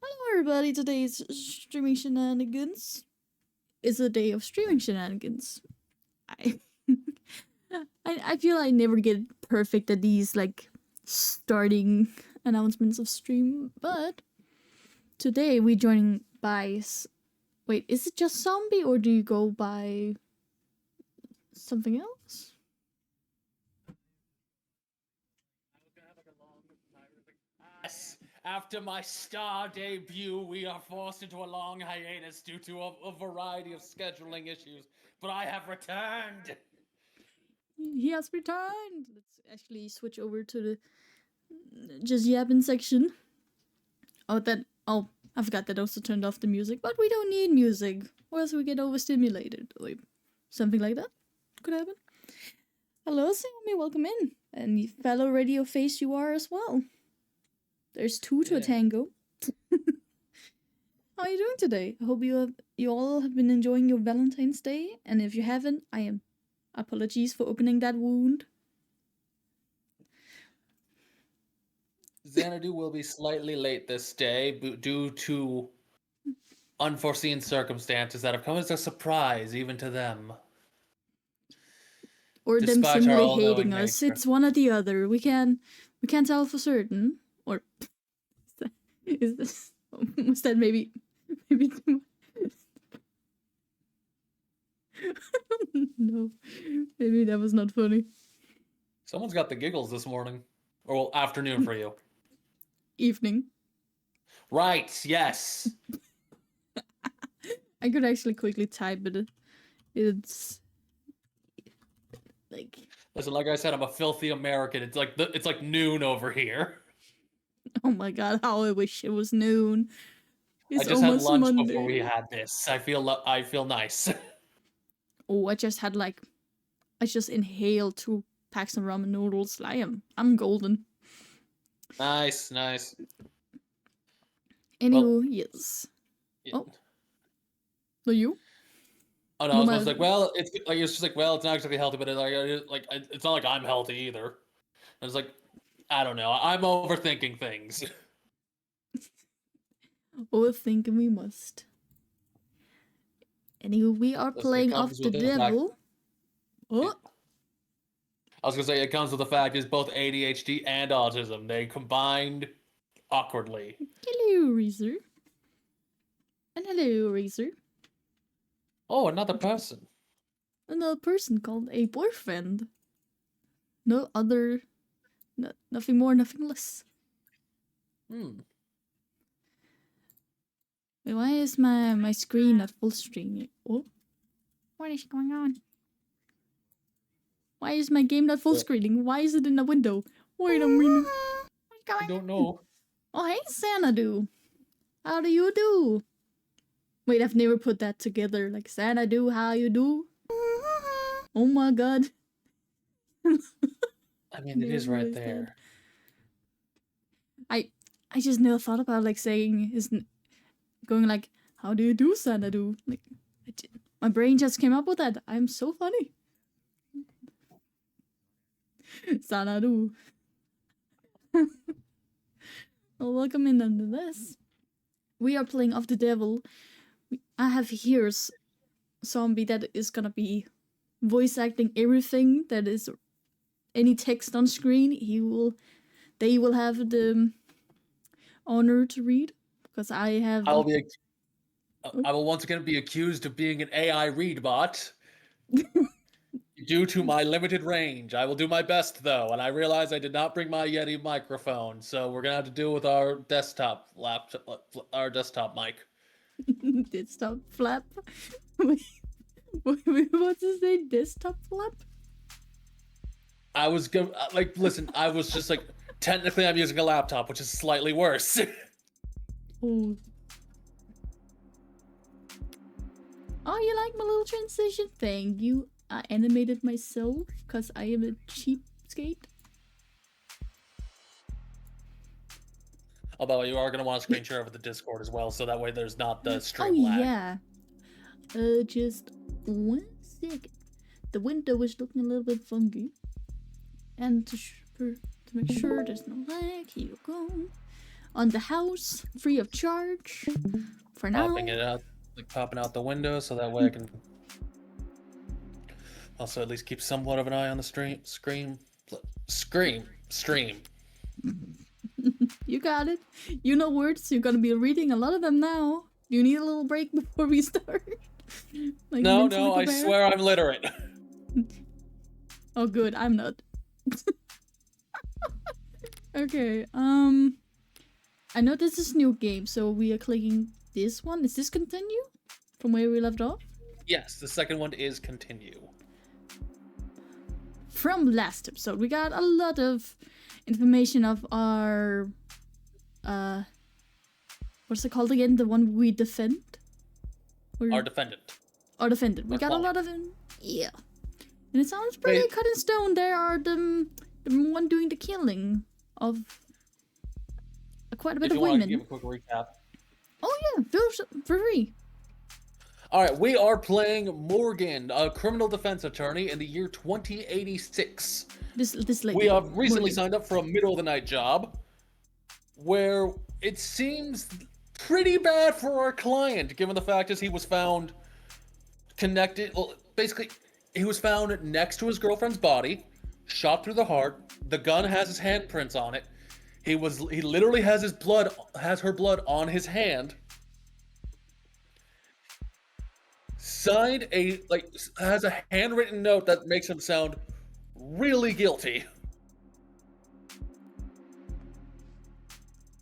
Hello everybody, today's streaming shenanigans is a day of streaming shenanigans. I I feel I never get perfect at these like starting announcements of stream, but today we joining by wait, is it just zombie or do you go by something else? Yes, after my star debut, we are forced into a long hiatus due to a variety of scheduling issues, but I have returned! He has returned! Let's actually switch over to the just yapping section. Oh, I forgot that also turned off the music, but we don't need music, or else we get overstimulated. Like, something like that could happen. Hello, Sammy, welcome in. And fellow radio face you are as well. There's two to a tango. How are you doing today? I hope you all have been enjoying your Valentine's Day, and if you haven't, I am apologies for opening that wound. Xanadu will be slightly late this day due to unforeseen circumstances that have come as a surprise even to them. Or them Despite simply our hating us. nature. It's one or the other. We can't tell for certain. Or is this was that maybe too no. Maybe that was not funny. Someone's got the giggles this morning. Or well, afternoon for you. Evening. Right, yes. I could actually quickly type it. It's like Listen, like I said, I'm a filthy American. It's like noon over here. oh my god, how I wish it was noon. It's I just had almost lunch Monday. before we had this. I feel nice. Oh, I just inhaled 2 packs of ramen noodles. I'm golden. Nice. Anywho, yes. Yeah. Oh. No, you? Oh no, I was like, well, it's just like, well, it's not exactly healthy, but it's not like I'm healthy either. I was like, I don't know, I'm overthinking things. Overthinking we must. Anywho, we are playing off the devil. Oh. I was gonna say it comes with the fact is both ADHD and autism. They combined awkwardly. Hello, Razor. And hello, Razor. Oh, another person. Another person called a boyfriend. No other. Nothing more, nothing less. Wait, why is my screen not full screen? Oh. What is going on? Why is my game not full screening? Why is it in a window? Wait a minute. What's going on? I don't know. Oh, hey, Xanadu. How do you do? Wait, I've never put that together. Like, Xanadu, how you do? Oh my god. I mean, it is right there. I just never thought about, like, saying, going like, how do you do, Xanadu? Like, my brain just came up with that. I'm so funny. Xanadu. Well, welcome in nonetheless. We are playing Off the Devil. I have here zombie that is gonna be voice acting everything that is any text on screen. They will have the honor to read because I have. I will once again be accused of being an AI read bot. Due to my limited range. I will do my best though, and I realize I did not bring my Yeti microphone, so we're gonna have to deal with our desktop mic. Desktop flap. Wait, what's his name? Desktop flap? I was going listen, I was just like, technically I'm using a laptop, which is slightly worse. Oh, you like my little transition? Thank you. I animated myself because I am a cheapskate. Although you are going to want to screen share with the Discord as well, so that way there's not the stream lag. Yeah. Just 1 second. The window is looking a little bit funky. And to make sure there's no lag, here you go. on the house, free of charge. For now. Popping it out, like popping out the window, so that way I can also at least keep somewhat of an eye on the stream. Stream. You got it. You know words. You're gonna be reading a lot of them now. Do you need a little break before we start? Like No, I swear I'm literate. Oh, good. I'm not. Okay. I know this is new game, so we are clicking this one. Is this continue from where we left off? Yes, the second one is continue. From last episode, we got a lot of information of our what's it called again? The one we defend? Our defendant. Our defendant. We got a lot of them. Yeah. And it sounds pretty cut in stone. There are the one doing the killing of quite a bit of women. Give a quick recap. Oh yeah, for free. All right, we are playing Morgan, a criminal defense attorney in the year 2086. This lady. We have recently signed up for a middle of the night job, where it seems pretty bad for our client, given the fact is he was found connected. Well, basically, he was found next to his girlfriend's body, shot through the heart. The gun has his handprints on it. He literally has her blood on his hand. Has a handwritten note that makes him sound really guilty.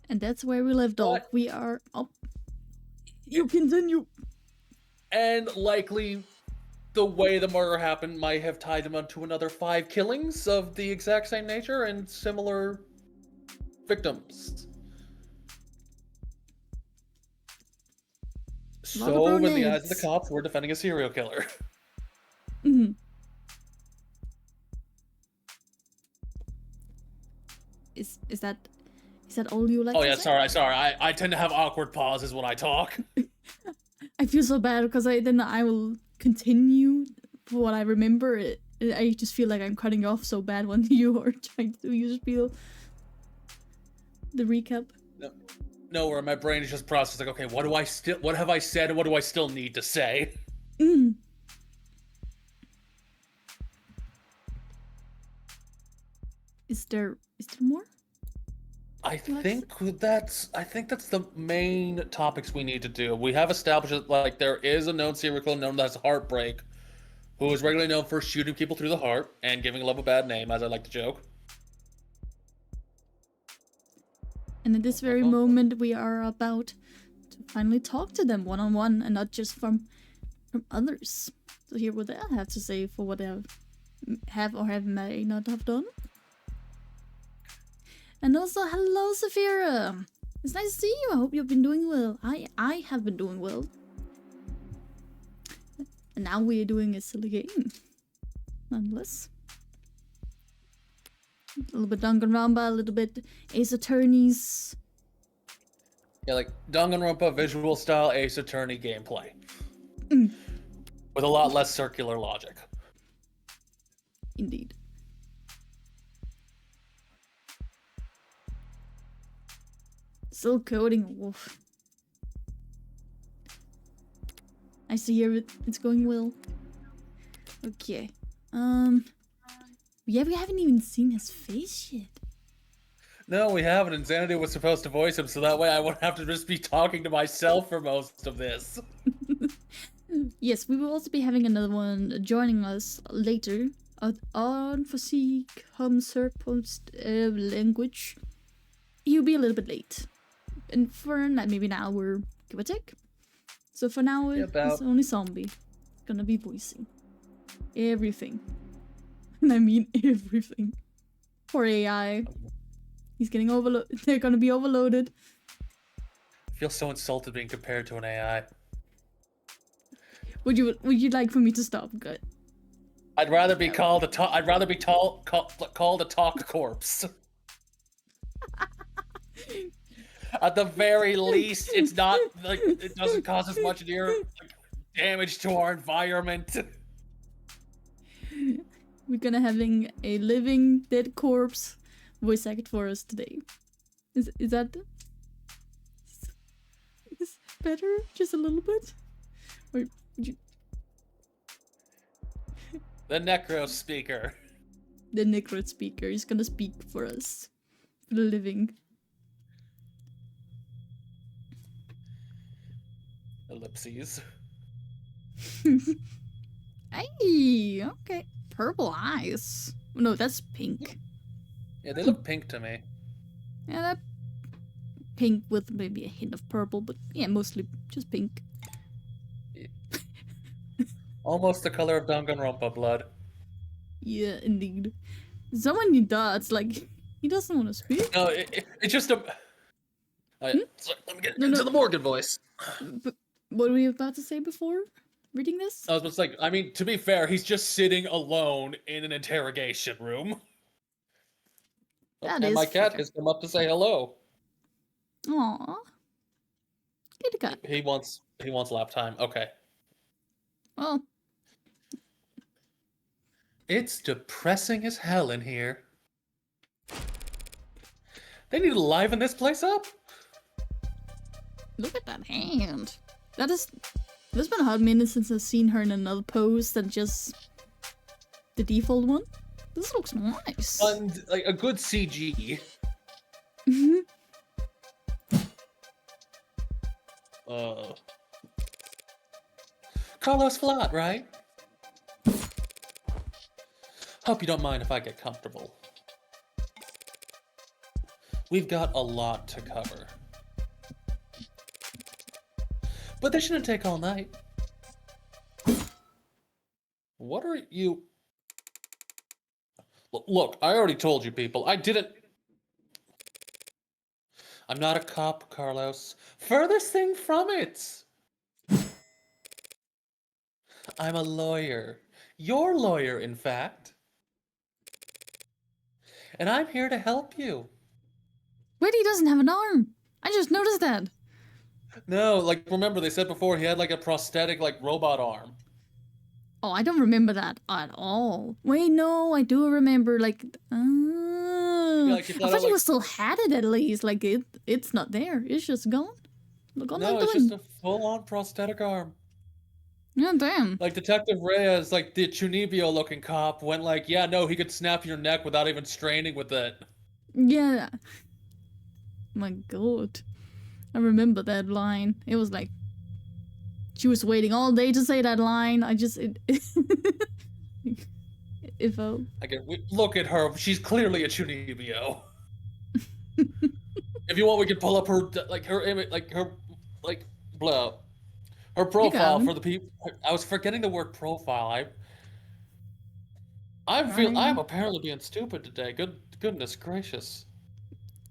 And that's where we left off. We are up. You continue. And likely, the way the murder happened might have tied him onto another 5 killings of the exact same nature and similar victims. So, in the eyes of the cops, we're defending a serial killer. Mm-hmm. Is that all you like? Oh yeah, sorry. I tend to have awkward pauses when I talk. I feel so bad because I will continue for what I remember. I just feel like I'm cutting off so bad when you are trying to use spiel. The recap. No, where my brain is just processing. Okay, what have I said, and what do I still need to say? Is there more? I think that's the main topics we need to do. We have established that there is a known serial killer known as Heartbreak, who is regularly known for shooting people through the heart and giving love a bad name, as I like to joke. And at this very moment, we are about to finally talk to them one-on-one and not just from others. So hear what they have to say for what they have or may not have done. And also, hello, Saphira. It's nice to see you. I hope you've been doing well. I have been doing well. And now we are doing a silly game. Nonetheless. A little bit Danganronpa, a little bit Ace Attorneys. Yeah, like Danganronpa visual style Ace Attorney gameplay. With a lot less circular logic. Indeed. Still coding, wolf. Nice to hear it's going well. Okay. Yeah, we haven't even seen his face yet. No, we haven't. Insanity was supposed to voice him, so that way I wouldn't have to just be talking to myself for most of this. Yes, we will also be having another one joining us later. On Physik Serpost language. He'll be a little bit late. And for maybe an hour, give or take. So for now, it's only Zombie. Gonna be voicing everything. And I mean everything. For AI. He's getting overloaded. They're gonna be overloaded. I feel so insulted being compared to an AI. Would you like for me to stop? Good. I'd rather be called a talk corpse. At the very least, it's not it doesn't cause as much damage to our environment. We're gonna having a living dead corpse voice act for us today. Is that better? Just a little bit? Or would you... The necro speaker. The Necro speaker is gonna speak for us. For the living. Ellipses. Hey, okay. Purple eyes. No, that's pink. Yeah, they look pink to me. Yeah, that pink with maybe a hint of purple, but yeah, mostly just pink. Almost the color of Danganronpa blood. Yeah, indeed. Someone he does, like, he doesn't want to speak. No, it's just a... Sorry, let me get into the Morgan voice. But what were you about to say before reading this? I was just like, I mean, to be fair, he's just sitting alone in an interrogation room. That and is my cat fair. has come up to say hello. Aww. Kitty cat. He wants lap time. Okay. Well, It's depressing as hell in here. They need to liven this place up. look at that hand. That is... It's been a hot minute since I've seen her in another pose than just the default one. This looks nice. And like a good CG. Carlos Flat, right? Hope you don't mind if I get comfortable. We've got a lot to cover. But this shouldn't take all night. What are you... Look, I already told you people, I didn't... I'm not a cop, Carlos. Furthest thing from it. I'm a lawyer. Your lawyer, in fact. And I'm here to help you. Wait, he doesn't have an arm. I just noticed that. No, like, remember they said before he had like a prosthetic, like, robot arm. Oh, I don't remember that at all. Wait, no, I do remember, like... like, I thought he still had it at least. Like, it's not there. It's just gone. Look on No, it's just a full-on prosthetic arm. Yeah, damn. Like, Detective Reyes, like, the Chunibyo-looking cop, went like, yeah, no, he could snap your neck without even straining with it. Yeah. My god. I remember that line. It was like... She was waiting all day to say that line. I just... It felt... Look at her. She's clearly a Chunibyo. If you want, we can pull up her, like, her image, like, her, like, blah. Her profile for the people. I was forgetting the word profile. I'm apparently being stupid today. Goodness gracious.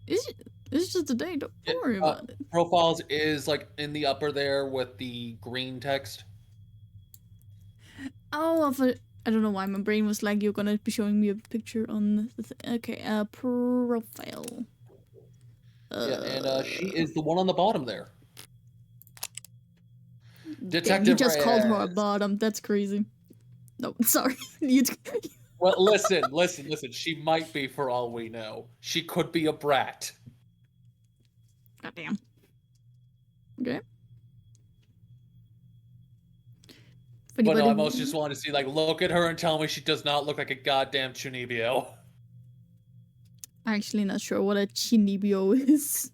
It's just a day. Don't worry about it. Profiles is like in the upper there with the green text. Oh, I don't know why my brain was like, you're gonna be showing me a picture on the okay, profile. Yeah, and she is the one on the bottom there. Detective you just called her a bottom. That's crazy. No, sorry. Well, listen. She might be for all we know. She could be a brat. Goddamn. Okay. But no, I most just want to see, like, look at her and tell me she does not look like a goddamn Chunibyo. I'm actually not sure what a Chunibyo is.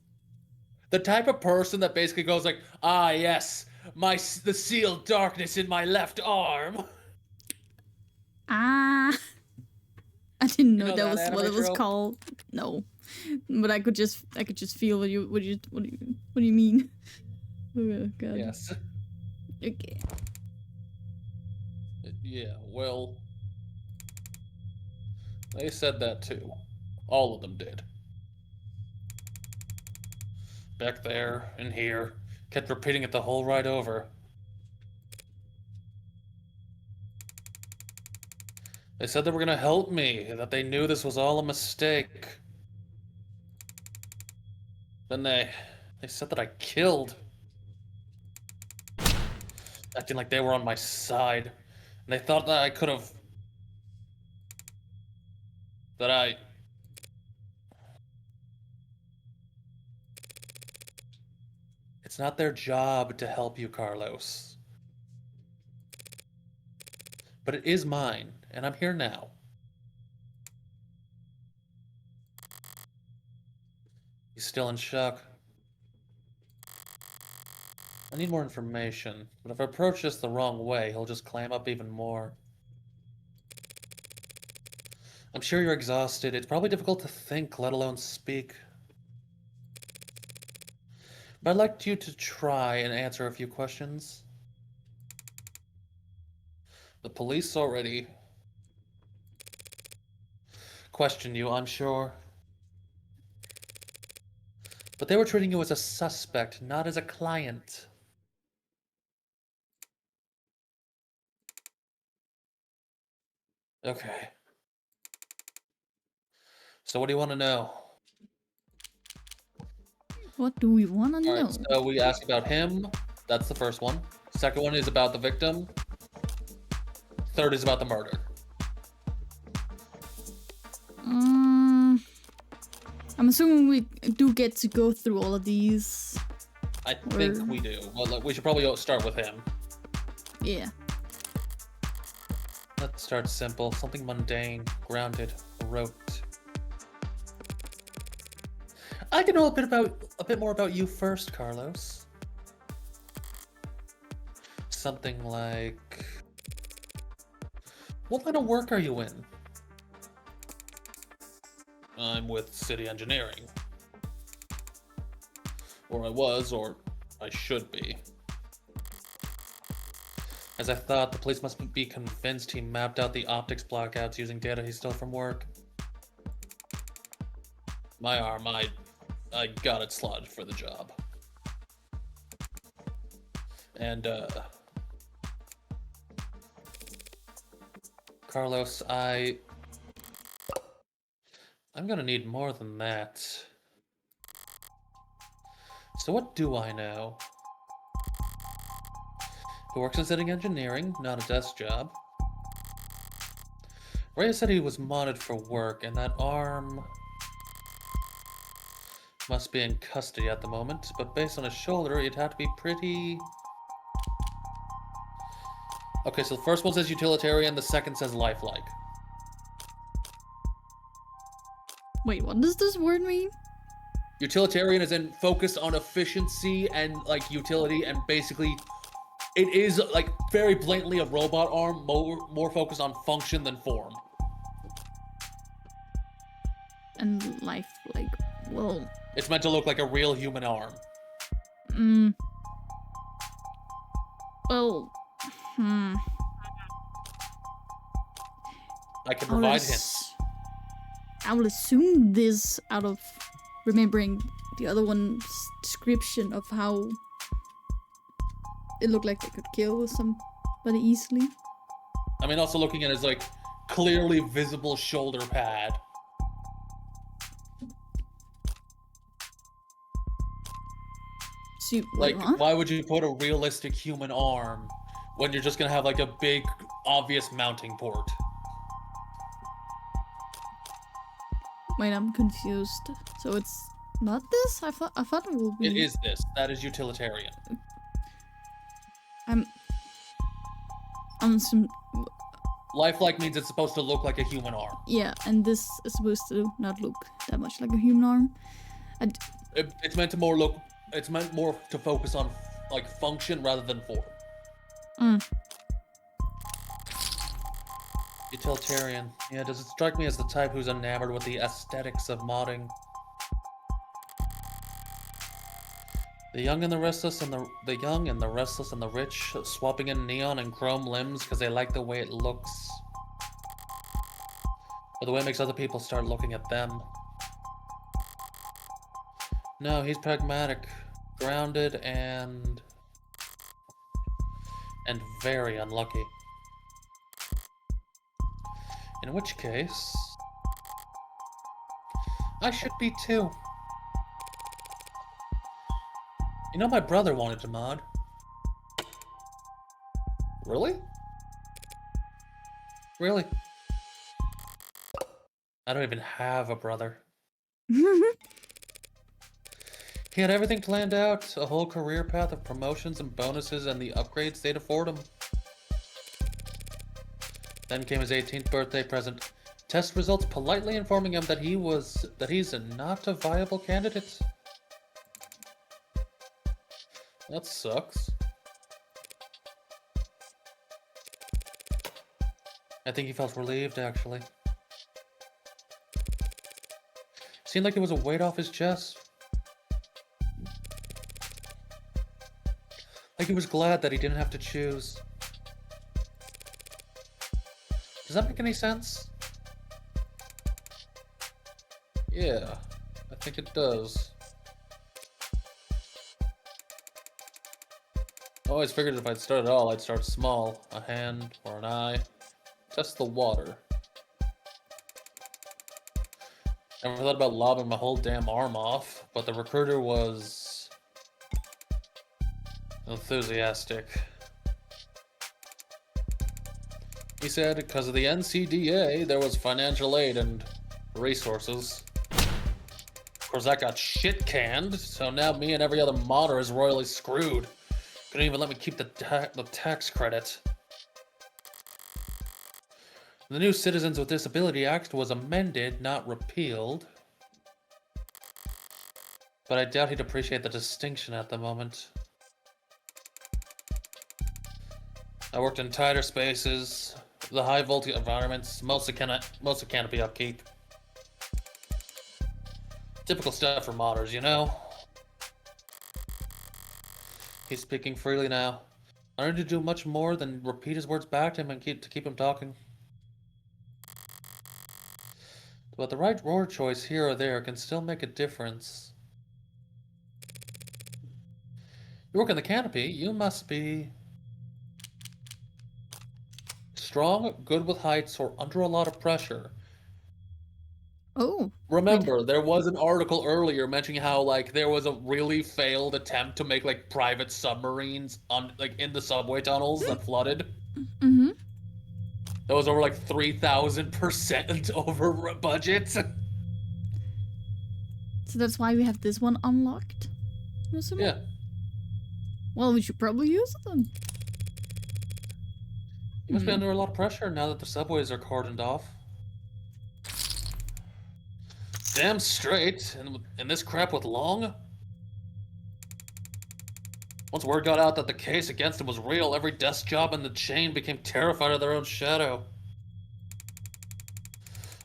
The type of person that basically goes like, ah, yes, the sealed darkness in my left arm. Ah. I didn't know, that was what it was trope? called. No. But I could just feel what do you mean? Oh god. Yes. Okay. Yeah, well, they said that too. All of them did. Back there and here. Kept repeating it the whole ride over. They said they were gonna help me, that they knew this was all a mistake. Then they said that I killed. Acting like they were on my side. And they thought that I could have... It's not their job to help you, Carlos. But it is mine, and I'm here now. He's still in shock. I need more information, but if I approach this the wrong way, he'll just clam up even more. I'm sure you're exhausted. It's probably difficult to think, let alone speak. But I'd like you to try and answer a few questions. The police already questioned you, I'm sure. But they were treating you as a suspect, not as a client. Okay. So what do you want to know? What do we want to know? Alright, so we asked about him. That's the first one. Second one is about the victim. Third is about the murder. I'm assuming we do get to go through all of these. I think we do. Well, look, we should probably start with him. Yeah. Let's start simple. Something mundane, grounded, rote. I can know a bit more about you first, Carlos. Something like, what line of work are you in? I'm with City Engineering. Or I was, or I should be. As I thought, the police must be convinced he mapped out the optics blackouts using data he stole from work. My arm, I got it slotted for the job. And, Carlos, I'm gonna need more than that. So what do I know? He works in setting engineering, not a desk job. Reyes said he was modded for work, and that arm must be in custody at the moment, but based on his shoulder, it'd have to be pretty... Okay, so the first one says utilitarian, the second says lifelike. Wait, what does this word mean? Utilitarian is in focused on efficiency and like utility, and basically it is like very blatantly a robot arm, more focused on function than form. And life, like, well... It's meant to look like a real human arm. Well... I can provide hints. I will assume this out of remembering the other one's description of how it looked like they could kill somebody easily. I mean, also looking at his like clearly visible shoulder pad. See, like, why would you put a realistic human arm when you're just gonna have like a big, obvious mounting port? Wait, I'm confused. So it's not this? I thought it would be. It is this. That is utilitarian. I'm Lifelike means it's supposed to look like a human arm. Yeah, and this is supposed to not look that much like a human arm. It's meant to more look. It's meant more to focus on like function rather than form. Utilitarian. Yeah, does it strike me as the type who's enamored with the aesthetics of modding? The young and the restless and the young and the restless and the rich, swapping in neon and chrome limbs because they like the way it looks. Or the way it makes other people start looking at them. No, he's pragmatic, grounded, and very unlucky. In which case, I should be too. You know, my brother wanted to mod. Really? Really? I don't even have a brother. He had everything planned out, a whole career path of promotions and bonuses and the upgrades they'd afford him. Then came his 18th birthday present. Test results politely informing him that he's not a viable candidate. That sucks. I think he felt relieved, actually. Seemed like it was a weight off his chest. Like he was glad that he didn't have to choose. Does that make any sense? Yeah, I think it does. I always figured if I'd start at all, I'd start small. A hand or an eye. Test the water. Never thought about lobbing my whole damn arm off, but the recruiter was enthusiastic. He said because of the NCDA, there was financial aid and resources. Of course, that got shit canned, so now me and every other modder is royally screwed. Couldn't even let me keep the tax credit. The new Citizens with Disability Act was amended, not repealed. But I doubt he'd appreciate the distinction at the moment. I worked in tighter spaces, the high voltage environments, mostly canopy upkeep. Typical stuff for modders, you know? He's speaking freely now. I don't need to do much more than repeat his words back to him and keep him talking. But the right word choice here or there can still make a difference. You work in the canopy, you must be strong, good with heights, or under a lot of pressure. Oh. Remember, there was an article earlier mentioning how, like, there was a really failed attempt to make, like, private submarines on, like, in the subway tunnels that flooded. Mm-hmm. That was over, like, 3,000% over budget. So that's why we have this one unlocked? Yeah. Well, we should probably use it then. You must be under a lot of pressure now that the subways are cordoned off. Damn straight, and this crap with Long? Once word got out that the case against him was real, every desk job in the chain became terrified of their own shadow.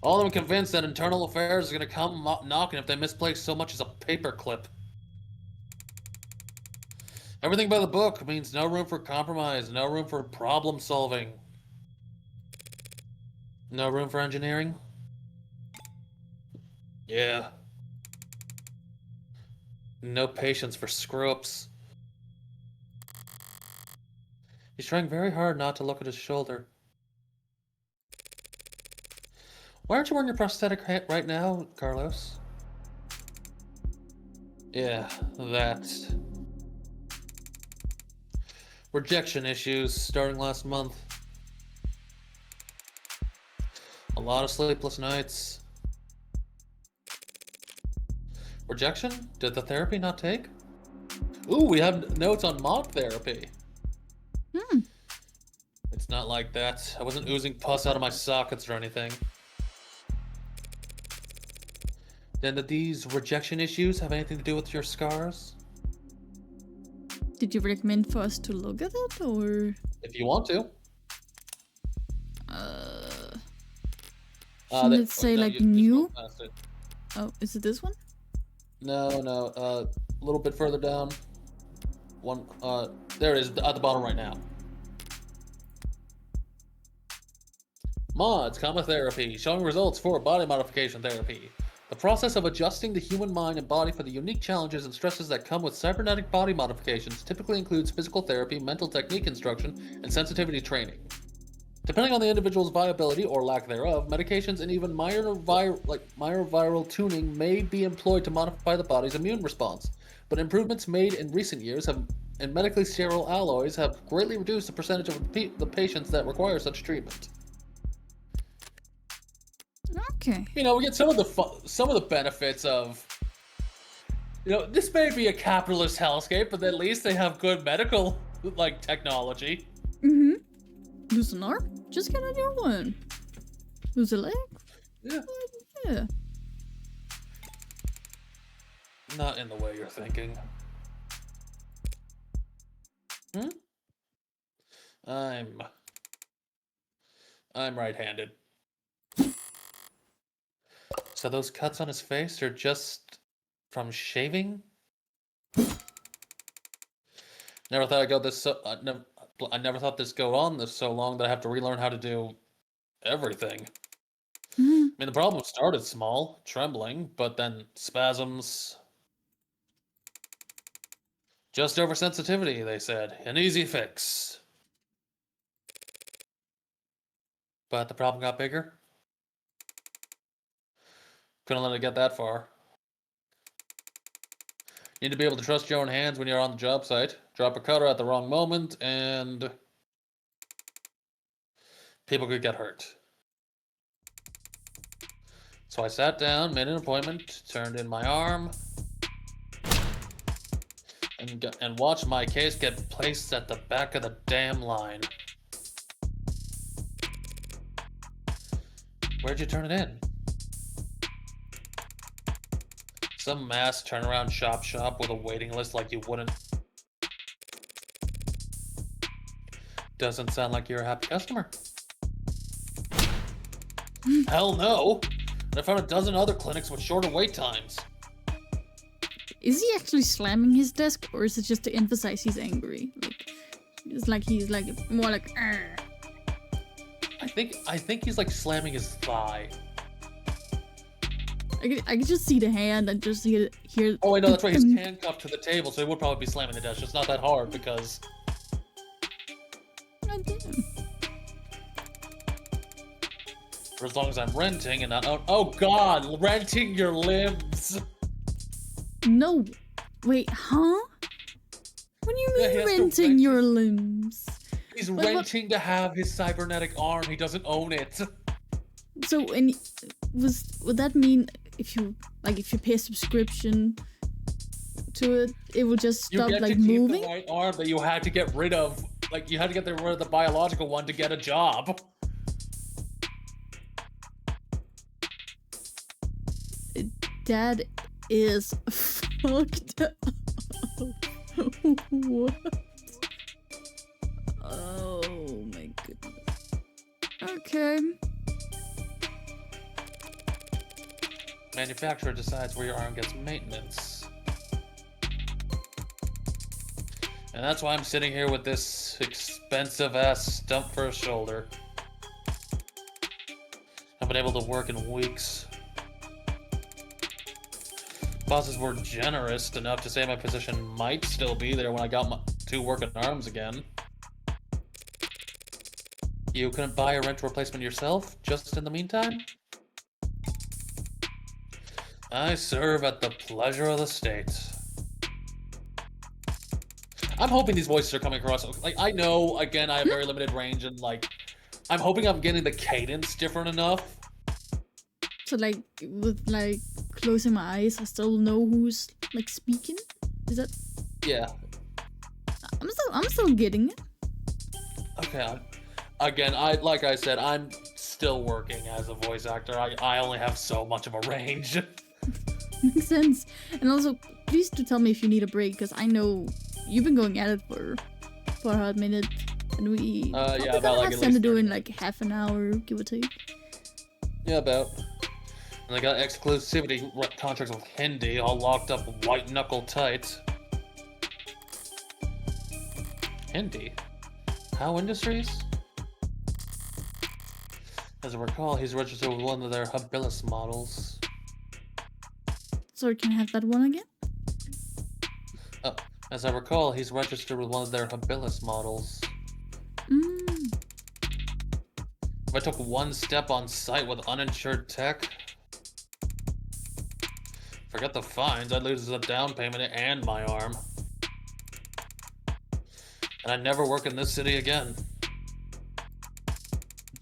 All of them convinced that internal affairs is gonna come knocking if they misplace so much as a paperclip. Everything by the book means no room for compromise, no room for problem solving. No room for engineering? Yeah. No patience for screw-ups. He's trying very hard not to look at his shoulder. Why aren't you wearing your prosthetic right now, Carlos? Yeah, that. Rejection issues starting last month. A lot of sleepless nights. Rejection? Did the therapy not take? Ooh, we have notes on mod therapy. It's not like that. I wasn't oozing pus out of my sockets or anything. Then did these rejection issues have anything to do with your scars? Did you recommend for us to look at it, or? If you want to. Shouldn't it say, like, new? Oh, is it this one? No, a little bit further down. There it is, at the bottom right now. Mods, therapy, showing results for body modification therapy. The process of adjusting the human mind and body for the unique challenges and stresses that come with cybernetic body modifications typically includes physical therapy, mental technique instruction, and sensitivity training. Depending on the individual's viability or lack thereof, medications and even minor viral tuning may be employed to modify the body's immune response. But improvements made in recent years in medically sterile alloys have greatly reduced the percentage of the patients that require such treatment. Okay. You know, we get some of the benefits of You know, this may be a capitalist hellscape, but at least they have good medical, like, technology. Mm-hmm. Lose an arm? Just get a new one. Lose a leg? Yeah. Yeah. Not in the way you're thinking. Hmm? I'm right-handed. So those cuts on his face are just from shaving? Never thought I'd go this so. I never thought this go on this so long that I have to relearn how to do everything. Mm-hmm. I mean, the problem started small, trembling, but then spasms. Just oversensitivity, they said. An easy fix. But the problem got bigger. Couldn't let it get that far. You need to be able to trust your own hands when you're on the job site. Drop a cutter at the wrong moment, and people could get hurt. So I sat down, made an appointment, turned in my arm, and watched my case get placed at the back of the damn line. Where'd you turn it in? Some mass turnaround shop with a waiting list like you wouldn't. Doesn't sound like you're a happy customer. Hell no! I found a dozen other clinics with shorter wait times. Is he actually slamming his desk, or is it just to emphasize he's angry? Like, it's like he's like more like. Argh. I think he's like slamming his thigh. I could just see the hand and just hear. Oh, I know, that's right. He's handcuffed to the table, so he would probably be slamming the desk. It's not that hard because. God damn. For as long as I'm renting and not. Oh God, renting your limbs. No, wait, huh? What do you Yeah, he mean has to renting rent your limbs? He's What- renting to have his cybernetic arm. He doesn't own it. So, and would that mean if you pay a subscription to it, it will just You stop get like to keep moving? the right arm that you had to get rid of. Like, you had to get rid of the biological one to get a job. That is fucked up. What? Oh my goodness. Okay. Manufacturer decides where your arm gets maintenance. And that's why I'm sitting here with this expensive-ass stump for a shoulder. I've been able to work in weeks. Bosses were generous enough to say my position might still be there when I got my 2 working arms again. You couldn't buy a rent replacement yourself, just in the meantime? I serve at the pleasure of the state. I'm hoping these voices are coming across. Like, I know, again, I have very limited range, and, like, I'm hoping I'm getting the cadence different enough. So like with like closing my eyes, I still know who's like speaking. Is that? Yeah. I'm still getting it. Okay. Again, like I said, I'm still working as a voice actor. I only have so much of a range. Makes sense. And also, please do tell me if you need a break, because I know you've been going at it for a hot minute, and we yeah, about like have at time to least do 30 in like half an hour, give or take. Yeah, about. And I got exclusivity contracts with Hindi, all locked up white knuckle tight. Hindi? How Industries? As I recall, he's registered with one of their Habilis models. Sorry, can I have that one again? As I recall, he's registered with one of their Habilis models. If I took one step on site with uninsured tech, forget the fines, I'd lose the down payment and my arm. And I'd never work in this city again.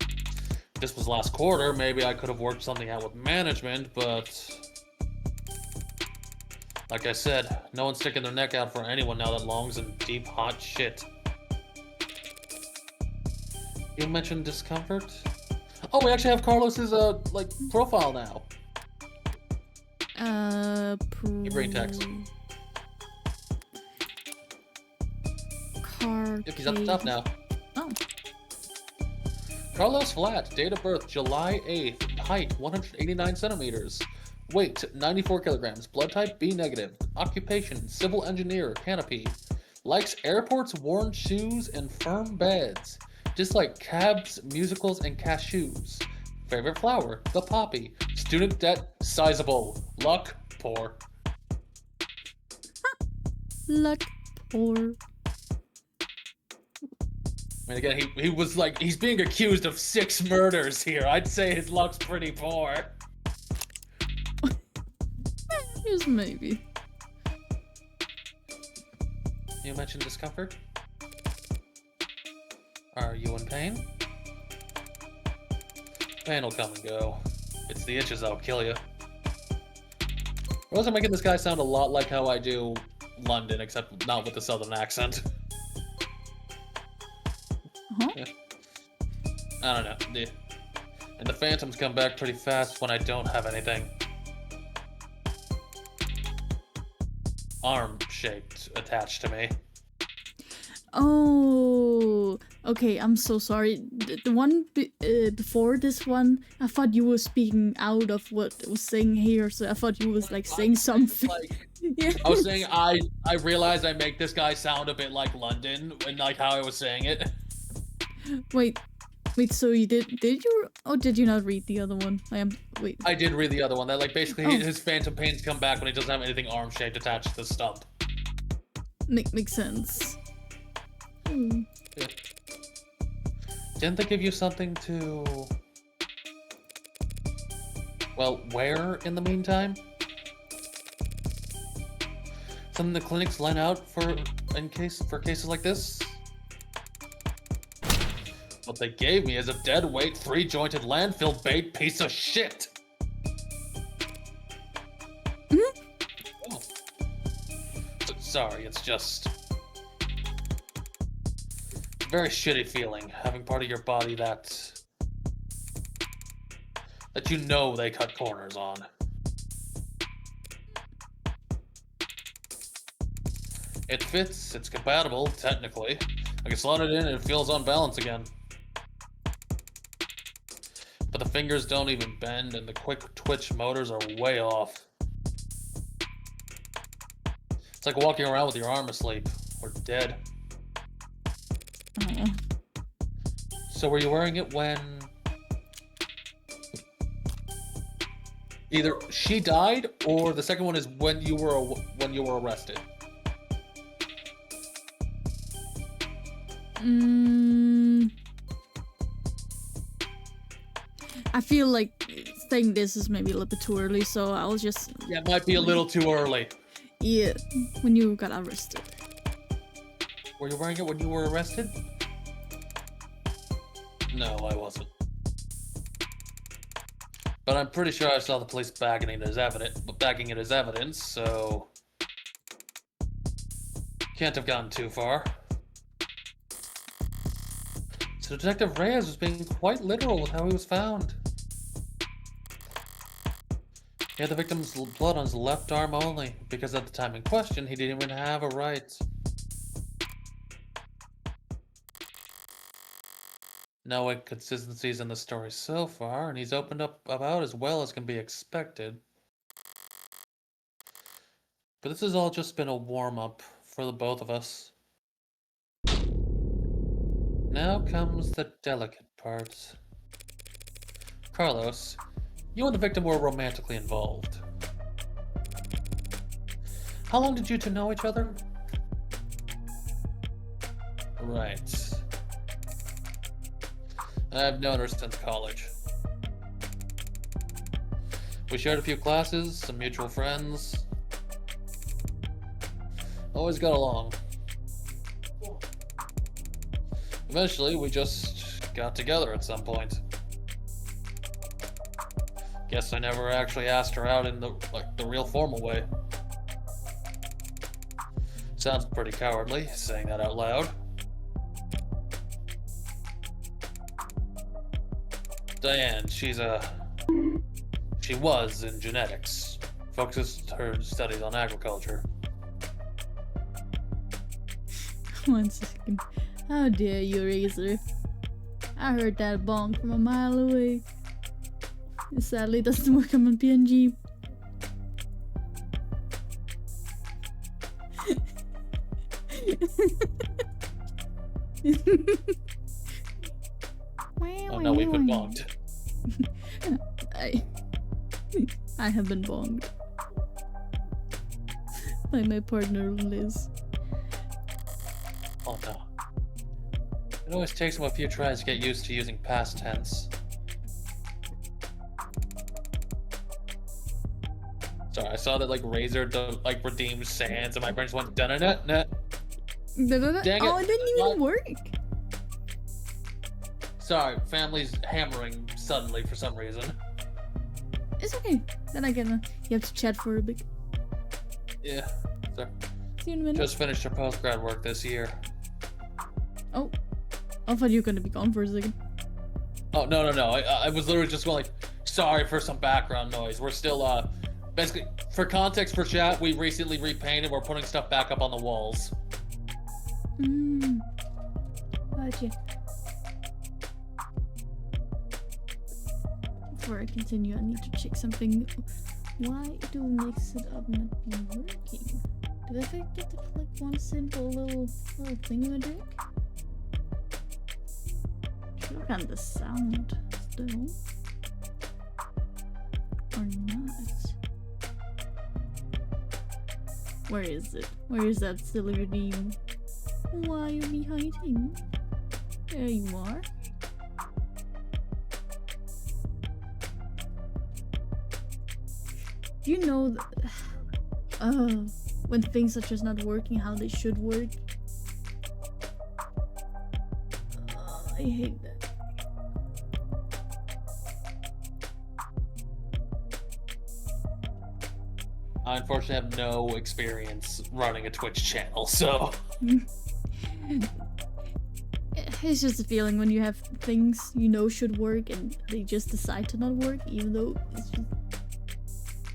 If this was last quarter, maybe I could have worked something out with management, but Like I said, no one's sticking their neck out for anyone now that longs in deep, hot shit. You mentioned discomfort? Oh, we actually have Carlos's, like, profile now. Your brain text. Yep, he's at the top now. Oh. Carlos Flat, date of birth July 8th, height 189 centimeters, weight 94 kilograms, blood type B negative, occupation civil engineer, canopy, likes airports, worn shoes, and firm beds, dislike cabs, musicals, and cashews, favorite flower, the poppy, student debt, sizable, luck, poor. Luck, poor. I mean, again, he was like, he's being accused of 6 murders here. I'd say his luck's pretty poor. Just maybe. You mentioned discomfort? Are you in pain? Pain will come and go. It's the itches that'll kill you. We're also making this guy sound a lot like how I do London, except not with the southern accent. Yeah. I don't know. Yeah. And the phantoms come back pretty fast when I don't have anything. Arm-shaped attached to me. Oh, okay. I'm so sorry. The one before this one, I thought you were speaking out of what I was saying here, so I thought you was like saying something. Like, yeah. I was saying I realized I make this guy sound a bit like London, and like how I was saying it. Wait, so you did you, or did you not read the other one? Wait. I did read the other one, that like basically his phantom pains come back when he doesn't have anything arm-shaped attached to the stump. Makes sense. Yeah. Didn't they give you something to, well, wear in the meantime? Something the clinics lend out for cases like this? What they gave me is a dead-weight, 3-jointed, landfill-bait piece of shit! Oh. Sorry, it's just... It's a very shitty feeling, having part of your body that you know they cut corners on. It fits, it's compatible, technically. I can slot it in and it feels on balance again. But the fingers don't even bend and the quick twitch motors are way off. It's like walking around with your arm asleep, or dead. Oh. So were you wearing it when either she died, or the second one is when you were arrested? I feel like saying this is maybe a little bit too early, so I'll just... Yeah, it might be a little too early. Yeah, when you got arrested. Were you wearing it when you were arrested? No, I wasn't. But I'm pretty sure I saw the police backing it as evidence, so... Can't have gone too far. So Detective Reyes was being quite literal with how he was found. He had the victim's blood on his left arm only, because at the time in question, he didn't even have a right. No inconsistencies in the story so far, and he's opened up about as well as can be expected. But this has all just been a warm-up for the both of us. Now comes the delicate part. Carlos, you and the victim were romantically involved. How long did you two know each other? Right. I've known her since college. We shared a few classes, some mutual friends. Always got along. Eventually, we just got together at some point. Guess I never actually asked her out in the real formal way. Sounds pretty cowardly, saying that out loud. Diane, she was in genetics. Focused her studies on agriculture. 1 second. How dare you, Razor? I heard that bonk from a mile away. It sadly doesn't work on PNG. Oh no, we've been bonked. I have been bonked by my partner Liz. Oh no. It always takes him a few tries to get used to using past tense. Sorry, I saw that like Razor like redeemed Sans and my brain just went dun dun dun. Dang Oh, it. it didn't even work. Sorry, family's hammering suddenly for some reason. It's okay. Then I can. You have to chat for a bit. Yeah. So, See you in a minute. just finished her postgrad work this year. Oh, I thought you were gonna be gone for a second. Oh no. I was literally just going like, sorry for some background noise. We're still basically for context for chat. We recently repainted. We're putting stuff back up on the walls. Gotcha. Before I continue, I need to check something. Why do mix it up not be working? Did I forget to click one simple little thingamajig? Should have gotten the sound still. Or not. Where is it? Where is that silly redeem? Why are you hiding? There you are. You know, when things are just not working how they should work. I hate that. I unfortunately have no experience running a Twitch channel, so. It's just a feeling when you have things you know should work and they just decide to not work, even though it's just.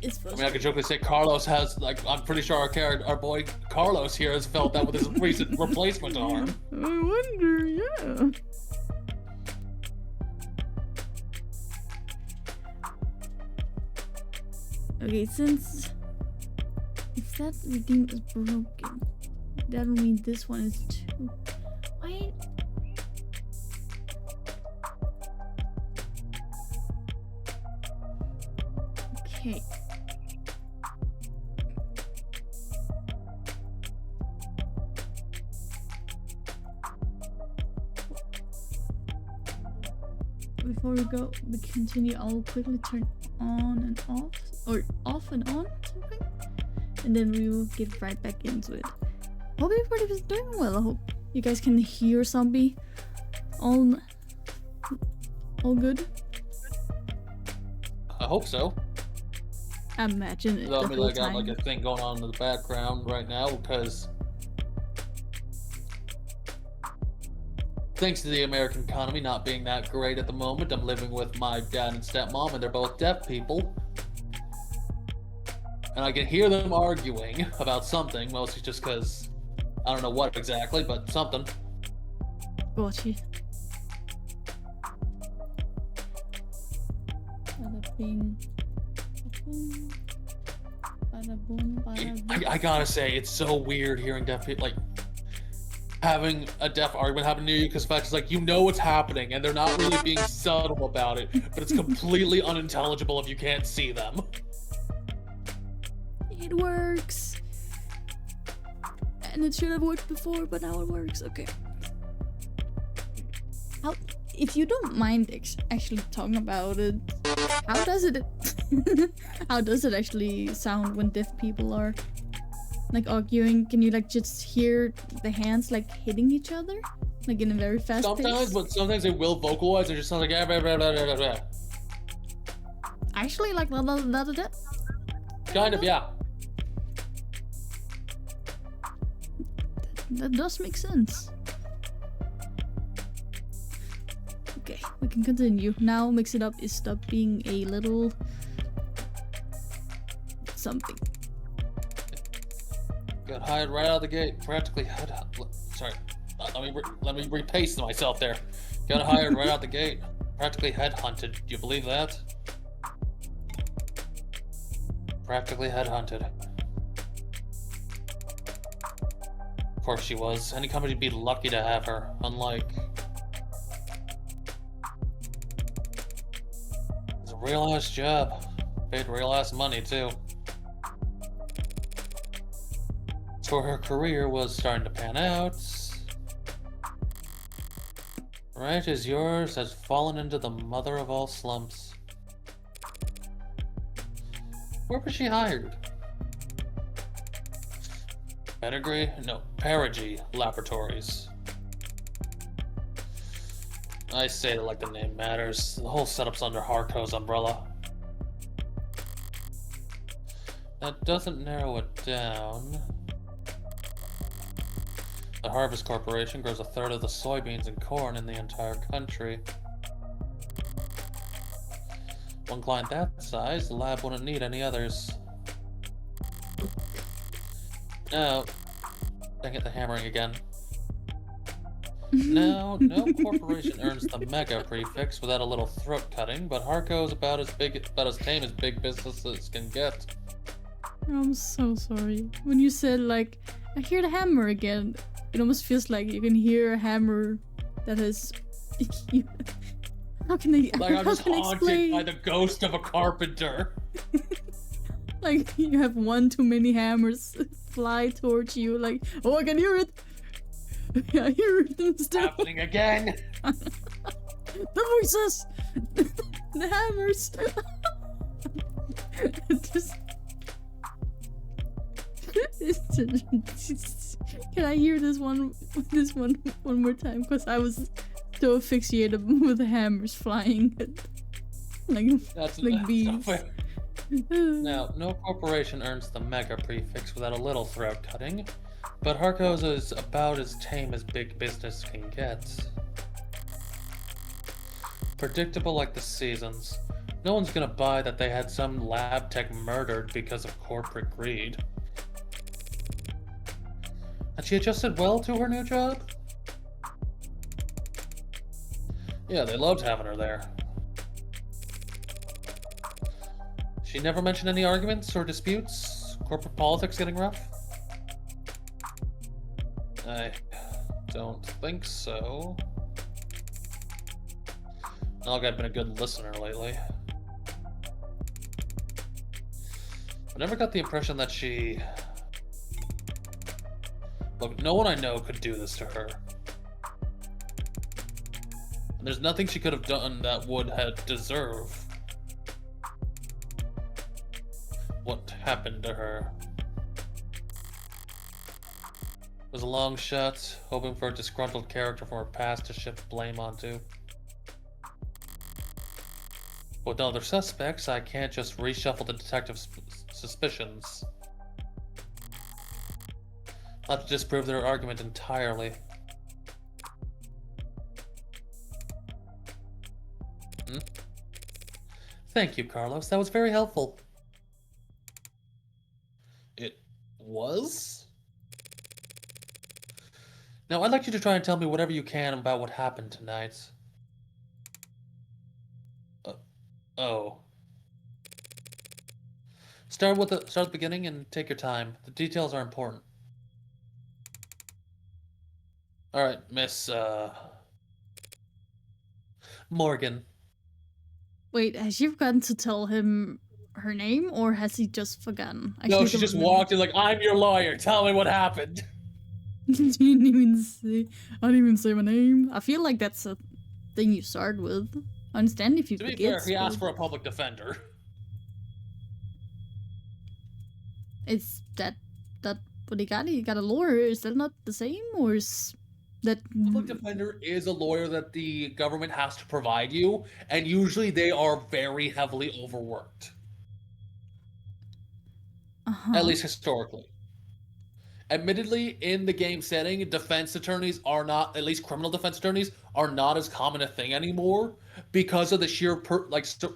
It's I mean, I could jokingly say Carlos has, like, I'm pretty sure our boy Carlos here has felt that with his recent replacement arm. I wonder, yeah. Okay, since if that redeem is broken, that will mean this one is too. Wait. Okay. Before we continue, I'll quickly turn on and off, or off and on something, and then we will get right back into it. Hope everybody was doing well. I hope you guys can hear Zombie. All good? I hope so. I imagine it the Maybe whole I got time. like a thing going on in the background right now because thanks to the American economy not being that great at the moment, I'm living with my dad and stepmom, and they're both deaf people. And I can hear them arguing about something, mostly just because I don't know what exactly, but something. Gotcha. Bada bing. Boom. Bada boom. Bada boom. I gotta say, it's so weird hearing deaf people, like, having a deaf argument happen near you, because the fact is, like, you know what's happening, and they're not really being subtle about it, but it's completely unintelligible if you can't see them. It works. And it should have worked before, but now it works. Okay. How, if you don't mind actually talking about it, how does it how does it actually sound when deaf people are like arguing? Can you like just hear the hands like hitting each other, like in a very fast Sometimes, pace? but sometimes they will vocalize. It just sounds like blah, blah, blah, blah, blah. Actually, like Kind of, yeah. That does make sense. Okay, we can continue. Now mix it up is stop being a little something. Got hired right out of the gate. Practically had. Sorry, let me repaste myself there. Got hired right out the gate. Practically headhunted. Do you believe that? Practically headhunted. Of course she was. Any company would be lucky to have her. Unlike. It's a real ass job. Paid real ass money too. So her career was starting to pan out. Right as yours has fallen into the mother of all slumps. Where was she hired? Pedigree? No, Perigee Laboratories. I say it like the name matters. The whole setup's under Harco's umbrella. That doesn't narrow it down. The Harvest Corporation grows a third of the soybeans and corn in the entire country. One client that size, the lab wouldn't need any others. No. Dang it, the hammering again. No corporation earns the mega prefix without a little throat cutting, but Harco is about as tame as big businesses can get. I'm so sorry. When you said like, I hear the hammer again, it almost feels like you can hear a hammer that has. How can they? Like I'm just haunted explain? by the ghost of a carpenter. Like you have one too many hammers fly towards you. Like, oh, I can hear it. I hear them still. Happening again. The voices, the hammers. Can I hear this one more time? Because I was so asphyxiated with the hammers flying, like bees. Now, no corporation earns the mega prefix without a little throat cutting, but Harco's is about as tame as big business can get. Predictable like the seasons. No one's gonna buy that they had some lab tech murdered because of corporate greed. And she adjusted well to her new job? Yeah, they loved having her there. She never mentioned any arguments or disputes? Corporate politics getting rough? I don't think so. Not like I've been a good listener lately. I never got the impression that she... Look, no one I know could do this to her. And there's nothing she could have done that would have deserved what happened to her. It was a long shot, hoping for a disgruntled character from her past to shift blame onto. With no other suspects, I can't just reshuffle the detective's suspicions. I'll have to disprove their argument entirely. Thank you, Carlos. That was very helpful. It was? Now, I'd like you to try and tell me whatever you can about what happened tonight. Oh. Start at the beginning and take your time. The details are important. All right, Miss Morgan. Wait, has she forgotten to tell him her name, or has he just forgotten? No, she just walked in like, I'm your lawyer. Tell me what happened. She didn't even say. I didn't even say my name. I feel like that's a thing you start with. I understand if you To be forget. fair, he asked for a public defender. Is that what he got? He got a lawyer. Is that not the same, or is that Public defender is a lawyer that the government has to provide you, and usually they are very heavily overworked. At least historically. Admittedly, in the game setting, defense attorneys are not, at least criminal defense attorneys, are not as common a thing anymore because of the sheer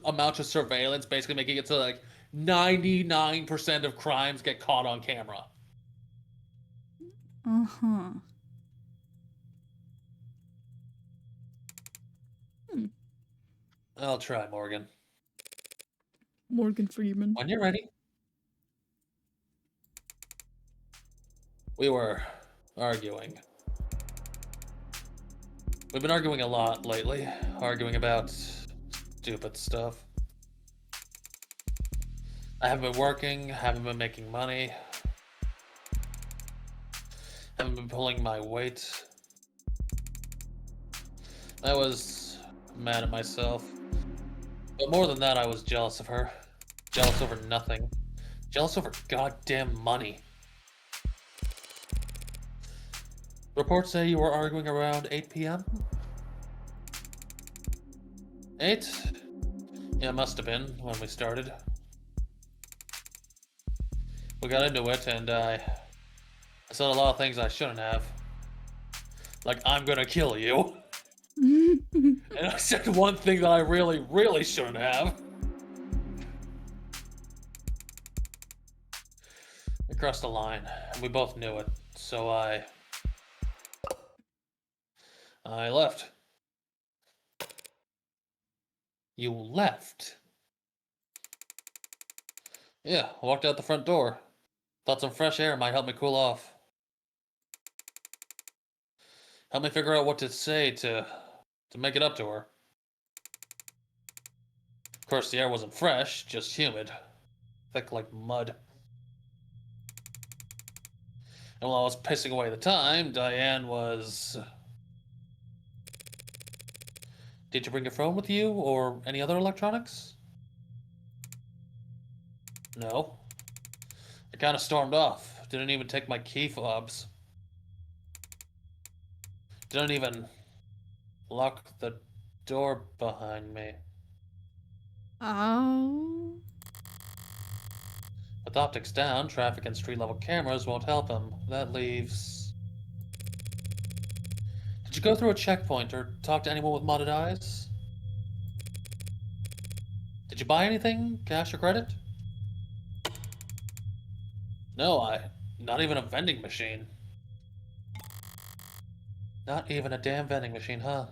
amount of surveillance, basically making it so like 99% of crimes get caught on camera. Uh-huh. I'll try, Morgan. Morgan Freeman. When you're ready. We were arguing. We've been arguing a lot lately, arguing about stupid stuff. I haven't been working, haven't been making money, haven't been pulling my weight. I was mad at myself. But more than that, I was jealous of her. Jealous over nothing. Jealous over goddamn money. Reports say you were arguing around 8 p.m.? 8? Yeah, it must have been when we started. We got into it, and I said a lot of things I shouldn't have. Like, I'm gonna kill you. And I said one thing that I really, really shouldn't have. I crossed the line, and we both knew it, so I left. You left? Yeah, I walked out the front door. Thought some fresh air might help me cool off. Help me figure out what to say to make it up to her. Of course, the air wasn't fresh, just humid. Thick like mud. And while I was pissing away the time, Diane was... Did you bring your phone with you, or any other electronics? No. I kind of stormed off. Didn't even take my key fobs. Didn't even lock the door behind me. Oh. With optics down, traffic and street-level cameras won't help him. That leaves... Did you go through a checkpoint or talk to anyone with modded eyes? Did you buy anything? Cash or credit? No, not even a vending machine. Not even a damn vending machine, huh?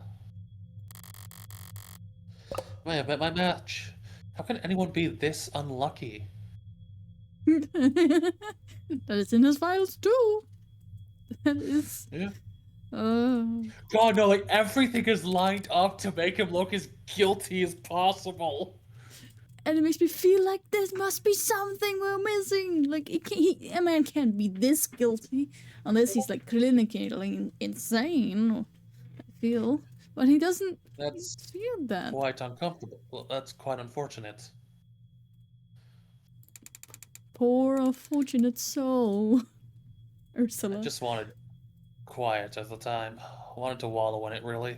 May have met my match. How can anyone be this unlucky? That is in his files too. That is. Yeah. God, no, like everything is lined up to make him look as guilty as possible. And it makes me feel like there must be something we're missing. Like, a man can't be this guilty unless he's like clinically insane. I feel, but he doesn't. That's feel that. Quite uncomfortable. Well, that's quite unfortunate. Poor unfortunate soul, Ursula. I just wanted quiet at the time. I wanted to wallow in it, really.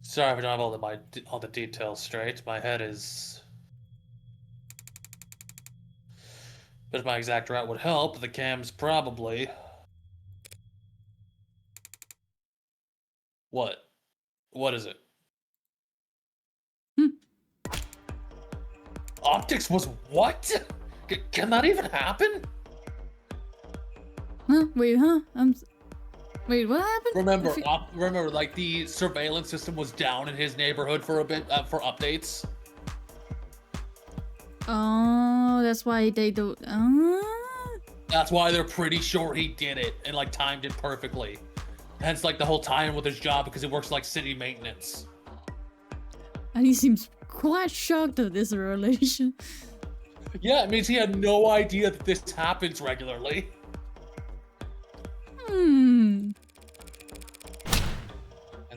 Sorry if I don't have all the details straight. My head is... But if my exact route would help, the cam's probably... What? What is it? Optics was what? Can that even happen? Huh? Wait, huh? Wait, what happened? Remember, like the surveillance system was down in his neighborhood for a bit for updates. Oh, that's why they do. That's why they're pretty sure he did it and like timed it perfectly. Hence, like the whole tie-in with his job because he works like city maintenance. And he seems quite shocked at this revelation. Yeah, it means he had no idea that this happens regularly. And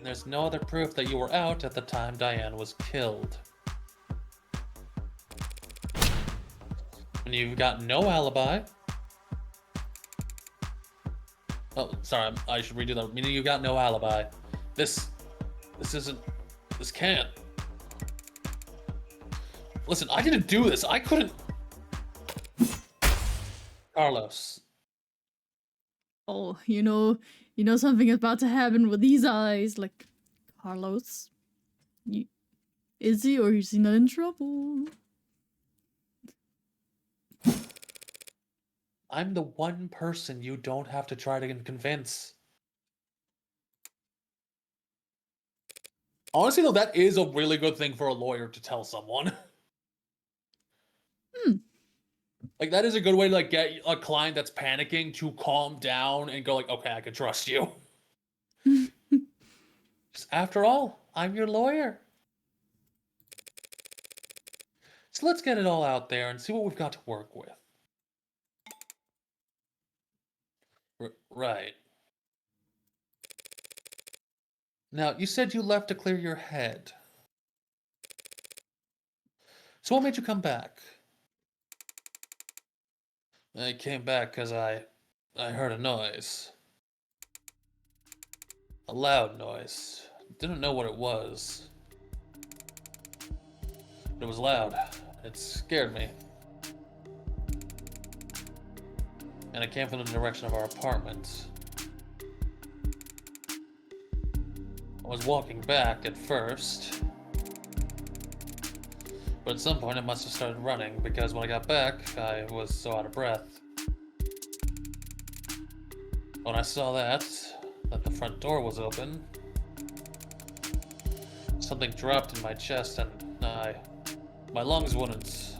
there's no other proof that you were out at the time Diane was killed. And you've got no alibi. Oh, sorry, I should redo that. Meaning you've got no alibi. This can't. Listen, I didn't do this. I couldn't. Carlos. Oh, you know something is about to happen with these eyes. Like, Carlos, is he or is he not in trouble? I'm the one person you don't have to try to convince. Honestly, though, that is a really good thing for a lawyer to tell someone. Like, that is a good way to, like, get a client that's panicking to calm down and go, like, okay, I can trust you. Just, after all, I'm your lawyer. So let's get it all out there and see what we've got to work with. Right. Now, you said you left to clear your head. So what made you come back? I came back because I heard a noise. A loud noise. Didn't know what it was. But it was loud. It scared me. And it came from the direction of our apartment. I was walking back at first. But at some point I must have started running because when I got back, I was so out of breath. When I saw that the front door was open, something dropped in my chest and my lungs wouldn't.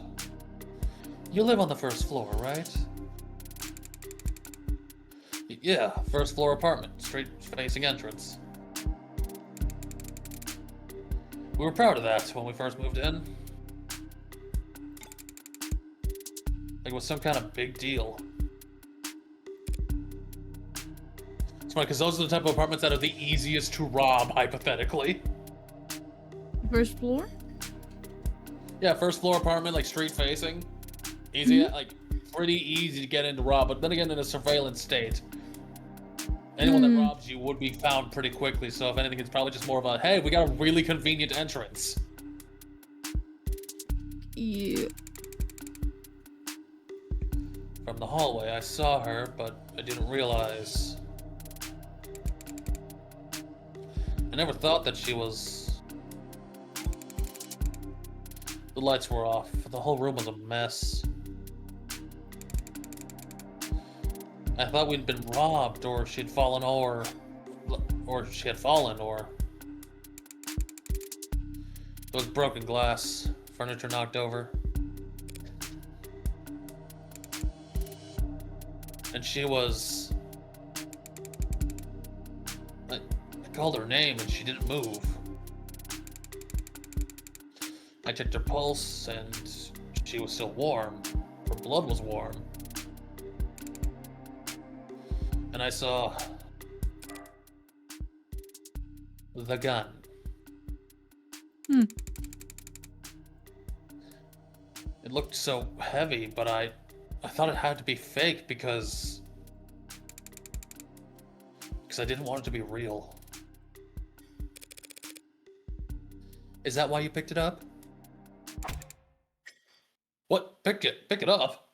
You live on the first floor, right? Yeah, first floor apartment, straight facing entrance. We were proud of that when we first moved in. Like it was some kind of big deal. It's funny, because those are the type of apartments that are the easiest to rob, hypothetically. First floor? Yeah, first floor apartment, like street facing. Easy, like pretty easy to get in to rob, but then again in a surveillance state. Anyone that robs you would be found pretty quickly, so if anything, it's probably just more of a, hey, we got a really convenient entrance. Yeah. From the hallway, I saw her, but I didn't realize. I never thought that she was... The lights were off. The whole room was a mess. I thought we'd been robbed, or she'd fallen, or she had fallen, or there was broken glass, furniture knocked over, and she was. I called her name, and she didn't move. I checked her pulse, and she was still warm. Her blood was warm. And I saw the gun. It looked so heavy, but I thought it had to be fake because I didn't want it to be real. Is that why you picked it up? What? Pick it up?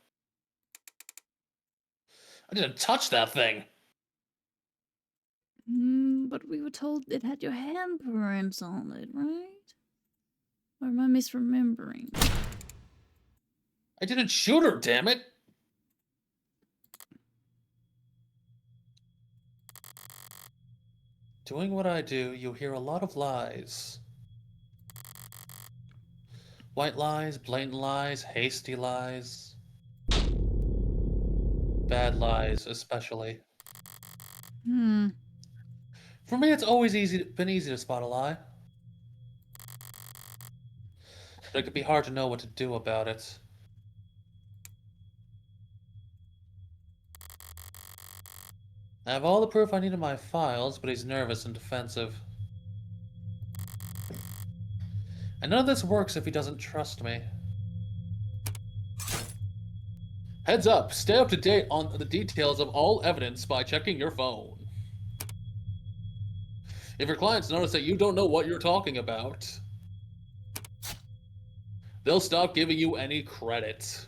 I didn't touch that thing. But we were told it had your handprints on it, right? Or am I misremembering? I didn't shoot her, damn it! Doing what I do, you hear a lot of lies. White lies, blatant lies, hasty lies. Bad lies, especially. For me, it's always been easy to spot a lie. But it could be hard to know what to do about it. I have all the proof I need in my files, but he's nervous and defensive. And none of this works if he doesn't trust me. Heads up, stay up to date on the details of all evidence by checking your phone. If your clients notice that you don't know what you're talking about, they'll stop giving you any credit.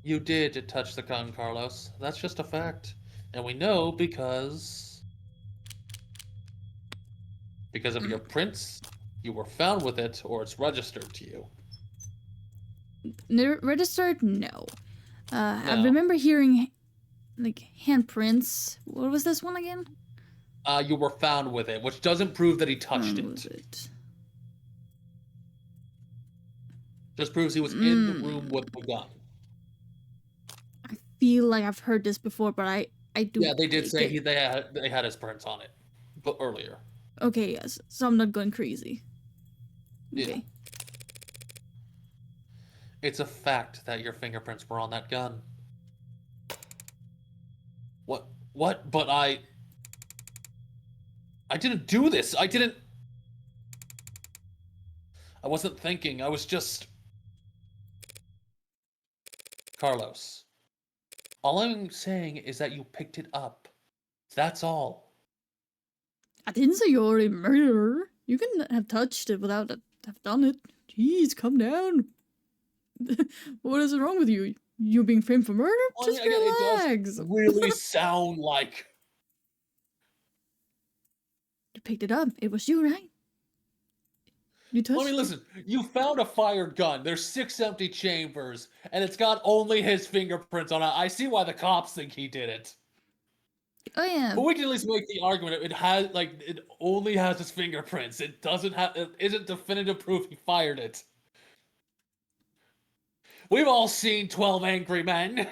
You did touch the gun, Carlos. That's just a fact. And we know because of your prints, you were found with it, or it's registered to you. Registered? No. I No. remember hearing, like, handprints. What was this one again? You were found with it, which doesn't prove that he touched it? Just proves he was in the room with the gun. I feel like I've heard this before, but I do. Yeah, they did say they had his prints on it, but earlier. Okay, yes. So I'm not going crazy. Okay. Yeah. It's a fact that your fingerprints were on that gun. What? But I didn't do this. I wasn't thinking. I was just... Carlos. All I'm saying is that you picked it up. That's all. I didn't say you're a murderer. You couldn't have touched it without have done it. Jeez, calm down. What is wrong with you? You being framed for murder? Well, just relax. It does really sound like... You picked it up. It was you, right? You touched I mean, listen, you found a fired gun. There's 6 empty chambers, and it's got only his fingerprints on it. I see why the cops think he did it. Oh yeah. But we can at least make the argument it only has his fingerprints. It isn't definitive proof he fired it. We've all seen 12 Angry Men.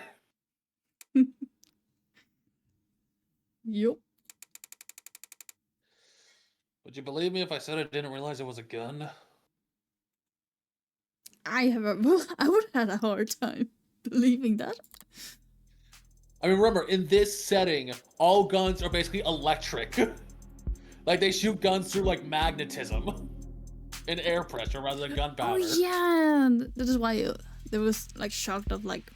Yup. Would you believe me if I said I didn't realize it was a gun? I would have had a hard time believing that. I mean, remember, in this setting, all guns are basically electric. Like, they shoot guns through, like, magnetism and air pressure rather than gunpowder. Oh yeah, that is why there was, like, shocked of, like...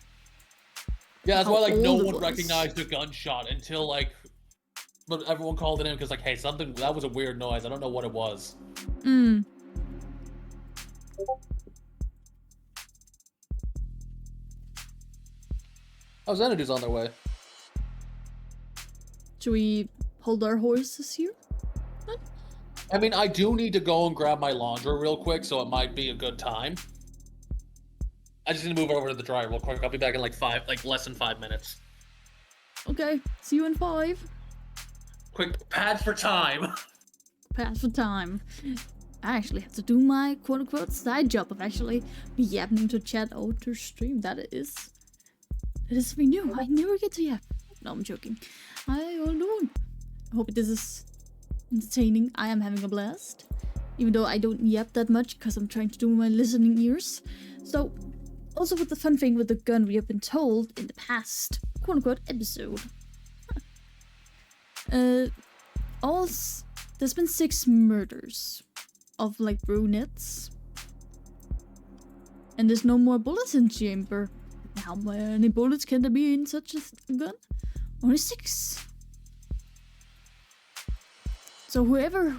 Yeah, that's why, like, no one recognized the gunshot until, like... But everyone called it in because, like, hey, that was a weird noise. I don't know what it was. Oh, Xanadu's on their way. Should we hold our horses here? I mean, I do need to go and grab my laundry real quick, so it might be a good time. I just need to move over to the dryer real quick. I'll be back in like less than 5 minutes. Okay, see you in 5. Quick pad for time. Pass for time. I actually have to do my quote-unquote side job of actually be yapping to chat or to stream. That is something new. I never get to yap. No, I'm joking. I will do. I hope this is entertaining. I am having a blast. Even though I don't yap that much because I'm trying to do my listening ears. So, also with the fun thing with the gun we have been told in the past quote-unquote episode. There's been 6 murders of, like, brunettes. And there's no more bullets in chamber. How many bullets can there be in such a gun? Only 6. So whoever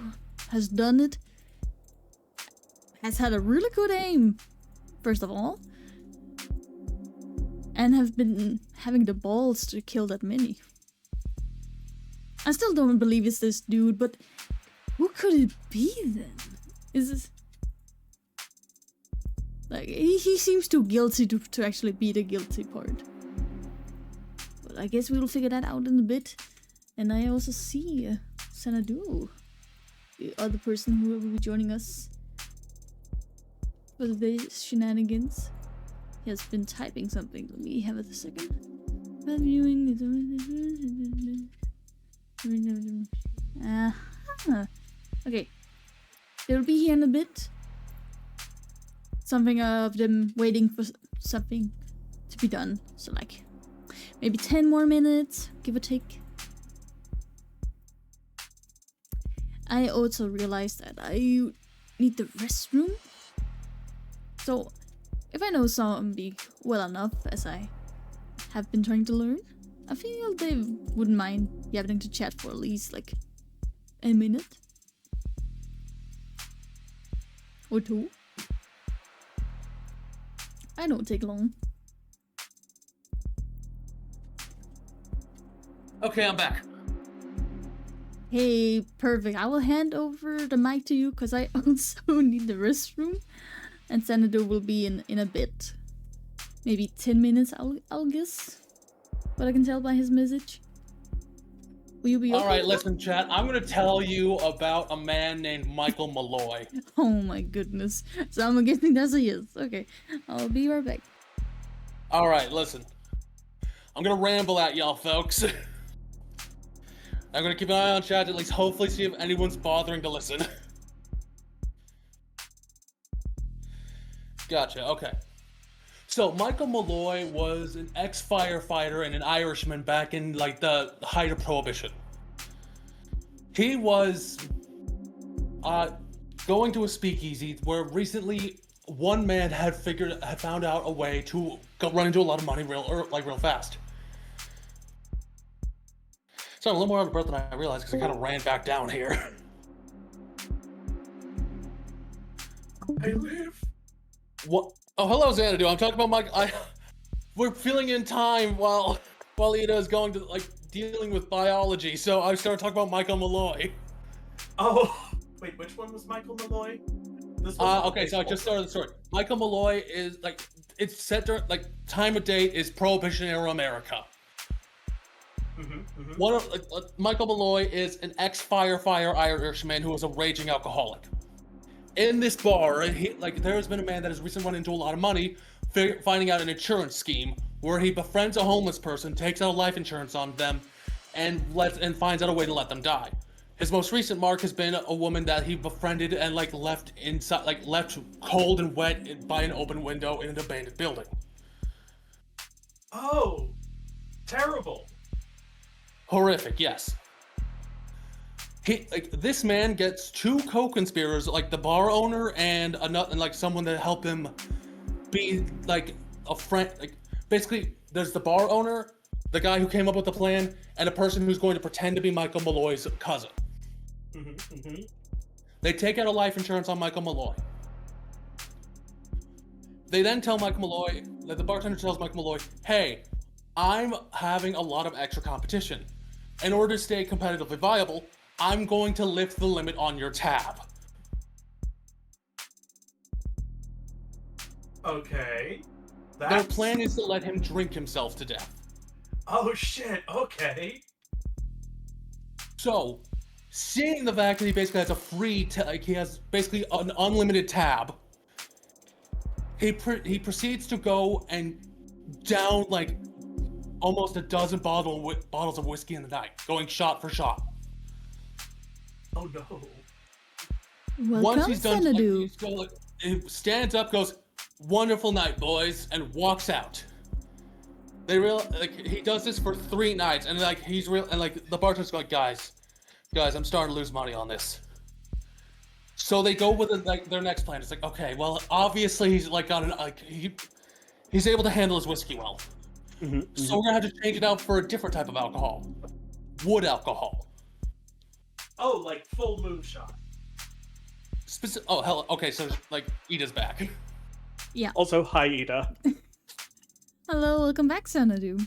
has done it has had a really good aim, first of all. And have been having the balls to kill that many. I still don't believe it's this dude, but who could it be then? Is this... Like, he seems too guilty to actually be the guilty part. But I guess we'll figure that out in a bit. And I also see Xanadu, the other person who will be joining us for today's shenanigans. He has been typing something. Let me have it a second. Okay. They'll be here in a bit. Something of them waiting for something to be done. So like, maybe 10 more minutes, give or take. I also realized that I need the restroom. So, if I know zombie well enough, as I have been trying to learn, I feel they wouldn't mind having to chat for at least like a minute or 2. I don't take long. Okay, I'm back. Hey, perfect. I will hand over the mic to you because I also need the restroom, and Senator will be in a bit, maybe 10 minutes. I'll guess, but I can tell by his message. Will you be okay? All right, listen, chat. I'm gonna tell you about a man named Michael Malloy. Oh my goodness. So I'm guessing that's a yes. Okay, I'll be right back. All right, listen. I'm gonna ramble at y'all, folks. I'm gonna keep an eye on chat to at least hopefully see if anyone's bothering to listen. Gotcha, okay. So, Michael Malloy was an ex-firefighter and an Irishman back in, like, the height of Prohibition. He was, going to a speakeasy where recently one man had found out a way to run into a lot of money real fast. So I'm a little more out of breath than I realized because I kind of ran back down here. I live. What? Oh, hello, Xanadu. I'm talking about we're filling in time while Ida is going to like dealing with biology. So I started talking about Michael Malloy. Oh, wait, which one was Michael Malloy? This was Okay, so I just started the story. Michael Malloy is like it's set during like time of date is Prohibition era America. One of Michael Malloy is an ex-firefighter Irishman who is a raging alcoholic. In this bar, there has been a man that has recently run into a lot of money, finding out an insurance scheme where he befriends a homeless person, takes out life insurance on them, and finds out a way to let them die. His most recent mark has been a woman that he befriended and left cold and wet by an open window in an abandoned building. Oh, terrible. Horrific, yes. This man gets two co-conspirators, like the bar owner and someone to help him be like a friend. Like basically, there's the bar owner, the guy who came up with the plan, and a person who's going to pretend to be Michael Malloy's cousin. They take out a life insurance on Michael Malloy. They then tell Michael Malloy, that the bartender tells Michael Malloy, hey, I'm having a lot of extra competition. In order to stay competitively viable, I'm going to lift the limit on your tab. Okay. Their plan is to let him drink himself to death. Oh shit, okay. So, seeing the fact that he basically has he has basically an unlimited tab, he proceeds to go and down like almost a dozen bottles of whiskey in the night, going shot for shot. Oh no. Once he's done, he stands up, goes, "Wonderful night, boys," and walks out. He does this for 3 nights, and the bartender's like, guys, I'm starting to lose money on this. So they go with their next plan. It's like, okay, well, obviously he's he's able to handle his whiskey well. So we're gonna have to change it out for a different type of alcohol, wood alcohol. Oh, like full moonshot. Oh hell, okay, so Ida's back. Yeah. Also, hi Ida. Hello, welcome back, Xanadu.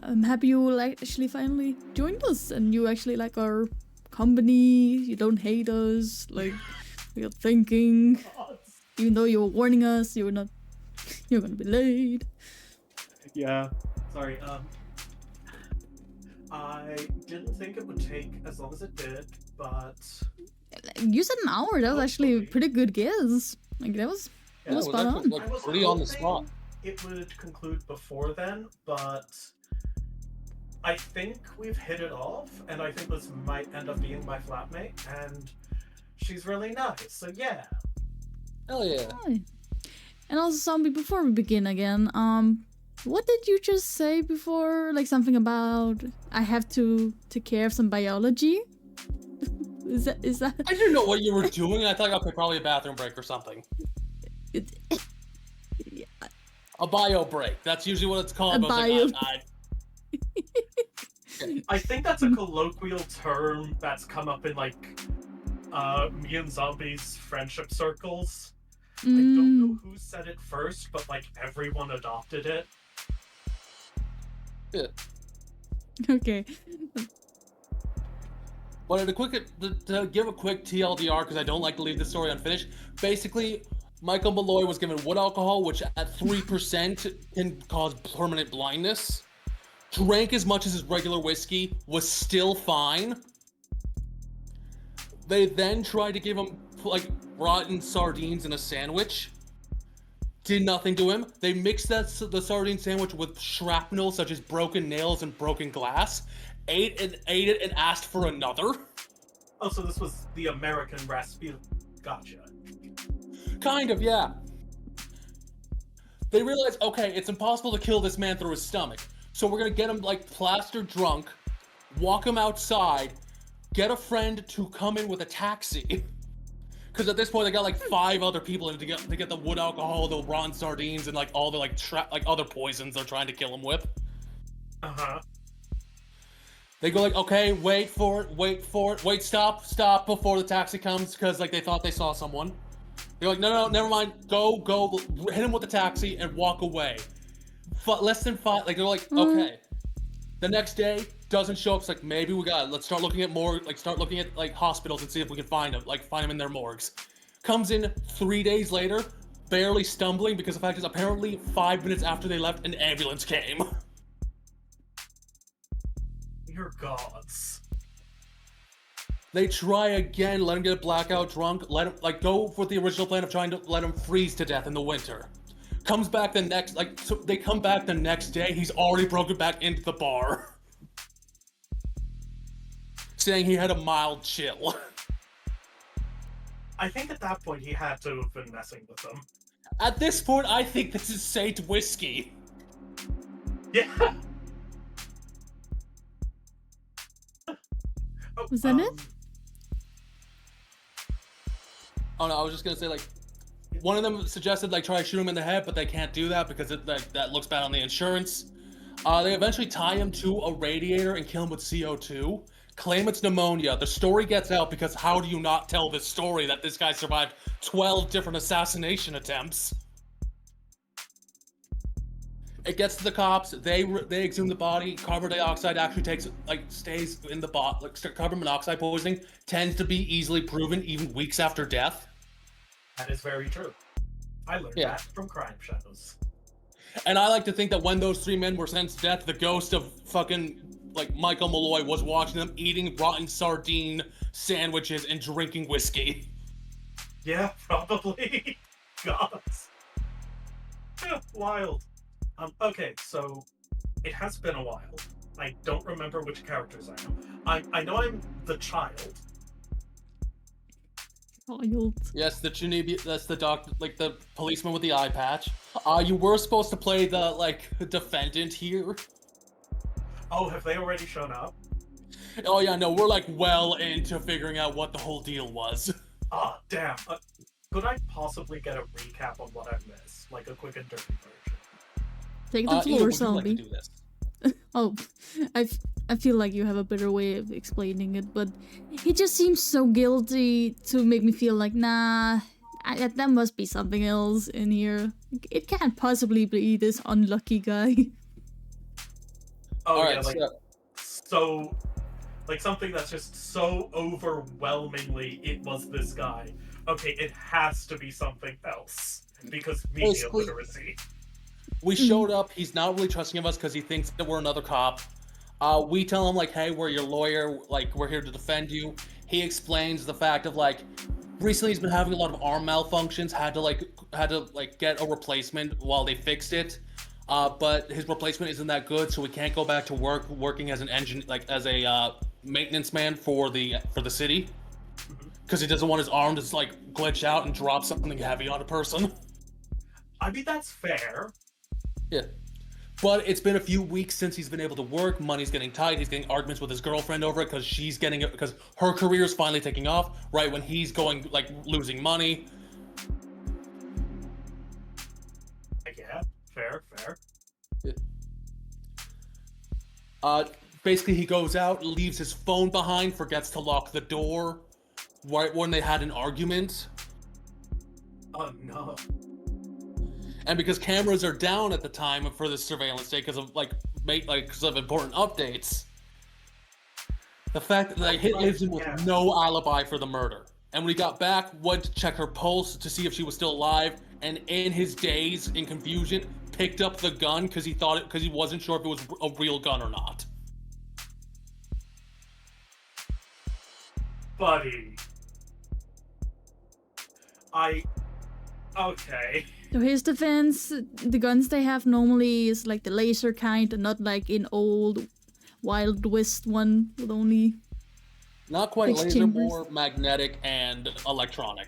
I'm happy you actually finally joined us, and you actually like our company. You don't hate us, like we are thinking. Even though you were warning us, you're gonna be late. Yeah. Sorry, I didn't think it would take as long as it did, but You said an hour. That was actually a pretty good guess. Like that was spot on. I was pretty on the hoping spot. it would conclude before then, but I think we've hit it off, and I think this might end up being my flatmate, and she's really nice, so yeah. Hell yeah. Hi. And also, Zombie, before we begin again, what did you just say before? Like something about I have to take care of some biology? Is that? I didn't know what you were doing. I thought, okay, probably a bathroom break or something. Yeah. A bio break. That's usually what it's called. I think that's a colloquial term that's come up in me and Zombie's friendship circles. I don't know who said it first, but everyone adopted it. Yeah. Okay. But to give a quick TLDR, because I don't like to leave the story unfinished, basically, Michael Malloy was given wood alcohol, which at 3% can cause permanent blindness. Drank as much as his regular whiskey, was still fine. They then tried to give him, like, rotten sardines in a sandwich. Did nothing to him. They mixed the sardine sandwich with shrapnel, such as broken nails and broken glass. Ate it and asked for another. Oh, so this was the American Rasputin. Gotcha. Kind of, yeah. They realized, okay, it's impossible to kill this man through his stomach. So we're gonna get him, like, plastered drunk, walk him outside, get a friend to come in with a taxi. Because at this point, they got, like, 5 other people in to get the wood alcohol, the rotten sardines, and, like, all the, like, other poisons they're trying to kill him with. Uh-huh. They go like, okay, wait, stop before the taxi comes, because, like, they thought they saw someone. They're like, no, never mind, go, hit him with the taxi and walk away. Less than 5, like, they're like, okay. The next day, doesn't show up, it's like, maybe let's start looking at more, like, hospitals and see if we can find him, in their morgues. Comes in 3 days later, barely stumbling, because the fact is, apparently, 5 minutes after they left, an ambulance came. Your gods. They try again, let him get blackout drunk, let him, like, go for the original plan of trying to let him freeze to death in the winter. Comes back the next, so they come back the next day, he's already broken back into the bar. Saying he had a mild chill. I think at that point he had to have been messing with them. At this point, I think this is Saint whiskey. Yeah. Was that it? Oh no, I was just gonna say, like, one of them suggested, like, try to shoot him in the head, but they can't do that because that looks bad on the insurance. They eventually tie him to a radiator and kill him with CO2. Claim it's pneumonia. The story gets out because how do you not tell this story that this guy survived 12 different assassination attempts? It gets to the cops. They exhume the body. Carbon dioxide actually stays in the body. Like, carbon monoxide poisoning tends to be easily proven even weeks after death. That is very true. I learned that from Crime Shadows. And I like to think that when those 3 men were sentenced to death, the ghost of fucking, like, Michael Malloy was watching them eating rotten sardine sandwiches and drinking whiskey. Yeah, probably. Gods. Yeah, wild. Okay, so it has been a while. I don't remember which characters I am. I know I'm the child. Yes, that's the doctor, like, the policeman with the eye patch. You were supposed to play the, like, defendant here. Oh, have they already shown up? Oh yeah, no, we're, like, well into figuring out what the whole deal was. Ah, damn. Could I possibly get a recap on what I missed? Like a quick and dirty version? Take the floor, zombie. Like to do this? Oh, I feel like you have a better way of explaining it, but he just seems so guilty to make me feel like, nah, that must be something else in here. It can't possibly be this unlucky guy. Oh, All right, yeah, like, so, like, something that's just so overwhelmingly, it was this guy. Okay, it has to be something else, because media literacy. We showed up, he's not really trusting of us because he thinks that we're another cop. We tell him, like, hey, we're your lawyer, like, we're here to defend you. He explains the fact of, like, recently he's been having a lot of arm malfunctions, had to get a replacement while they fixed it. But his replacement isn't that good, so we can't go back to working as an engine, like, as a maintenance man for the city. Because he doesn't want his arm to, like, glitch out and drop something heavy on a person. I mean, that's fair. Yeah. But it's been a few weeks since he's been able to work. Money's getting tight. He's getting arguments with his girlfriend over it because her career's finally taking off right when he's going, like, losing money. Yeah, fair. Yeah. Basically, he goes out, leaves his phone behind, forgets to lock the door right when they had an argument. Oh no. And because cameras are down at the time for the surveillance day because of important updates, The fact that he lives in with Yeah. no alibi for the murder. And when he got back, went to check her pulse to see if she was still alive, and in his daze, in confusion, picked up the gun because he wasn't sure if it was a real gun or not. Buddy. Okay. So his defense, the guns they have normally is like the laser kind and not like in old Wild West one with only... Not quite Fixed laser, chambers. more magnetic and electronic.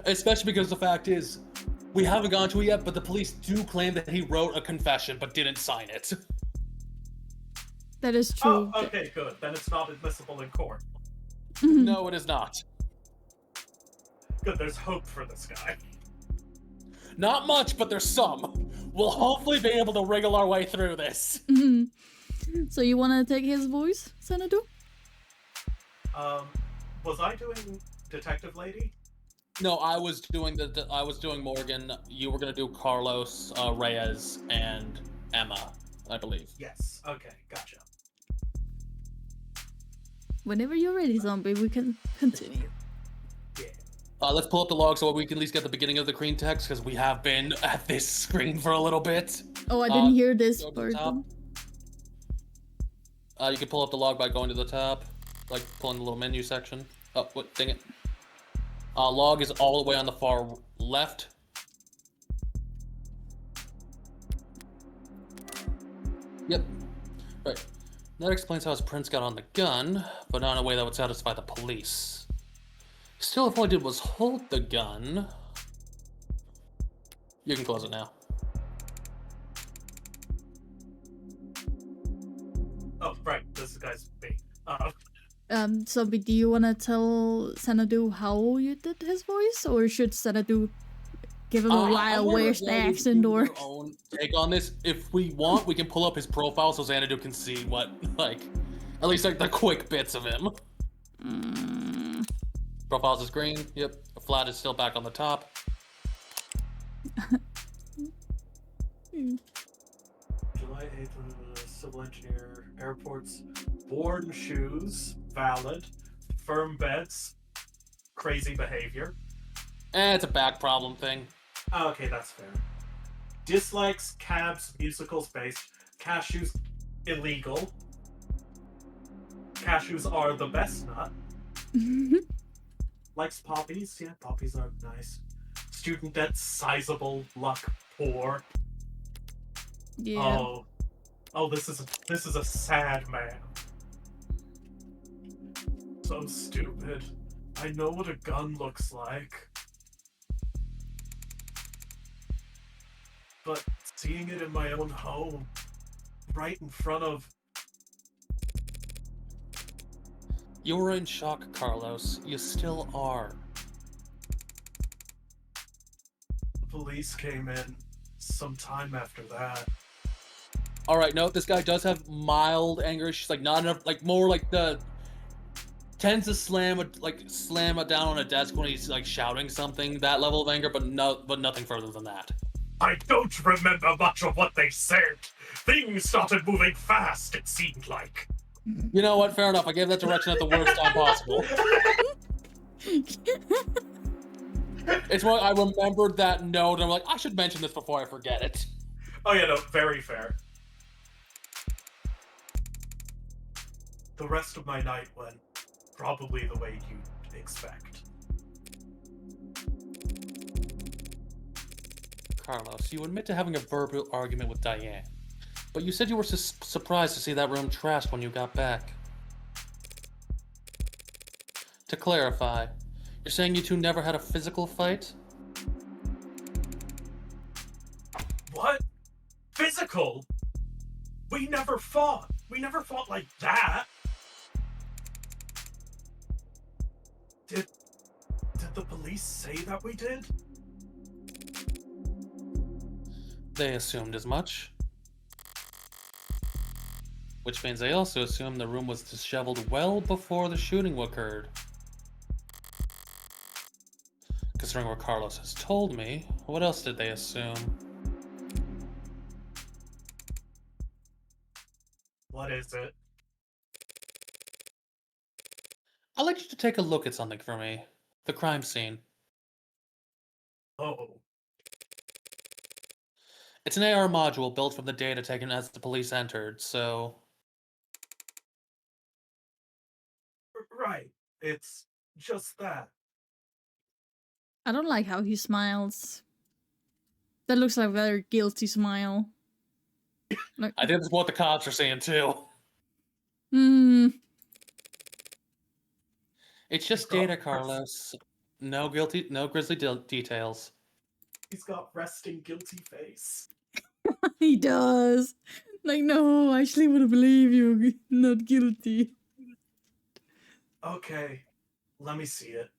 Especially because the fact is, we haven't gone to it yet, but the police do claim that he wrote a confession but didn't sign it. That is true. Oh, okay, good. Then it's not admissible in court. No, it is not. Good, there's hope for this guy. Not much, but there's some. We'll hopefully be able to wriggle our way through this. So you want to take his voice, Senator? Was I doing Detective Lady? No, I was doing Morgan. You were gonna do Carlos, Reyes, and Emma, I believe. Yes. Okay, gotcha. Whenever you're ready, zombie, we can continue. Yeah. Let's pull up the log so we can at least get the beginning of the screen text, because we have been at this screen for a little bit. Oh, I didn't hear this go to the part. top. You can pull up the log by going to the top, like pulling the little menu section. Oh, what? Dang it. Log is all the way on the far left. Yep. Right. That explains how his prints got on the gun, but not in a way that would satisfy the police. Still, if all I did was hold the gun... You can close it now. Oh, right. This guy's me. Zombie, do you want to tell Xanadu how you did his voice, or should Xanadu give him a Wild West accent, or... Your own take on this. If we want, we can pull up his profile so Xanadu can see what, like, at least like the quick bits of him. Profiles is green. Yep. The flat is still back on the top. July 8th, civil engineer, airports, worn shoes, valid, firm beds, crazy behavior. It's a back problem thing. Okay, that's fair. Dislikes cabs, musicals based, cashews illegal. Cashews are the best nut. Likes poppies, yeah, poppies are nice. Student debt sizable, luck poor. Yeah. Oh, this is a sad man. So stupid. I know what a gun looks like. But seeing it in my own home, right in front of... You were in shock, Carlos. You still are. The police came in some time after that. Alright, no, this guy does have mild anger. She's like not enough, like more like the... Tends to slam it down on a desk when he's like shouting something, that level of anger, but nothing further than that. I don't remember much of what they said. Things started moving fast, it seemed like. You know what? Fair enough. I gave that direction at the worst time possible. It's what I remembered that note, and I'm like, I should mention this before I forget it. Oh yeah, no, very fair. The rest of my night went probably the way you'd expect. Carlos, you admit to having a verbal argument with Diane, but you said you were surprised to see that room trashed when you got back. To clarify, you're saying you two never had a physical fight? What? Physical? We never fought. We never fought like that. Did the police say that we did? They assumed as much. Which means they also assumed the room was disheveled well before the shooting occurred. Considering what Carlos has told me, what else did they assume? What is it? I'd like you to take a look at something for me. The crime scene. Oh, It's an AR module built from the data taken as the police entered, so... right. It's just that. I don't like how he smiles. That looks like a very guilty smile. Like, I think that's what the cops are saying too. It's just got data, rest- Carlos. No grisly details. He's got resting guilty face. he does. Like, no, I actually would believe you. Not guilty. Okay, let me see it.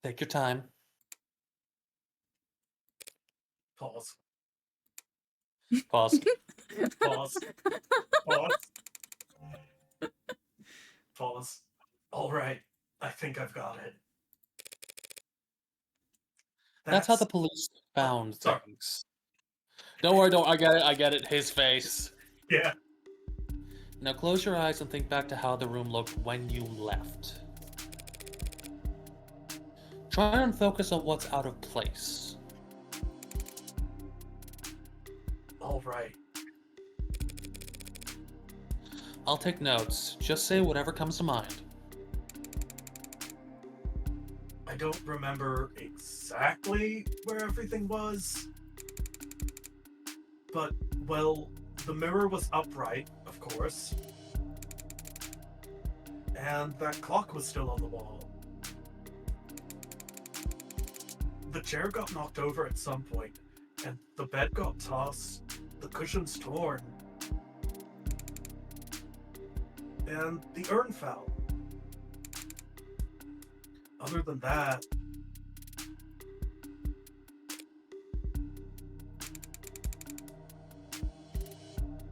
Take your time. Pause. Pause. Pause. Pause. Pause. All right, I think I've got it. That's how the police found sorry. things. Don't worry, I get it. His face. Yeah. Now close your eyes and think back to how the room looked when you left. Try and focus on what's out of place. All right. I'll take notes. Just say whatever comes to mind. I don't remember exactly where everything was. But, well, the mirror was upright, of course. And that clock was still on the wall. The chair got knocked over at some point, and the bed got tossed, the cushions torn. And the urn fell. Other than that,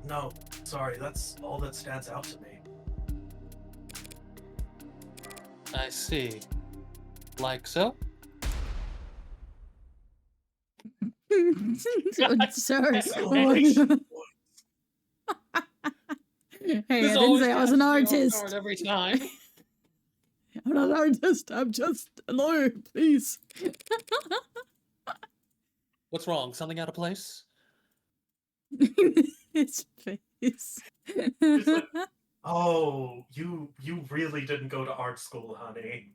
no, sorry, that's all that stands out to me. I see. Like so? Sorry. Exclamation. Hey, I didn't say I was an artist. Every time. I'm not an artist. I'm just a lawyer, please. What's wrong? Something out of place? His face. like- Oh, you really didn't go to art school, honey.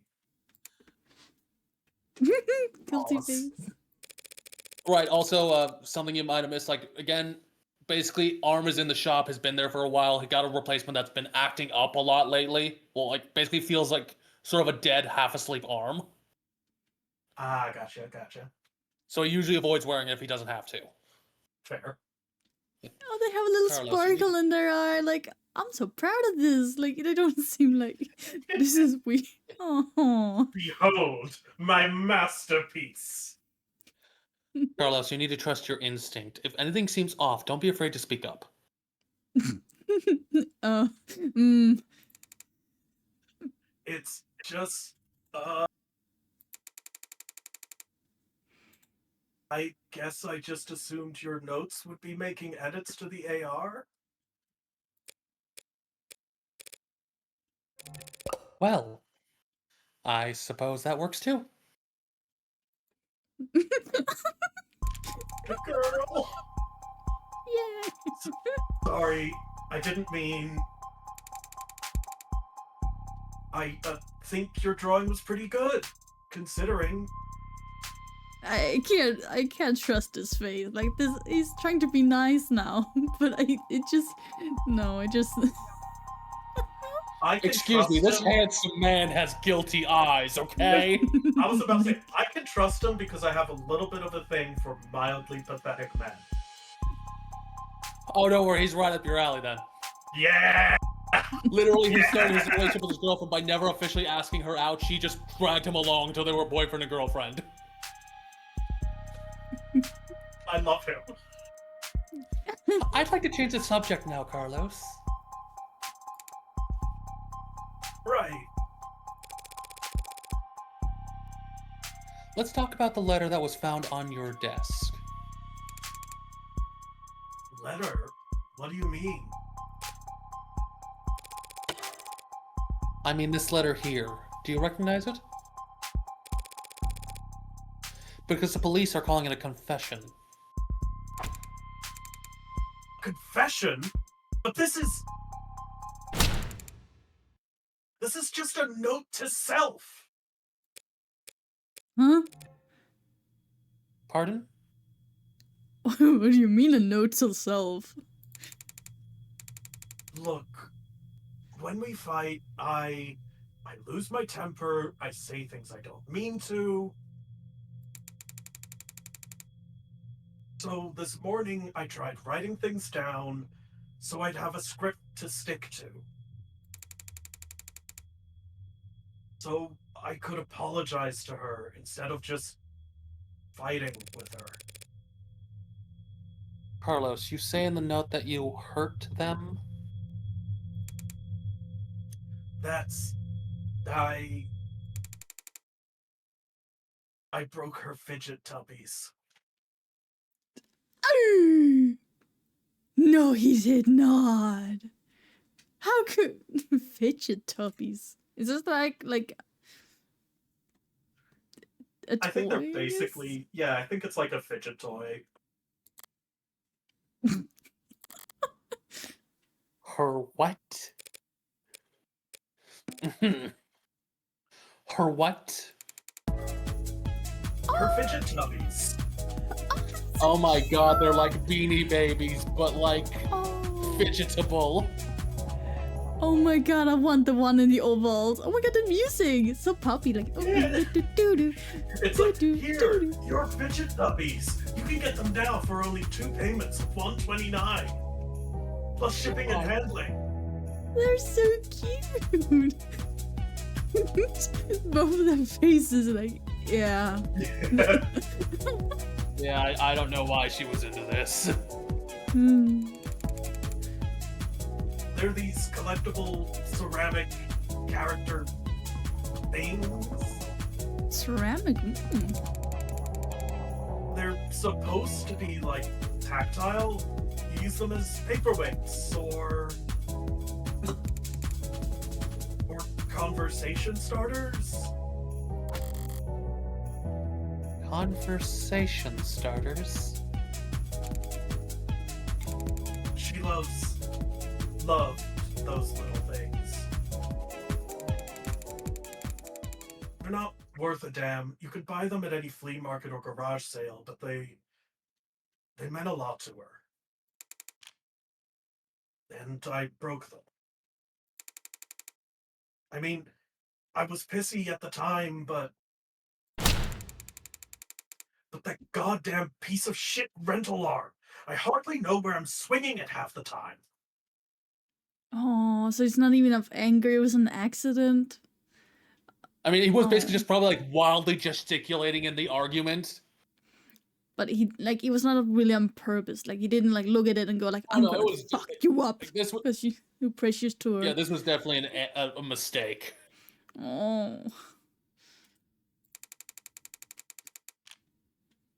Guilty Pause. face. Right, also, something you might have missed, like, again, basically, Arm is in the shop, has been there for a while, he got a replacement that's been acting up a lot lately. Well, like, basically feels like sort of a dead, half-asleep Arm. Ah, gotcha. So he usually avoids wearing it if he doesn't have to. Fair. Oh, they have a little Carlos, sparkle in their eye. Like, I'm so proud of this. Like, they don't seem like this is weird. Oh, Behold, my masterpiece. Carlos, you need to trust your instinct. If anything seems off, don't be afraid to speak up. mm. It's just, I guess I just assumed your notes would be making edits to the AR? Well, I suppose that works too. Good girl! Yeah. Sorry, I didn't mean... I think your drawing was pretty good, considering. I can't trust his face. Like this, he's trying to be nice now, but no, I just. I can Excuse me, trust this him. handsome man has guilty eyes, okay? I was about to say, I can trust him because I have a little bit of a thing for mildly pathetic men. Oh, don't worry, he's right up your alley then. Yeah! Literally, he started his relationship with his girlfriend by never officially asking her out. She just dragged him along until they were boyfriend and girlfriend. I love him. I'd like to change the subject now, Carlos. Right. Let's talk about the letter that was found on your desk. Letter? What do you mean? I mean, this letter here. Do you recognize it? Because the police are calling it a confession. Confession? But this is just a note to self. Huh? Pardon? What do you mean a note to self? Look, when we fight, I lose my temper, I say things I don't mean to. So this morning I tried writing things down so I'd have a script to stick to. So I could apologize to her instead of just fighting with her. Carlos, you say in the note that you hurt them? That's I broke her fidget tubbies. No, he did not. How could fidget tubbies? Is this like a toy? I think they're basically I think it's like a fidget toy. Her what? Her what? Her fidget tubbies. Oh my god, they're like Beanie Babies, but like Oh. fidgetable. Oh my god, I want the one in the ovals. Oh my god, the music! It's so poppy, like It's like, here, your fidget tubbies. You can get them now for only 2 payments of $129. Plus shipping and handling. They're so cute. Both of their faces, like, yeah. Yeah, I don't know why she was into this. They're these collectible ceramic character things. Ceramic. They're supposed to be like tactile. You use them as paperweights or conversation starters. Conversation starters. She loved those little things. They're not worth a damn. You could buy them at any flea market or garage sale, but they meant a lot to her. And I broke them. I mean, I was pissy at the time, but that goddamn piece of shit rental arm. I hardly know where I'm swinging it half the time. Oh, so it's not even of anger, it was an accident. I mean, he was basically just probably like wildly gesticulating in the argument. But he it was not really on purpose. Like he didn't like look at it and go like, I'm gonna fuck you up because you're precious to her. Yeah, this was definitely a mistake. Oh.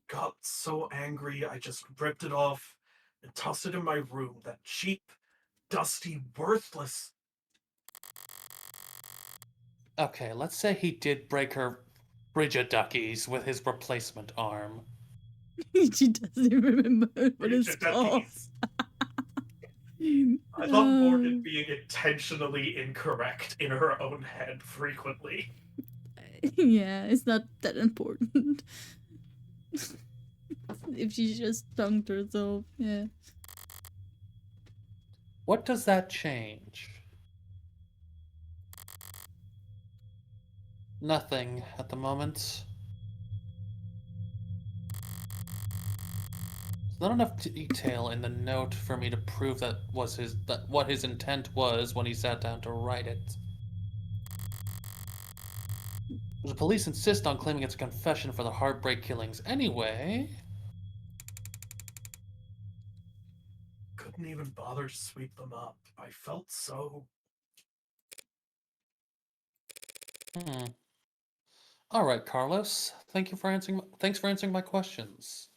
Got so angry, I just ripped it off and tossed it in my room. That cheap, dusty, worthless. Okay, let's say he did break her Bridget Duckies with his replacement arm. She doesn't remember what it's called. I love Morgan being intentionally incorrect in her own head frequently. Yeah, it's not that important. If she just dunked herself, yeah. What does that change? Nothing at the moment. There's not enough detail in the note for me to prove that what his intent was when he sat down to write it. The police insist on claiming it's a confession for the Heartbreak killings anyway. Couldn't even bother to sweep them up. I felt so... All right, Carlos. Thanks for answering my questions.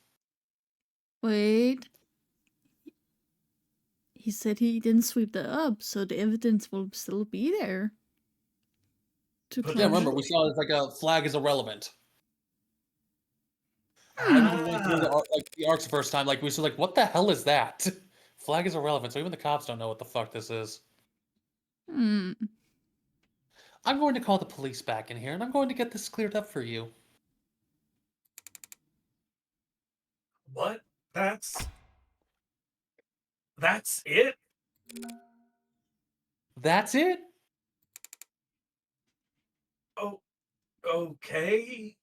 Wait. he said he didn't sweep that up, so the evidence will still be there. But Yeah, remember, we saw it's like a flag is irrelevant. Hmm. And when we went through the arcs the first time, like, we were like, what the hell is that? Flag is irrelevant, so even the cops don't know what the fuck this is. Hmm. I'm going to call the police back in here, and I'm going to get this cleared up for you. What? That's it? That's it? Oh, okay.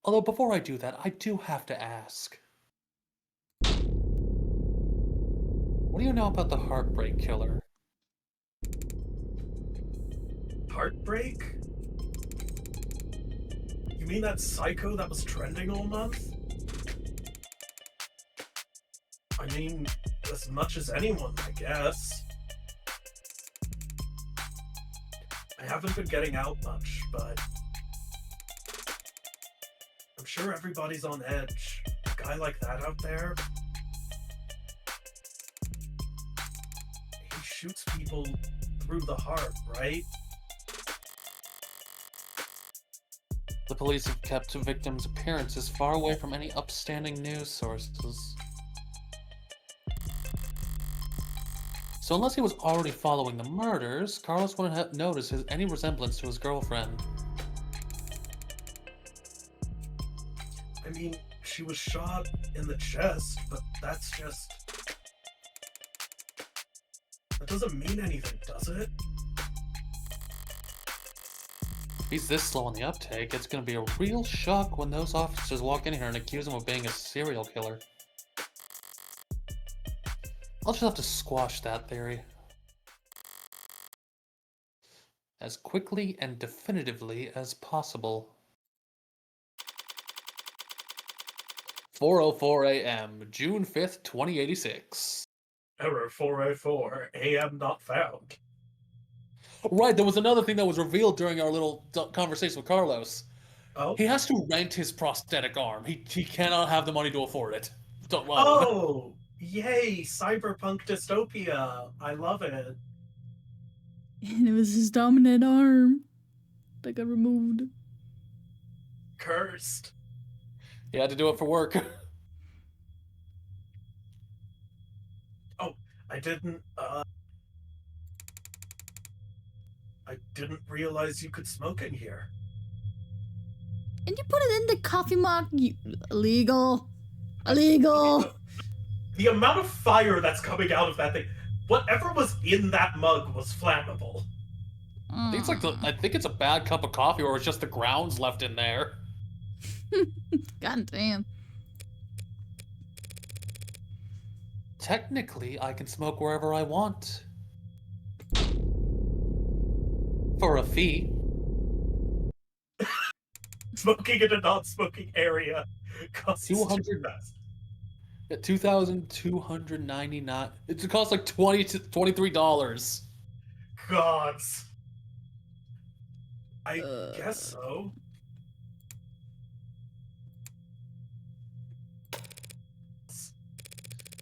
Although, before I do that, I do have to ask. What do you know about the Heartbreak Killer? Heartbreak? You mean that psycho that was trending all month? I mean, as much as anyone, I guess. I haven't been getting out much, but I'm sure everybody's on edge. A guy like that out there, he shoots people through the heart, right? The police have kept victims' appearances far away from any upstanding news sources. So unless he was already following the murders, Carlos wouldn't have noticed any resemblance to his girlfriend. I mean, she was shot in the chest, but that's just... That doesn't mean anything, does it? If he's this slow on the uptake, it's gonna be a real shock when those officers walk in here and accuse him of being a serial killer. I'll just have to squash that theory. As quickly and definitively as possible. 4:04 a.m., June 5th, 2086. Error 404, AM not found. Right, there was another thing that was revealed during our little conversation with Carlos. Oh? He has to rent his prosthetic arm. He cannot have the money to afford it. Oh! Yay! Cyberpunk dystopia! I love it. And it was his dominant arm that got removed. Cursed. He had to do it for work. Oh, I didn't realize you could smoke in here. And you put it in the coffee mug? You illegal. Illegal. The amount of fire that's coming out of that thing, whatever was in that mug was flammable. I think it's a bad cup of coffee, or it's just the grounds left in there. God damn. Technically, I can smoke wherever I want. For a fee. Smoking in a non-smoking area costs 200 at $2,299. It costs like $20 to $23. Gods. I guess so.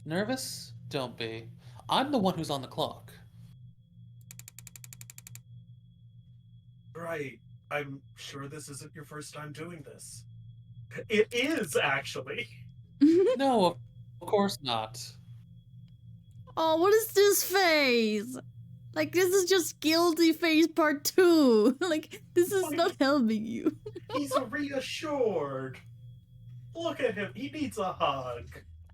Nervous? Don't be. I'm the one who's on the clock. Right. I'm sure this isn't your first time doing this. It is, actually. No, of course not. Oh, what is this face? Like, this is just guilty face part 2. Like, this is not helping you. He's reassured. Look at him. He needs a hug.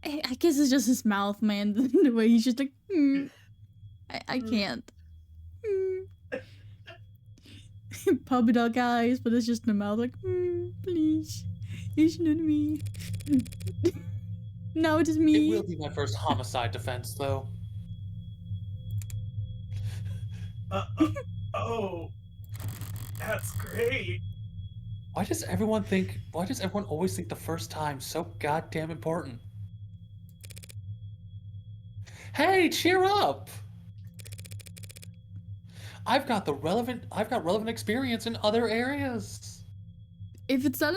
I guess it's just his mouth, man. The way he's just like, I can't. Puppy dog eyes, but it's just the mouth like, please. It's not me. Now it is me. It will be my first homicide defense, though. Oh. That's great. Why does everyone always think the first time's so goddamn important? Hey, cheer up! I've got relevant experience in other areas. If it's that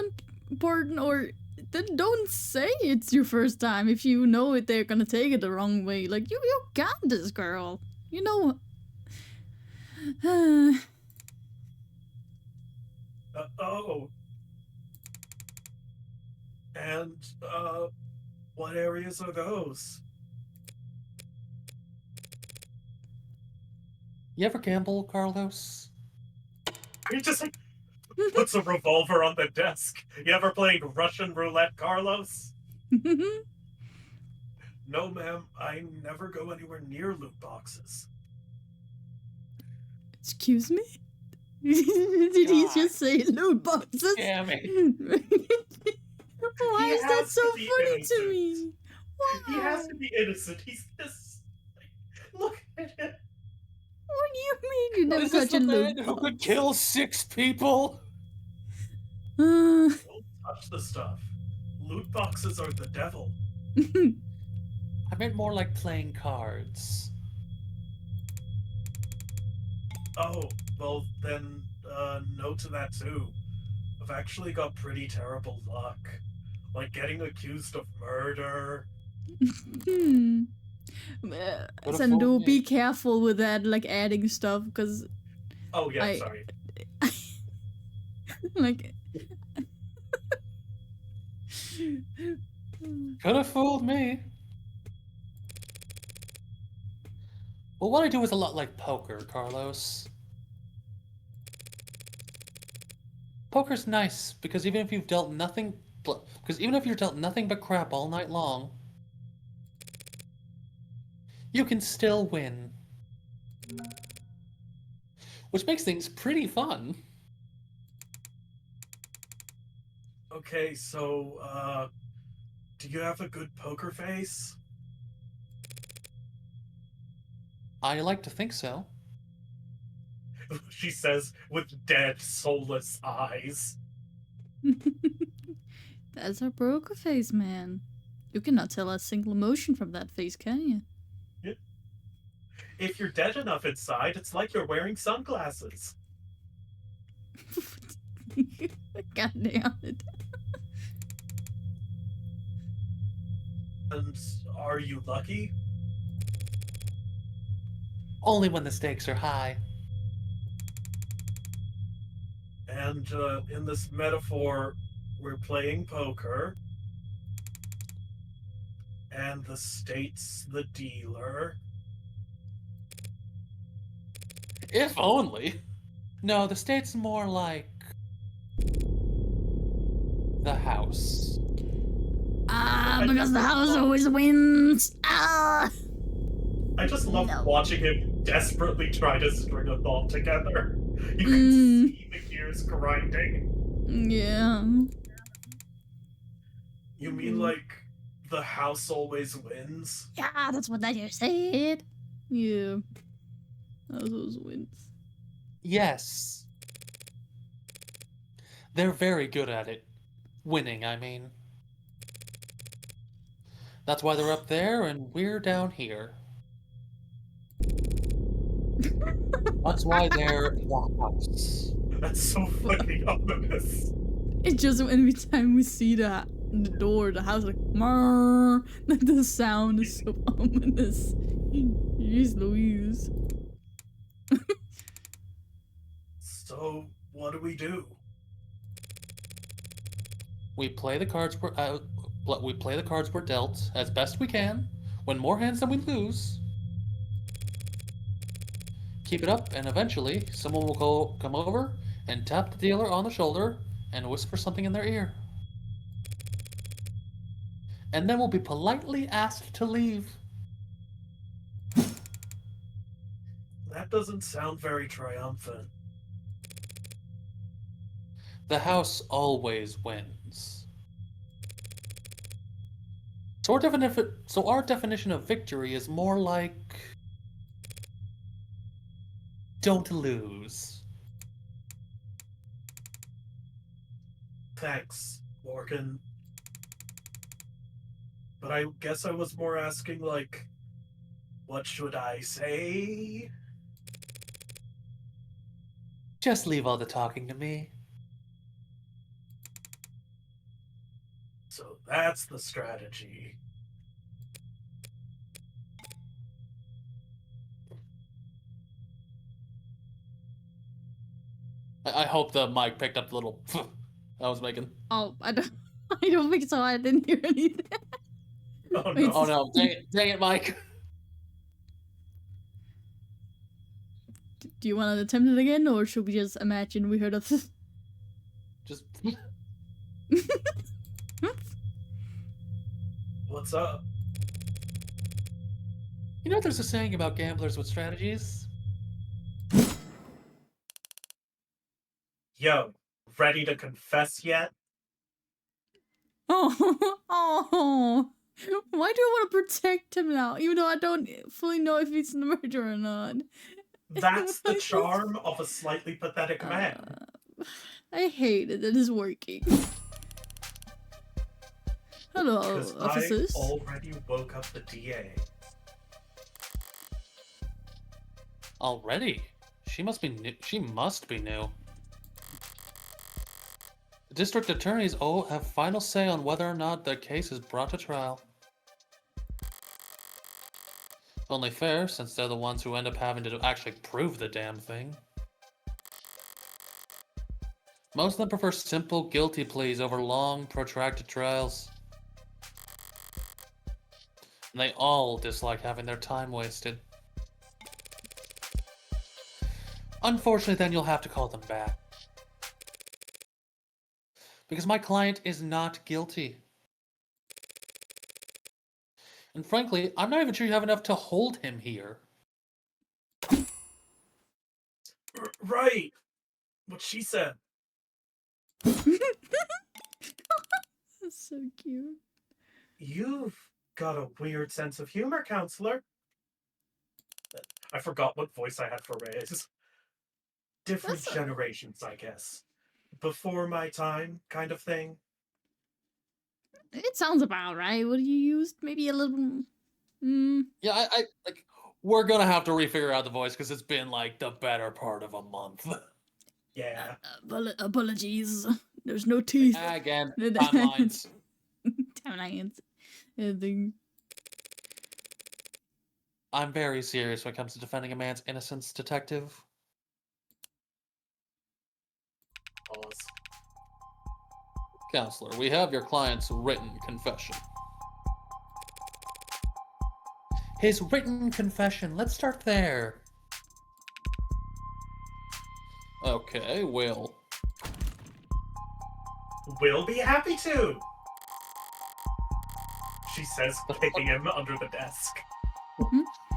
important or Then don't say it's your first time if you know it. They're gonna take it the wrong way. Like you got this, girl. You know. Oh. And, what areas are those? You ever gamble, Carlos? He just like puts a revolver on the desk. You ever played Russian roulette, Carlos? No, ma'am. I never go anywhere near loot boxes. Excuse me? Did he God. just say loot boxes? Damn it. Why He is that has so to be funny to innocent. me? Why? He has to be innocent. He's just look at him. What do you mean you never Is this touch the a man loot who box? could kill 6 people? Don't touch the stuff. Loot boxes are the devil. I meant more like playing cards. Oh, well then, no to that too. I've actually got pretty terrible luck. Like getting accused of murder. Could've Sendu, fooled be me. careful with that, like adding stuff, because Oh yeah, I- sorry. like. Could have fooled me. Well, what I do is a lot like poker, Carlos. Poker's nice because even if you've dealt nothing, because even if you're dealt nothing but crap all night long, you can still win, which makes things pretty fun. Okay, so, do you have a good poker face? I like to think so. She says with dead, soulless eyes. That's our poker face, man. You cannot tell a single emotion from that face, can you? If you're dead enough inside, it's like you're wearing sunglasses. God damn it. And are you lucky? Only when the stakes are high. And in this metaphor, we're playing poker. And the state's the dealer. If only. No, the state's more like the house. Because the house always wins. I just love No. watching him desperately try to string a thought together. You can see the gears grinding. Yeah. You mean like the house always wins? Yeah, that's what that you said. Yeah. House always wins. Yes. They're very good at it. Winning, I mean. That's why they're up there and we're down here. That's why they're the house. That's so fucking ominous. It's just every time we see the door, the house, like, Marr, the sound is so ominous. Jeez Louise. So, what do we do? We play the cards we're dealt as best we can. Win more hands than we lose. Keep it up, and eventually someone will come over and tap the dealer on the shoulder and whisper something in their ear. And then we'll be politely asked to leave. That doesn't sound very triumphant. The house always wins. So our definition of victory is more like don't lose. Thanks, Morgan. But I guess I was more asking, like, what should I say? Just leave all the talking to me. So So that's the strategy. I hope the mic picked up the little I was making. Oh, I don't. I don't think so. I didn't hear anything. Oh Wait, no. Oh no, dang it, Mike. Do you want to attempt it again, or should we just imagine we heard of this? Just What's up? you know there's a saying about gamblers with strategies? Yo, ready to confess yet? Oh, oh. Why do I want to protect him now, even though I don't fully know if he's the murderer or not? That's the Like this- charm of a slightly pathetic man. I hate it. It is working. Hello, Because I officers. already woke up the DA. Already? She must be new. She must be new. The district attorneys have final say on whether or not the case is brought to trial. Only fair, since they're the ones who end up having to actually prove the damn thing. Most of them prefer simple guilty pleas over long, protracted trials. And they all dislike having their time wasted. Unfortunately, then you'll have to call them back. Because my client is not guilty. And frankly, I'm not even sure you have enough to hold him here. Right! What she said. That's so cute. You've got a weird sense of humor, counselor. I forgot what voice I had for Reyes. Different That's a- generations, I guess. Before my time, kind of thing. It sounds about right. What do you use? Maybe a little. Yeah, I like. We're gonna have to refigure out the voice because it's been like the better part of a month. Yeah. Apologies. There's no teeth. Again, timelines. Timelines. Everything. I'm very serious when it comes to defending a man's innocence, detective. Pause. Counselor, we have your client's written confession. His written confession. Let's start there. Okay, Will. We'll be happy to! She says, kicking him under the desk.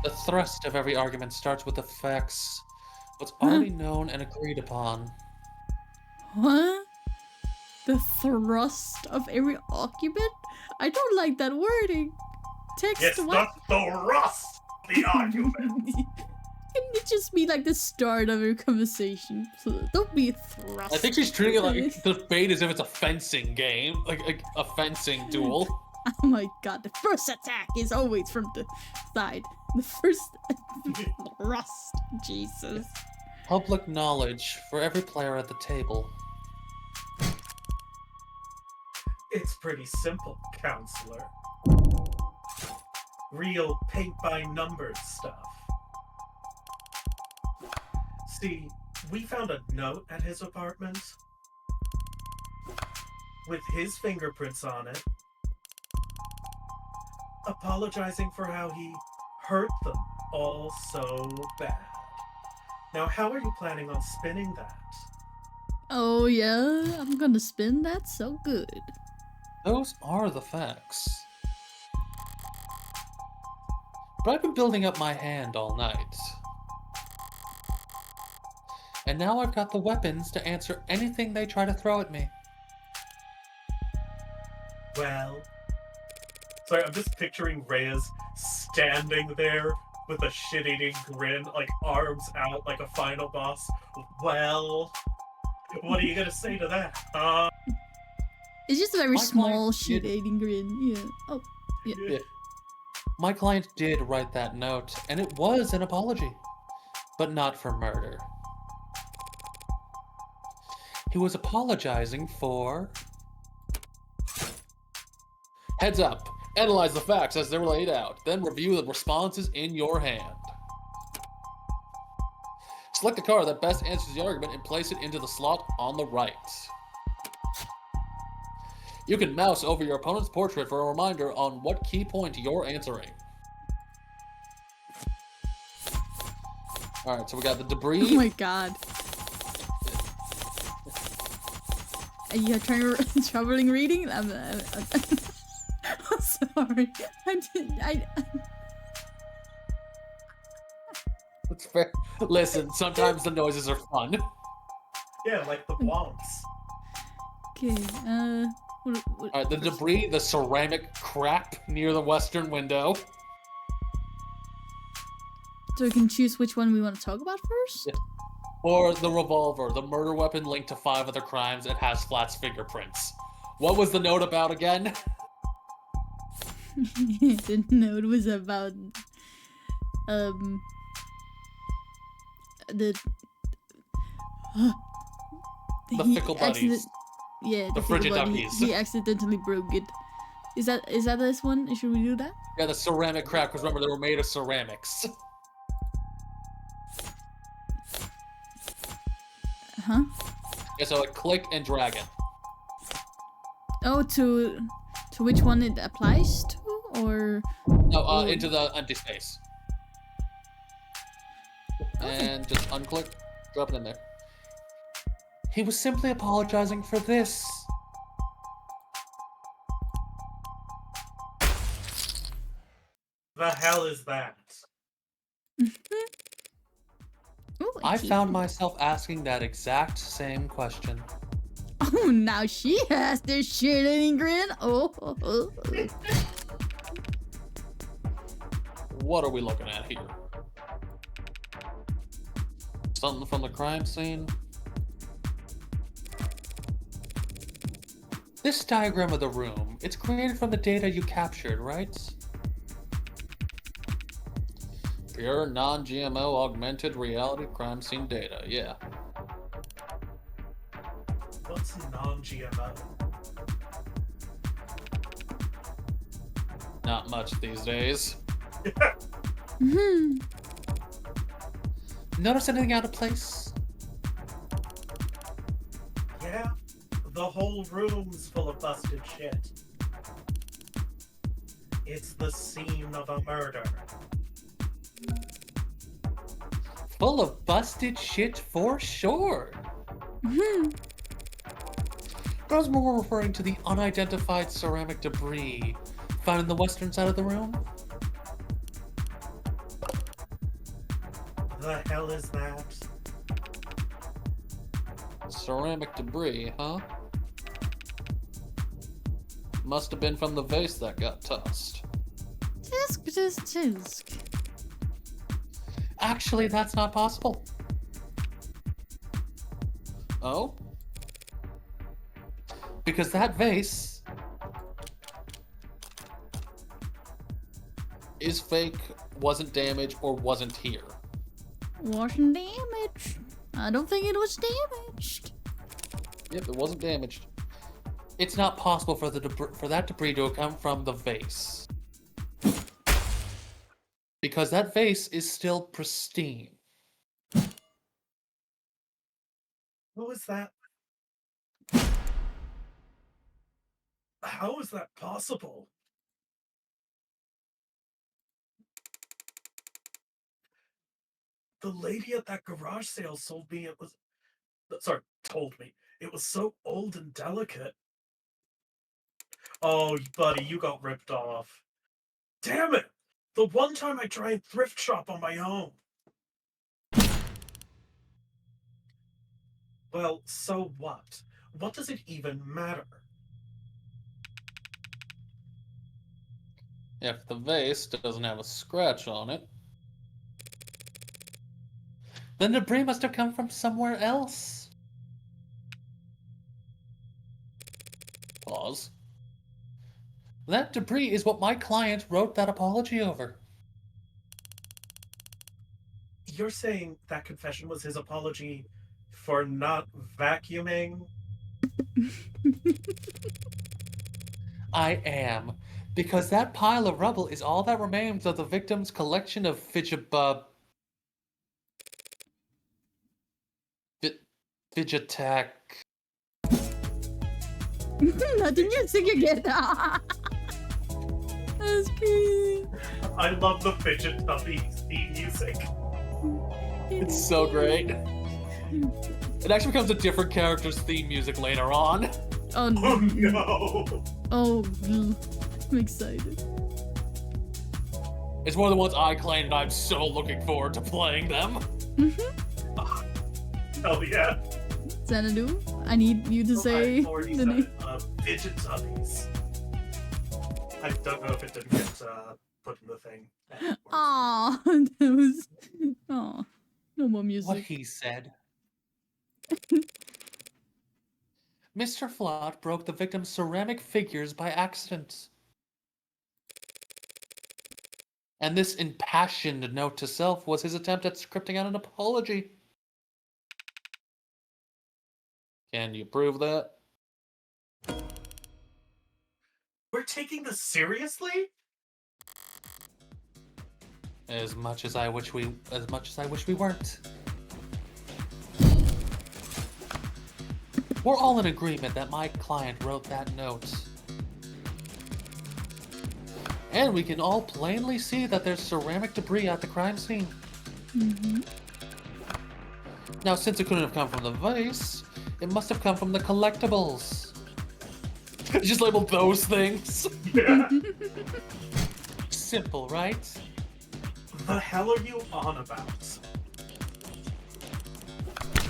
The thrust of every argument starts with the facts. What's already known and agreed upon. What? The thrust of every argument? I don't like that wording. Text It's what? not the rust of the argument! Can it just be like the start of your conversation? So don't be thrust. I think she's treating it like the debate as if it's a fencing game, like a fencing duel. Oh my god, the first attack is always from the side. The first thrust. Jesus. Public knowledge for every player at the table. It's pretty simple, counselor. Real paint by numbers stuff. See, we found a note at his apartment with his fingerprints on it, apologizing for how he hurt them all so bad. Now, how are you planning on spinning that? Oh yeah, I'm gonna spin that so good. Those are the facts. But I've been building up my hand all night. And now I've got the weapons to answer anything they try to throw at me. Well... Sorry, I'm just picturing Reyes standing there with a shit-eating grin, like arms out like a final boss. Well... What are you gonna say to that? It's just a very My small client shit did- eating grin. Yeah. Oh. Yeah. My client did write that note, and it was an apology. But not for murder. He was apologizing for Heads up. Analyze the facts as they're laid out, then review the responses in your hand. Select the card that best answers the argument and place it into the slot on the right. You can mouse over your opponent's portrait for a reminder on what key point you're answering. Alright, so we got the debris. Oh my god. Are you troubling reading? I'm sorry. That's fair. Listen, sometimes the noises are fun. Yeah, like the wonks. Okay, Alright, the debris, the ceramic crap near the western window. So we can choose which one we want to talk about first? Yeah. Or the revolver, the murder weapon linked to 5 other crimes. It has Flat's fingerprints. What was the note about again? The note was about the The fickle buddies. Yeah, The fickle frigid buddy. duckies. He accidentally broke it. Is that this one? Should we do that? Yeah, the ceramic crap, because remember, they were made of ceramics. Huh? Yeah, so like click and drag it. Oh, to which one it applies to, or No, into the empty space. Okay. And just unclick, drop it in there. He was simply apologizing for this. The hell is that? Ooh, I itchy. found myself asking that exact same question. Oh, now she has the shitting grin. Oh. What are we looking at here? Something from the crime scene? This diagram of the room, it's created from the data you captured, right? Pure, non-GMO, augmented reality crime scene data, yeah. What's non-GMO? Not much these days. Hmm. Notice anything out of place? Yeah, the whole room's full of busted shit. It's the scene of a murder. Full of busted shit for sure. Hmm. But I was more referring to the unidentified ceramic debris found in the western side of the room. The hell is that? Ceramic debris, huh? Must have been from the vase that got tossed. Tisk. Actually, that's not possible. Oh? Because that vase is fake, wasn't damaged, or wasn't here. Wasn't damaged. I don't think it was damaged. Yep, it wasn't damaged. It's not possible for that debris to have come from the vase. Because that vase is still pristine. Who is that? How is that possible? The lady at that garage sale told me it was so old and delicate. Oh, buddy, you got ripped off. Damn it! The one time I try and thrift shop on my own. Well, so what? What does it even matter? If the vase doesn't have a scratch on it, then debris must have come from somewhere else. Pause. That debris is what my client wrote that apology over. You're saying that confession was his apology for not vacuuming? I am. Because that pile of rubble is all that remains of the victim's collection of Fidgetac. Not the music again. That's crazy. I love the Fidget Tubby theme music. It's so great. It actually becomes a different character's theme music later on. Oh Oh no. no! Oh, I'm excited. It's one of the ones I claimed, and I'm so looking forward to playing them. Hell yeah! Xanadu, I need you to say I've already the said name. it. Fidget Tubbies. I don't know if it didn't get put in the thing. Aw, that was. Aw, no more What music. he said. Mr. Flott broke the victim's ceramic figures by accident. And this impassioned note to self was his attempt at scripting out an apology. Can you prove that? We're taking this seriously? As much as I wish we weren't. We're all in agreement that my client wrote that note. And we can all plainly see that there's ceramic debris at the crime scene. Mm-hmm. Now, since it couldn't have come from the vase, it must have come from the collectibles. Just labeled those things. Yeah. Simple, right? The hell are you on about?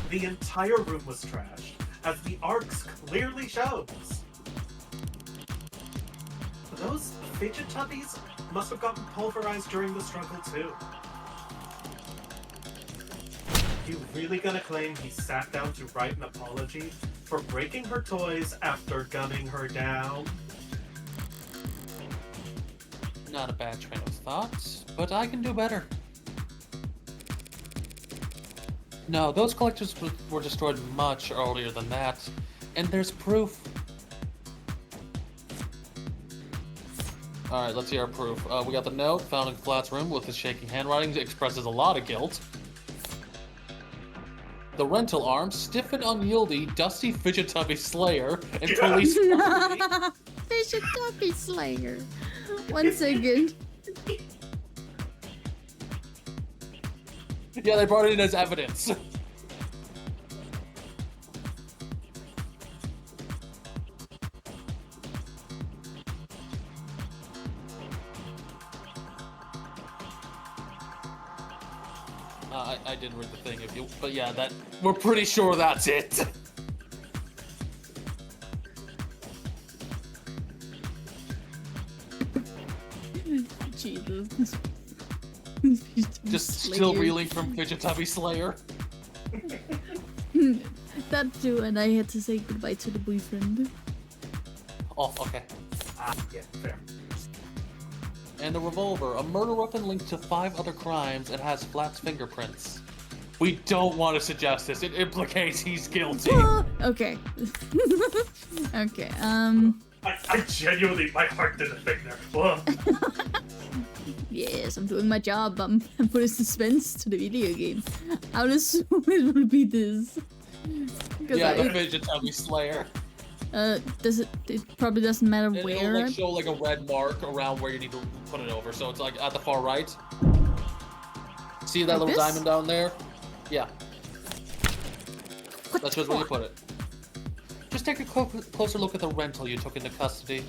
The entire room was trashed, as the arcs clearly shows. Those Fidget Tubbies must have gotten pulverized during the struggle too. You really gonna claim he sat down to write an apology for breaking her toys after gunning her down? Not a bad train of thought, but I can do better. No, those collectors were destroyed much earlier than that, and there's proof. Alright, let's see our proof. We got the note found in Flat's room with his shaking handwriting. It expresses a lot of guilt. The rental arm, stiff and unyieldy, dusty Fidget Tubby Slayer, and police property. Fidget Tubby Slayer. 1 second. Yeah, they brought it in as evidence. I didn't read the thing, but yeah, we're pretty sure that's it. Jesus. Just still reeling from Fidget Tubby Slayer. That too, and I had to say goodbye to the boyfriend. Oh, okay. Yeah, fair. And the revolver, a murder weapon linked to 5 other crimes and has Flat's fingerprints. We don't want to suggest this. It implicates he's guilty. Okay. Okay, I genuinely, my heart did a thing there. Whoa. yes, I'm doing my job. I'm putting suspense to the video game. I would assume it would be this. Yeah, the Fidget Tubby Slayer. It probably doesn't matter It'll where. like show like a red mark around where you need to put it over. So it's like at the far right. See that Like little this? diamond down there? Yeah. What That's the just where you fuck? put it. Just take a closer look at the rental you took into custody.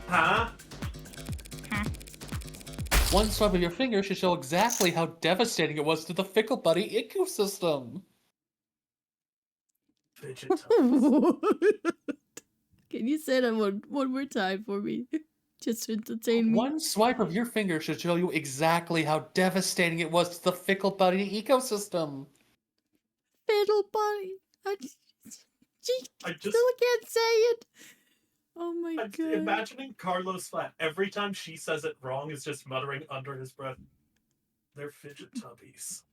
Huh? One swipe of your finger should show exactly how devastating it was to the Fickle Buddy ecosystem. Fidget Tubbies. Can you say that one more time for me? Just to entertain me. One swipe of your finger should show you exactly how devastating it was to the Fickle Buddy ecosystem. Fiddle Bunny. I still can't say it. Oh my I'm god. imagining Carlos Flat every time she says it wrong is just muttering under his breath, "They're Fidget Tubbies."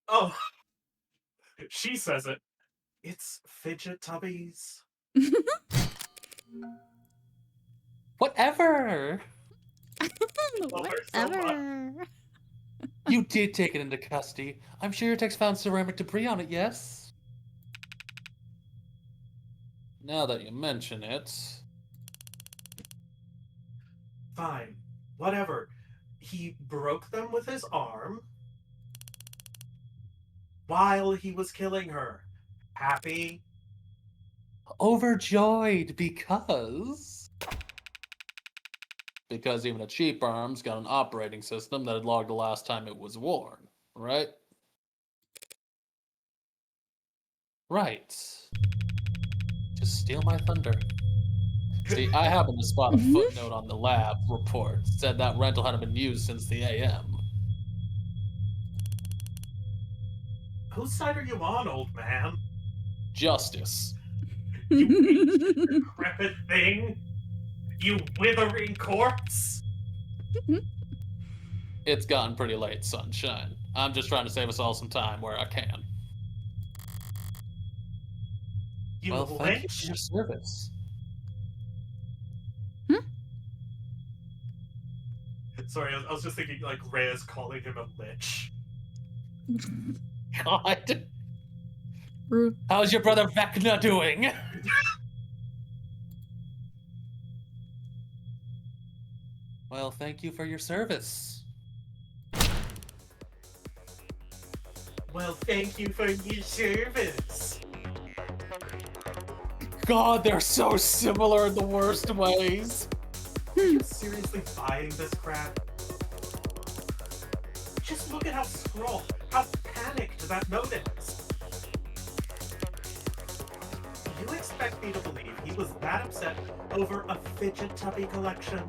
Oh, she says it. It's fidget tubbies. Whatever. Love her so much. Whatever. You did take it into custody. I'm sure your techs found ceramic debris on it, yes? Now that you mention it... Fine. Whatever. He broke them with his arm while he was killing her. Happy? Overjoyed because even a cheap arm's got an operating system that had logged the last time it was worn, right? Right. Just steal my thunder. See, I happened to spot a footnote on the lab report. Said that rental hadn't been used since the AM. Whose side are you on, old man? Justice. You ancient, decrepit thing? You withering corpse? It's gotten pretty late, sunshine. I'm just trying to save us all some time where I can. You Well, thank you lynch? for your service. Sorry, I was just thinking like Reyes calling him a lich. God. How's your brother Vecna doing? Well, thank you for your service. Well, thank you for your service. God, they're so similar in the worst ways. Are you seriously buying this crap? Just look at how how panicked that note is. You expect me to believe he was that upset over a fidget tubby collection?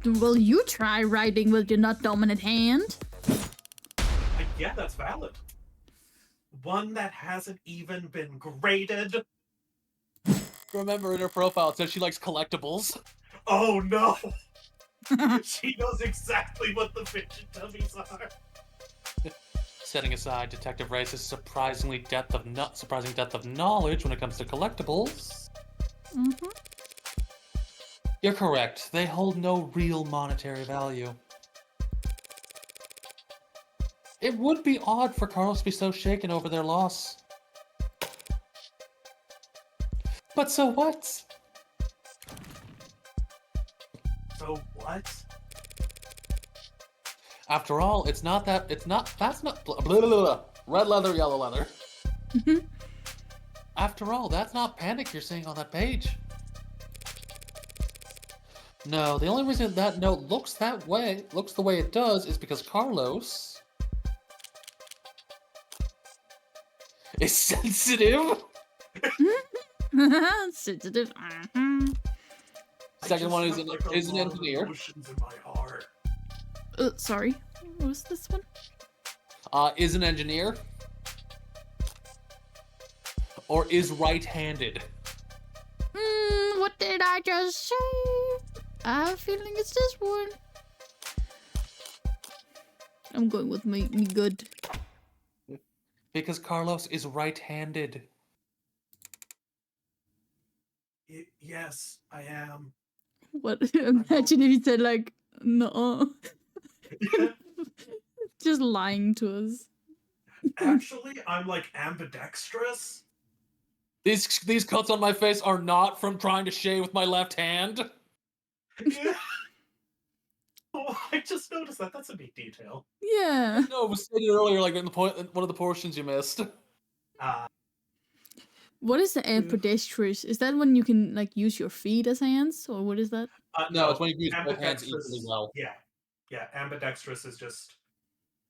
Will you try writing with your not dominant hand? Yeah, that's valid. One that hasn't even been graded. Remember in her profile it says she likes collectibles. Oh no! She knows exactly what the fidget tubbies are. Setting aside Detective Rice's surprising depth of knowledge when it comes to collectibles. Mm-hmm. You're correct. They hold no real monetary value. It would be odd for Carlos to be so shaken over their loss. But so what? So what? After all, that's not blah, blah, blah, red leather, yellow leather. After all, that's not panic you're seeing on that page. No, the only reason that note looks the way it does is because Carlos is sensitive. Sensitive. Second one is an like a lot of engineer. emotions in my heart. Sorry. What was this one? Is an engineer. Or is right-handed. What did I just say? I have a feeling it's this one. I'm going with me good. Because Carlos is right-handed. Yes, I am. What? Imagine if he said like, no. Just lying to us. Actually, I'm like ambidextrous. These cuts on my face are not from trying to shave with my left hand. Yeah. Oh, I just noticed that. That's a neat detail. Yeah. No, it was stated earlier, like in one of the portions you missed. What is the ambidextrous? Is that when you can like use your feet as hands, or what is that? No, it's when you use both hands ambidextrous. equally well. Yeah. Ambidextrous is just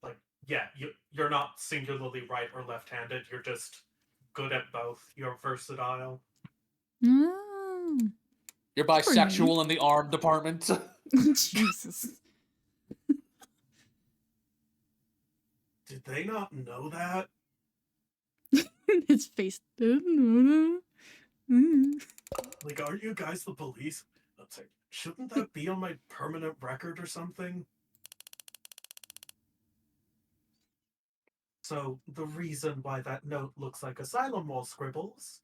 like you're not singularly right or left-handed. You're just good at both. You're versatile. Oh. You're bisexual in the arm department. Jesus. Did they not know that? His face. Like, are you guys the police? Let's say, shouldn't that be on my permanent record or something? So, the reason why that note looks like asylum wall scribbles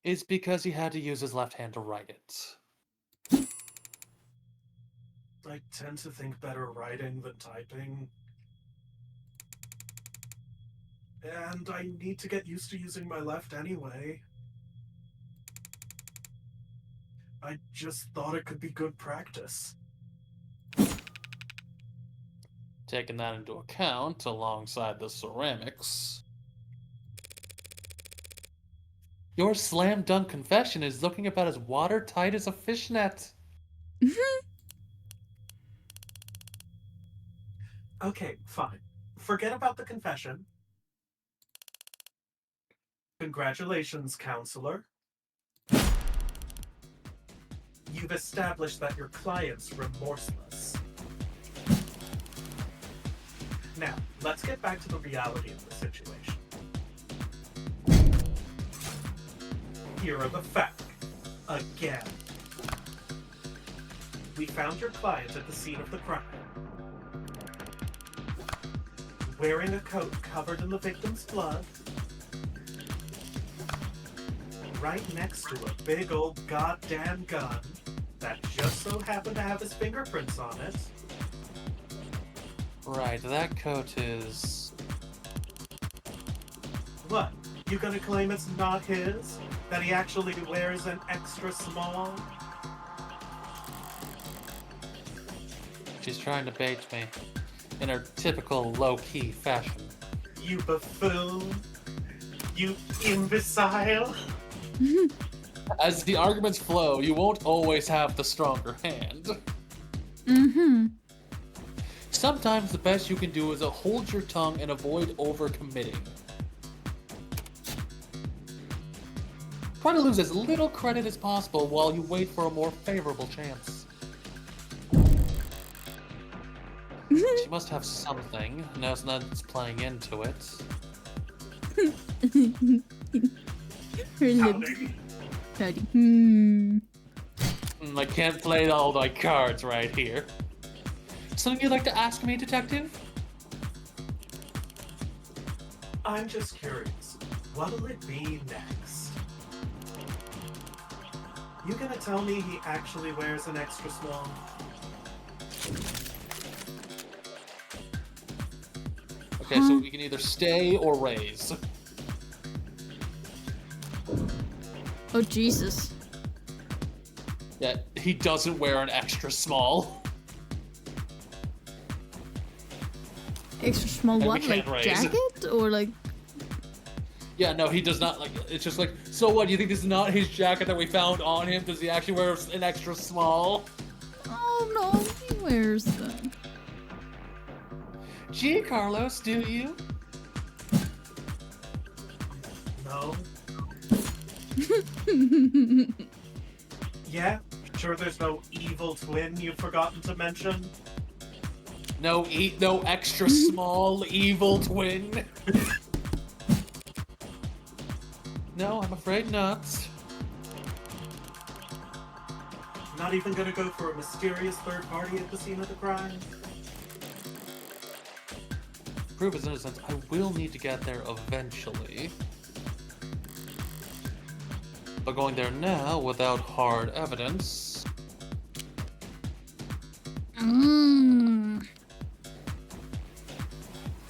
is because he had to use his left hand to write it. I tend to think better writing than typing. And I need to get used to using my left anyway. I just thought it could be good practice. Taking that into account, alongside the ceramics, your slam dunk confession is looking about as watertight as a fishnet. Okay, fine. Forget about the confession. Congratulations, counselor. You've established that your client's remorseless. Now, let's get back to the reality of the situation. Here are the facts. Again. We found your client at the scene of the crime. Wearing a coat covered in the victim's blood. Right next to a big old goddamn gun that just so happened to have his fingerprints on it. Right, that coat is... What? You gonna claim it's not his? That he actually wears an extra small? She's trying to bait me, in her typical low-key fashion. You buffoon. You imbecile. As the arguments flow, you won't always have the stronger hand. Mm-hmm. Sometimes the best you can do is hold your tongue and avoid overcommitting. Try to lose as little credit as possible while you wait for a more favorable chance. She must have something. Now that's playing into it. Her lips. Howdy. Howdy. I can't play all my cards right here. Something you'd like to ask me, Detective? I'm just curious. What'll it be next? You gonna tell me he actually wears an extra small? Okay, so we can either stay or raise. Oh, Jesus. Yeah, he doesn't wear an extra small. Extra small And we what? can't Like raise. jacket? Or like... Yeah, no, he does not. Like, it's just like, so what? Do you think this is not his jacket that we found on him? Does he actually wear an extra small? Oh, no. He wears them. Gee, Carlos, do you? No. Yeah? Sure there's no evil twin you've forgotten to mention? No, no extra small evil twin. No, I'm afraid not. Not even gonna go for a mysterious third party at the scene of the crime? Prove his innocence. I will need to get there eventually. But going there now without hard evidence.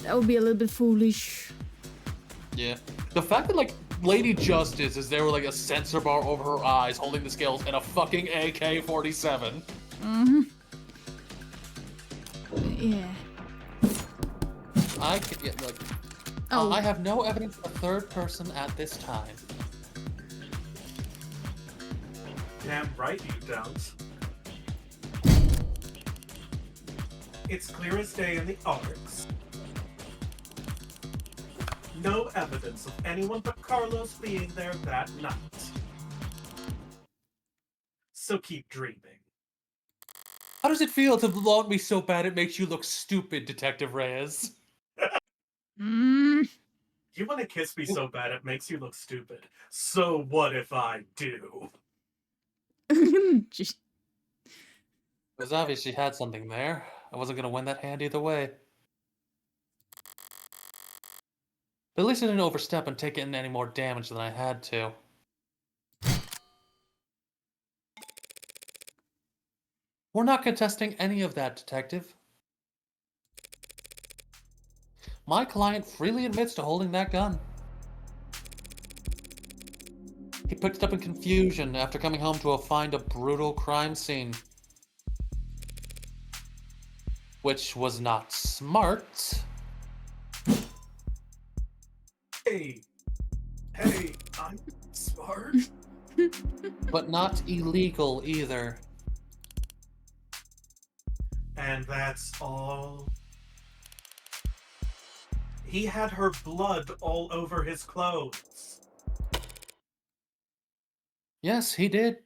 That would be a little bit foolish. Yeah. The fact that, like, Lady Justice is there with, like, a sensor bar over her eyes holding the scales and a fucking AK-47. Mm-hmm. Yeah. I could get, like... Oh. I have no evidence of a third person at this time. Damn right you don't. It's clear as day in the arcs. No evidence of anyone but Carlos being there that night. So keep dreaming. How does it feel to log me so bad it makes you look stupid, Detective Reyes? Mm. You want to kiss me so bad it makes you look stupid. So what if I do? Just... It was obvious she had something there. I wasn't gonna win that hand either way. But at least I didn't overstep and take in any more damage than I had to. We're not contesting any of that, Detective. My client freely admits to holding that gun. He picked it up in confusion after coming home to find a brutal crime scene. Which was not smart. Hey, I'm smart. But not illegal either. And that's all. He had her blood all over his clothes. Yes, he did.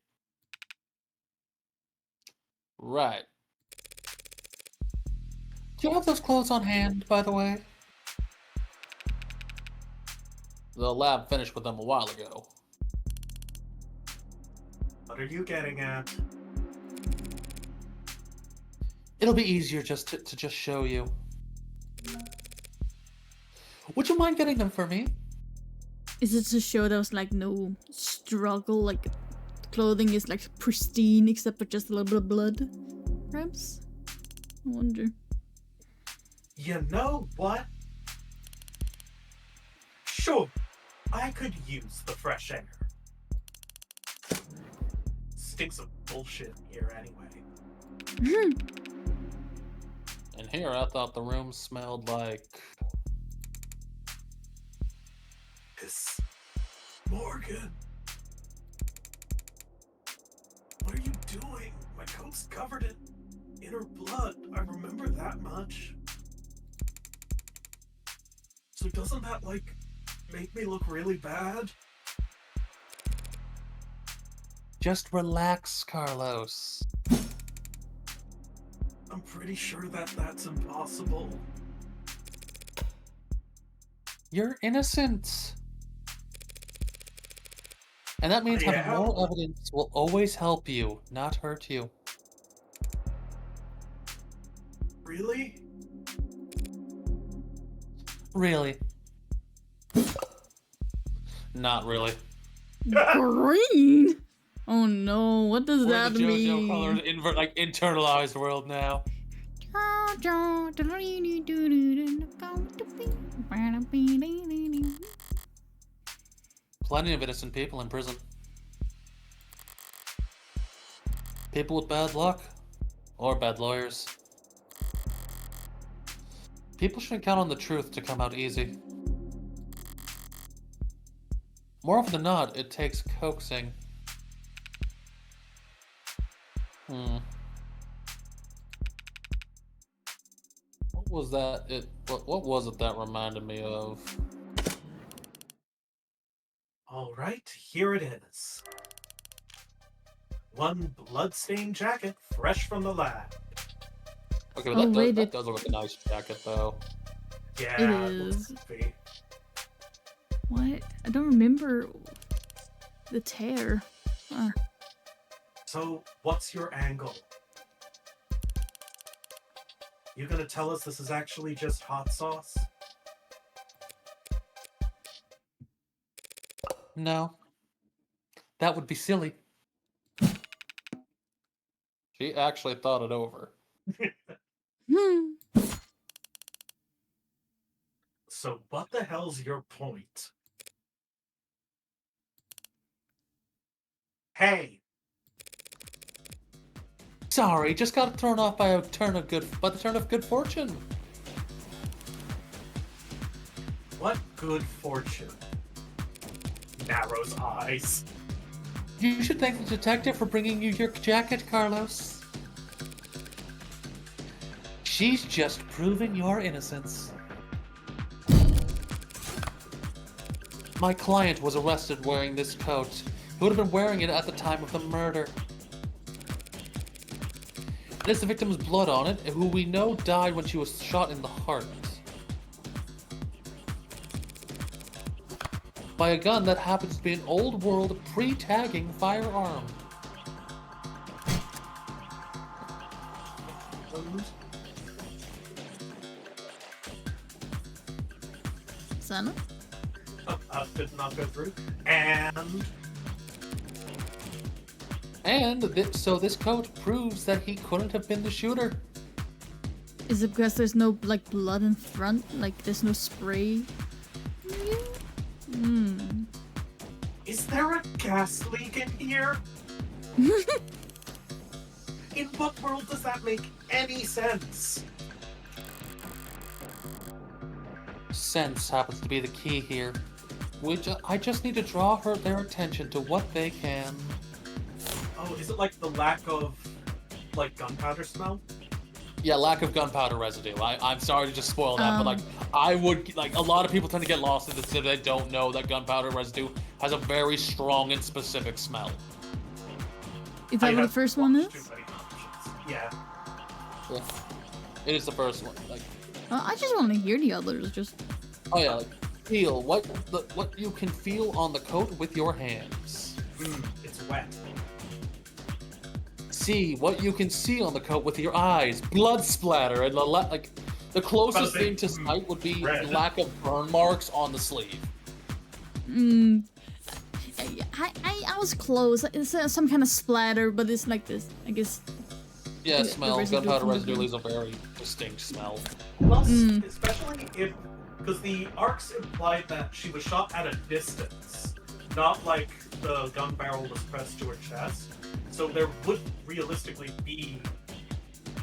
Right. Do you have those clothes on hand, by the way? The lab finished with them a while ago. What are you getting at? It'll be easier just to just show you. Would you mind getting them for me? Is it to show there was like no struggle, like clothing is like pristine except for just a little bit of blood? Perhaps? I wonder. You know what? Sure, I could use the fresh air. Stinks of bullshit in here anyway. And here I thought the room smelled like... Piss. Morgan. What are you doing? My coat's covered in her blood. I remember that much. So doesn't that, like, make me look really bad? Just relax, Carlos. I'm pretty sure that that's impossible. You're innocent. And that means having Yeah. more evidence will always help you, not hurt you. Really? Really. Not really. Green? Oh no, what does We're that in the JoJo colored mean? internalized world now. Plenty of innocent people in prison. People with bad luck. Or bad lawyers. People shouldn't count on the truth to come out easy. More often than not, it takes coaxing. What was that? What was it that reminded me of? All right, here it is. One bloodstained jacket fresh from the lab. Okay, Oh, but wait, that does look like a nice jacket, though. Yeah, It looks is. comfy. What? I don't remember the tear. So, what's your angle? You gonna tell us this is actually just hot sauce? No. That would be silly. She actually thought it over. So, what the hell's your point? Hey, Sorry, just got thrown off by the turn of good fortune. what good fortune? Narrows eyes. You should thank the detective for bringing you your jacket, Carlos. She's just proving your innocence. My client was arrested wearing this coat. He would have been wearing it at the time of the murder. There's the victim's blood on it, who we know died when she was shot in the heart. By a gun that happens to be an old world pre-tagging firearm. Sana? did not go through. And So this coat proves that he couldn't have been the shooter. Is it because there's no like blood in front? Like there's no spray? Hmm. is there a gas leak in here? In what world does that make any sense? Sense happens to be the key here. I just need to draw their attention to what they can. Oh, is it like the lack of like gunpowder smell? Yeah, lack of gunpowder residue. I'm sorry to just spoil that, but like I would like a lot of people tend to get lost in this if they don't know that gunpowder residue has a very strong and specific smell. Is that what the first one is? Too many options. Yeah. Yeah. It is the first one. Like, I just want to hear the others. Just. oh yeah, like feel what you can feel on the coat with your hands. It's wet. See what you can see on the coat with your eyes. Blood splatter and the closest thing to sight would be red. lack of burn marks on the sleeve. I was close. It's some kind of splatter, but it's like this. I guess. Yeah, The smell. residue Gunpowder from the residue gun. leaves a very distinct smell. Plus, especially if, because the arcs implied that she was shot at a distance, not like the gun barrel was pressed to her chest. So there would realistically be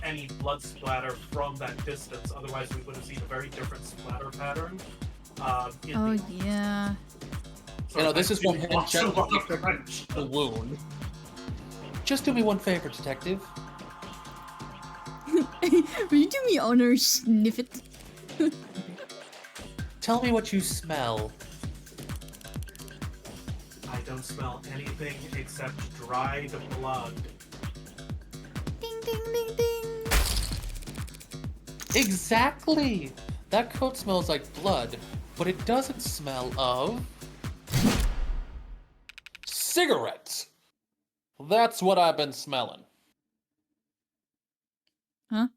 any blood splatter from that distance. Otherwise, we would have seen a very different splatter pattern. Oh yeah. So You know, this is from him lots checking of other the wound. Just do me one favor, detective. Will you do me honor, sniff it? Tell me what you smell. I don't smell anything except dried blood. Ding ding ding ding. Exactly! That coat smells like blood, but it doesn't smell of... cigarettes! That's what I've been smelling. Huh?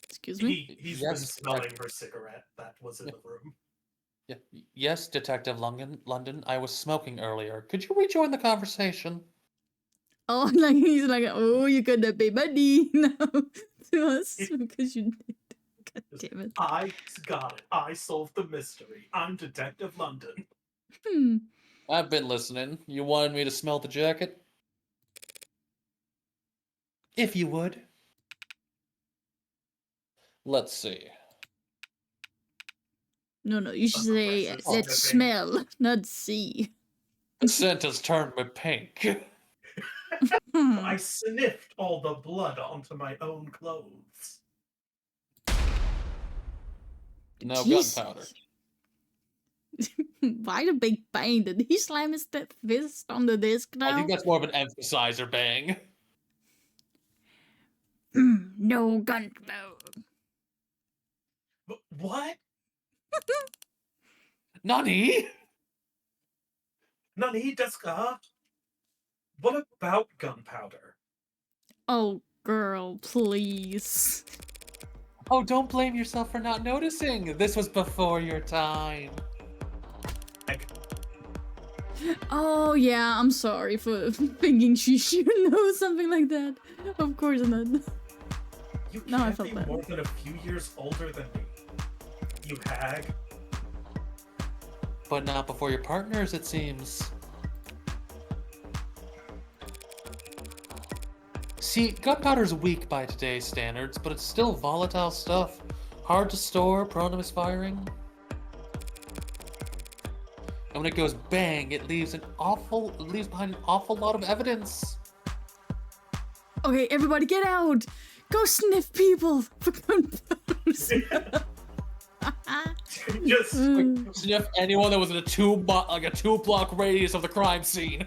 Excuse me. He's Yes, been smelling her cigarette that was in the room. Yeah. Yes, Detective London, I was smoking earlier. Could you rejoin the conversation? Oh, like he's like, oh, you gonna be buddy now to us because you did. God damn it. I got it. I solved the mystery. I'm Detective London. I've been listening. You wanted me to smell the jacket? If you would. Let's see. No, you should say Aggressive let's sniffing. smell, not see. The scent has turned me pink. I sniffed all the blood onto my own clothes. No Jesus. gunpowder. Why the big bang? Did he slam his fist on the disc now? I think that's more of an emphasizer bang. No gunpowder. What? Nani? Nani desu ka? What about gunpowder? Oh, girl, please. Oh, don't blame yourself for not noticing. This was before your time. Oh yeah, I'm sorry for thinking she should know something like that. Of course not. You No, I can't felt be bad. more than a few years older than me. You hag. But not before your partners, it seems. See, gunpowder's weak by today's standards, but it's still volatile stuff. Hard to store, prone to misfiring. And when it goes bang, it leaves behind an awful lot of evidence. Okay, everybody get out! Go sniff people for gunpowders. Just Sniff anyone that was in a two-block radius of the crime scene.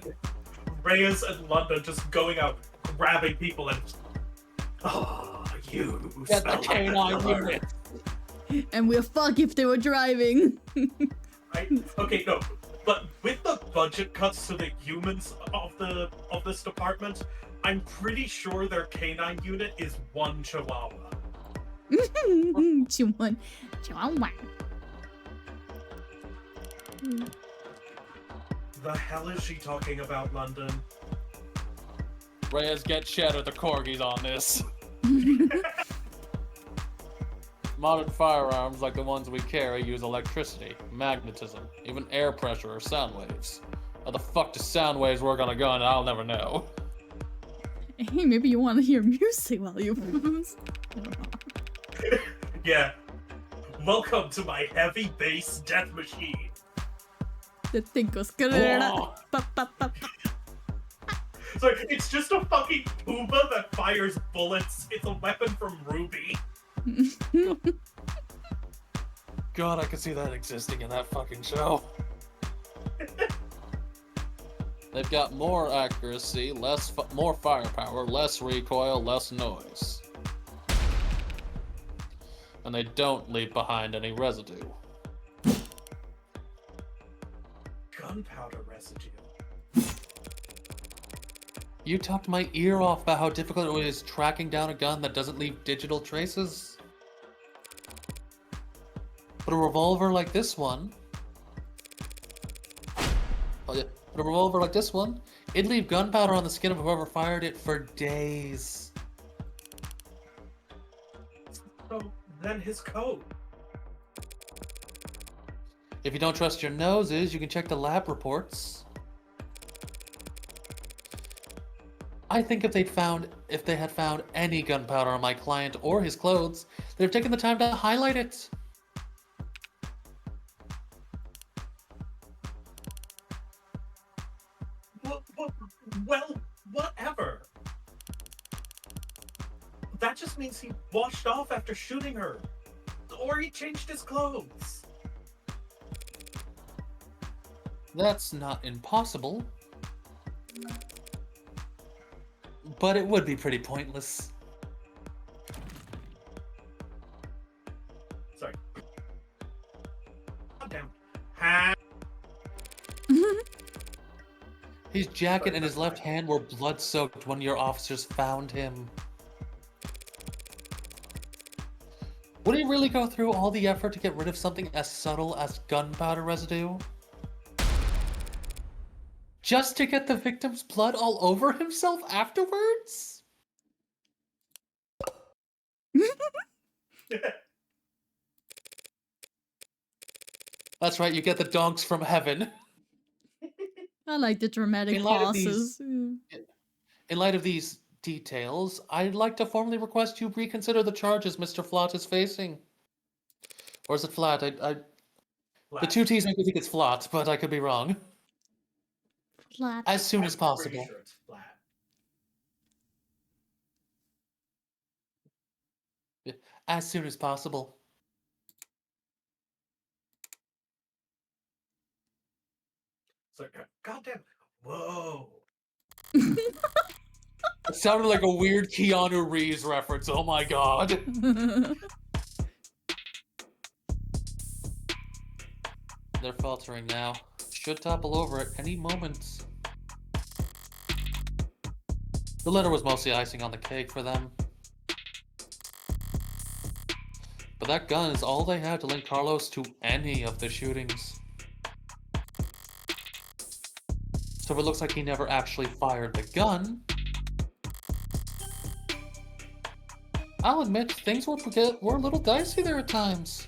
Reyes and London just going out, grabbing people and... Oh, you Get the smell canine like killer. unit. And we'll fuck if they were driving. Okay, no. But with the budget cuts to the humans of this department, I'm pretty sure their canine unit is one chihuahua. Chihuahua. The hell is she talking about, London? Reyes, get Cheddar the corgis on this. Modern firearms like the ones we carry use electricity, magnetism, even air pressure or sound waves. How the fuck do sound waves work on a gun? I'll never know. Hey, maybe you want to hear music while you booze. I don't know. Yeah. Welcome to my heavy bass death machine. The thing goes. Whoa. So it's just a fucking tuba that fires bullets. It's a weapon from Ruby. God, I could see that existing in that fucking show. They've got more accuracy, more firepower, less recoil, less noise. And they don't leave behind any residue. Gunpowder residue. You talked my ear off about how difficult it is tracking down a gun that doesn't leave digital traces. But a revolver like this one... Oh yeah, but a revolver like this one, it'd leave gunpowder on the skin of whoever fired it for days. So then his code. If you don't trust your noses, you can check the lab reports. I think if they had found any gunpowder on my client or his clothes, they'd have taken the time to highlight it. Well, whatever. That just means he washed off after shooting her. Or he changed his clothes. That's not impossible. But it would be pretty pointless. Sorry. Goddamn. Ha. His jacket and his left hand were blood-soaked when your officers found him. Would he really go through all the effort to get rid of something as subtle as gunpowder residue? Just to get the victim's blood all over himself afterwards? That's right, you get the donks from heaven. I like the dramatic In light of pauses. In light of these details, I'd like to formally request you reconsider the charges Mr. Flott is facing. Or is it Flat? The two T's make me think it's Flott, but I could be wrong. Flat. As soon as I'm possible. pretty sure it's flat. As soon as possible. So, goddamn. Whoa. It sounded like a weird Keanu Reeves reference. Oh my god. They're faltering now. Should topple over at any moment. The letter was mostly icing on the cake for them. But that gun is all they had to link Carlos to any of the shootings. So if it looks like he never actually fired the gun, I'll admit things were a little dicey there at times.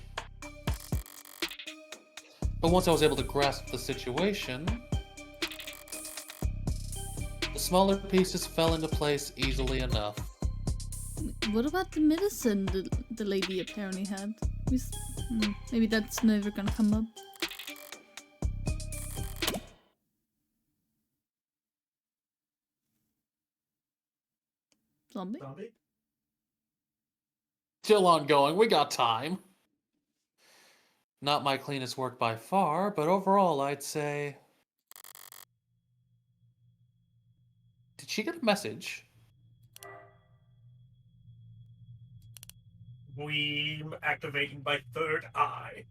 But once I was able to grasp the situation, the smaller pieces fell into place easily enough. What about the medicine the lady apparently had? Maybe that's never gonna come up. Zombie? Zombie? Still ongoing, we got time. Not my cleanest work by far, but overall I'd say... Did she get a message? Weem activating my third eye.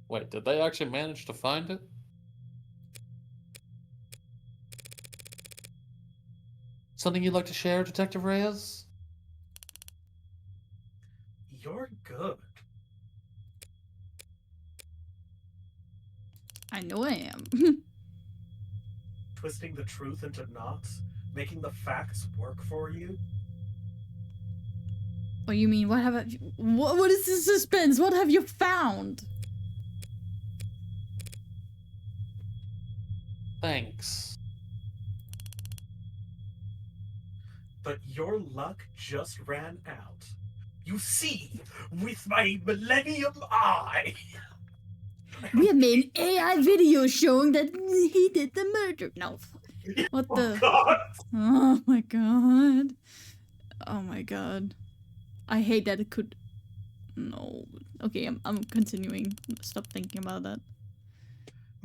Wait, did they actually manage to find it? Something you'd like to share, Detective Reyes? You're good. I know I am. Twisting the truth into knots, making the facts work for you. What you mean? What have what is this suspense? What have you found? Thanks. But your luck just ran out. You see, with my Millennium Eye. We have made an AI video showing that he did the murder. No. What the? God. Oh my god. Oh my god. I hate that it could. No. Okay, I'm continuing. Stop thinking about that.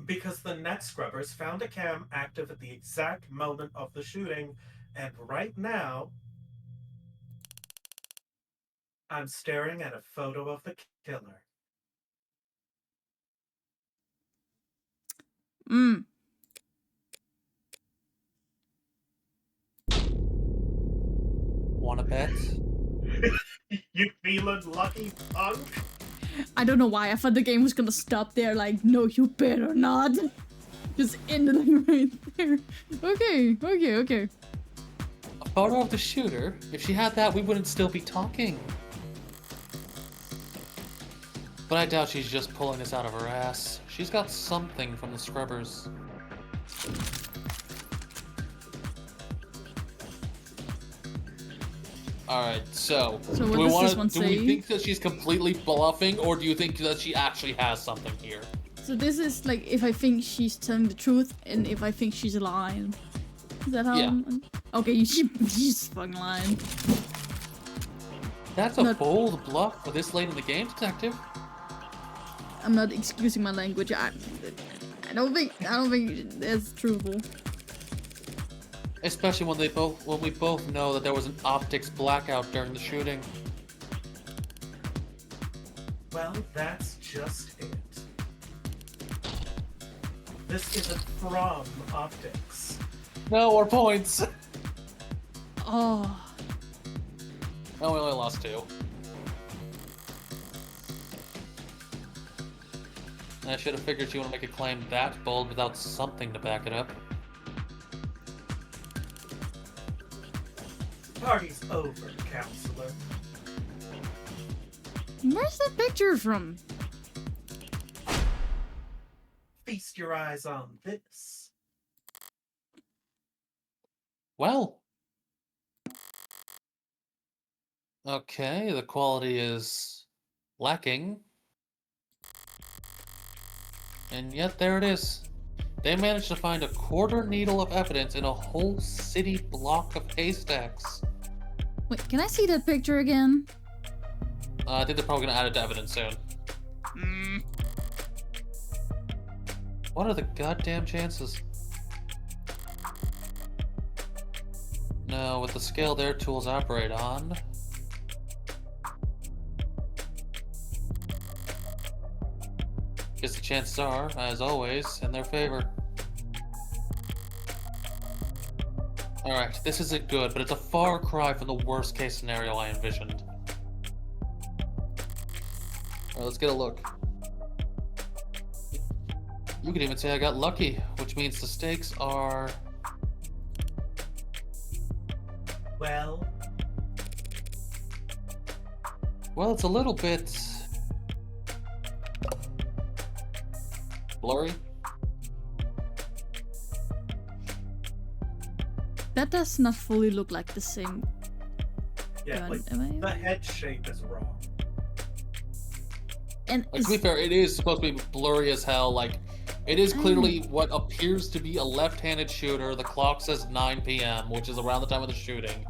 Because the net scrubbers found a cam active at the exact moment of the shooting, and right now, I'm staring at a photo of the killer. Mm. Wanna bet? You feeling lucky, punk? I don't know why. I thought the game was gonna stop there. Like, no, you better not. Just ended it right there. Okay. A photo of the shooter? If she had that, we wouldn't still be talking. But I doubt she's just pulling this out of her ass. She's got something from the scrubbers. Alright, so what do we does this one do we say? think that she's completely bluffing, or do you think that she actually has something here? So this is like if I think she's telling the truth and if I think she's lying. Is that how? Yeah. Okay, she's fucking lying. That's a Not- bold bluff for this late in the game, detective. I'm not excusing my language. I don't think that's truthful. Especially when we both know that there was an optics blackout during the shooting. Well, that's just it. This isn't from optics. No, or points. Oh. Oh, we only lost 2. I should have figured she wouldn't make a claim that bold without something to back it up. Party's over, counselor. Where's the picture from? Feast your eyes on this. Well. Okay, the quality is lacking. And yet there it is. They managed to find a quarter needle of evidence in a whole city block of haystacks. Wait, can I see that picture again? I think they're probably gonna add it to evidence soon. What are the goddamn chances? No, with the scale their tools operate on. Guess the chances are, as always, in their favor. Alright, this isn't good, but it's a far cry from the worst case scenario I envisioned. Alright, let's get a look. You could even say I got lucky, which means the stakes are... Well, Well, it's a little bit... blurry. That does not fully look like the same yeah, gun, like, am I? the head shape is wrong. And Like, to be fair, it is supposed to be blurry as hell. Like, it is clearly what appears to be a left-handed shooter. The clock says 9 p.m., which is around the time of the shooting.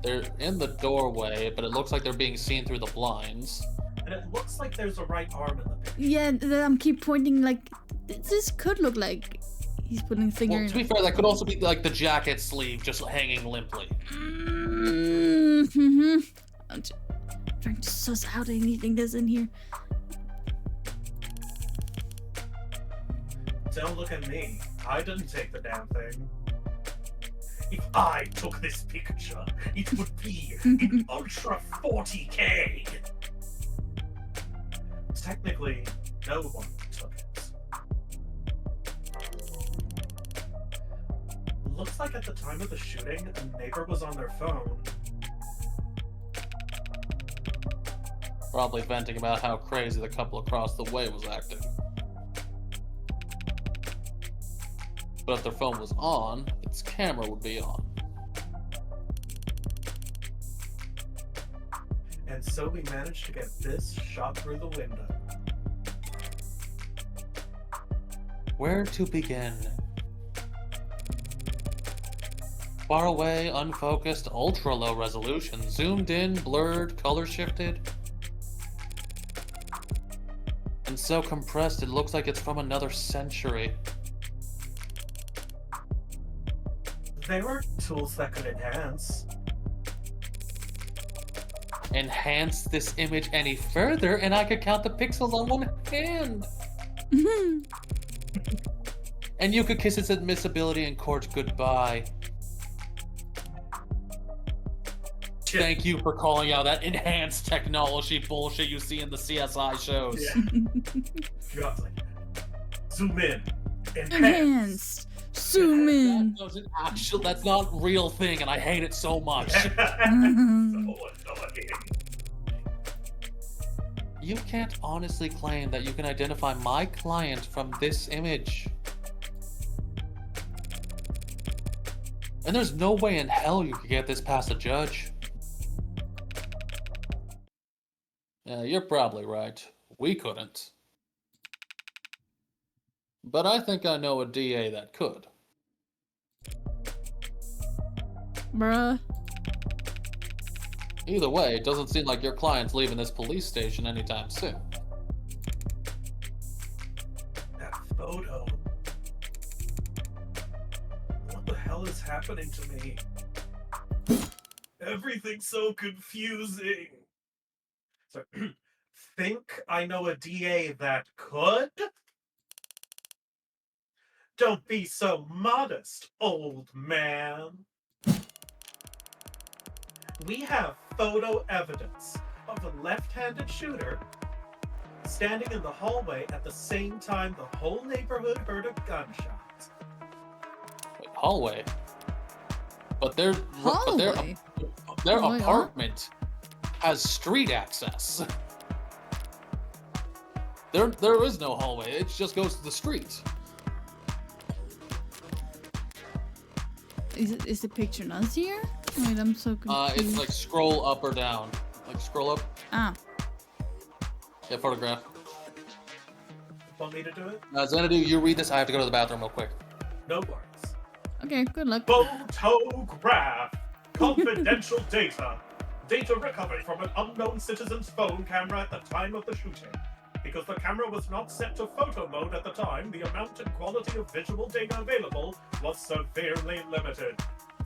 They're in the doorway, but it looks like they're being seen through the blinds. And it looks like there's a right arm in the picture. yeah, I'm keep pointing like this could look like he's putting a finger Well, in. to be fair, that could also be like the jacket sleeve just hanging limply. Mm-hmm. I'm trying to suss out anything that's in here. Don't look at me. I didn't take the damn thing. If I took this picture, it would be in Ultra 40K. Technically, no one took it. looks like at the time of the shooting, a neighbor was on their phone. Probably venting about how crazy the couple across the way was acting. But if their phone was on, its camera would be on. And so we managed to get this shot through the window. Where to begin? Far away, unfocused, ultra low resolution, zoomed in, blurred, color shifted. And so compressed it looks like it's from another century. There were tools that could enhance. Enhance this image any further and I could count the pixels on one hand. And you could kiss its admissibility in court goodbye. Thank you for calling out that enhanced technology bullshit you see in the CSI shows. Yeah. Got like, zoom in. Enhanced. Zoom in. That's not a real thing, and I hate it so much. So annoying. You can't honestly claim that you can identify my client from this image. And there's no way in hell you could get this past a judge. Yeah, you're probably right. We couldn't. But I think I know a DA that could. Bruh. Either way, it doesn't seem like your client's leaving this police station anytime soon. That photo. What the hell is happening to me? Everything's so confusing. So, think I know a DA that could? Don't be so modest, old man. We have photo evidence of a left-handed shooter standing in the hallway at the same time the whole neighborhood heard a gunshot. Wait, hallway? But their Hallway? their Oh my God. apartment has street access. There is no hallway. It just goes to the street. Is the picture not here? Wait, I'm so confused. It's like scroll up or down. Like scroll up. Ah. Yeah, photograph. Want me to do it? Xanadu, you read this. I have to go to the bathroom real quick. No worries. Okay, good luck. Photograph! Confidential data. Data recovered from an unknown citizen's phone camera at the time of the shooting. Because the camera was not set to photo mode at the time, the amount and quality of visual data available was severely limited.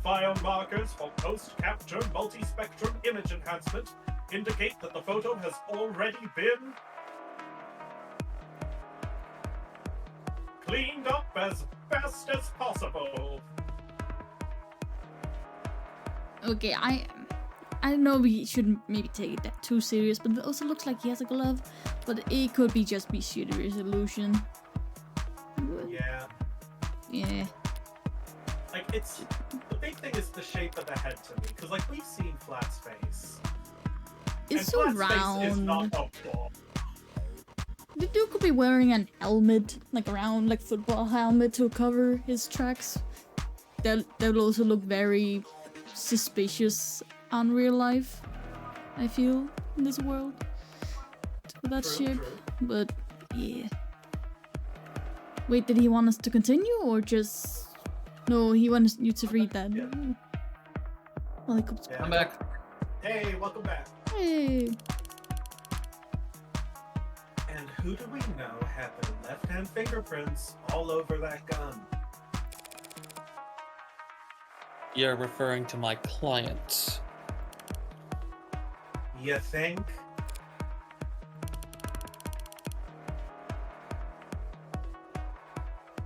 File markers for post-capture multi-spectrum image enhancement indicate that the photo has already been cleaned up as best as possible. Okay, I know we shouldn't maybe take it that too serious, but it also looks like he has a glove. But it could be just be shooter resolution. Yeah. Yeah. Like, it's... The big thing is the shape of the head to me, because, like, we've seen Flat's face. It's and so Flat's face is not round. a ball. The dude could be wearing an helmet, like a round, like football helmet to cover his tracks. That will also look very suspicious on real life, I feel, in this world. With that True, shit. true. But, yeah. Wait, did he want us to continue, or just... No, he wanted you to read that. Yeah. Well, he comes Yeah. I'm back. Hey, welcome back. Hey. And who do we know had their left-hand fingerprints all over that gun? You're referring to my client. You think?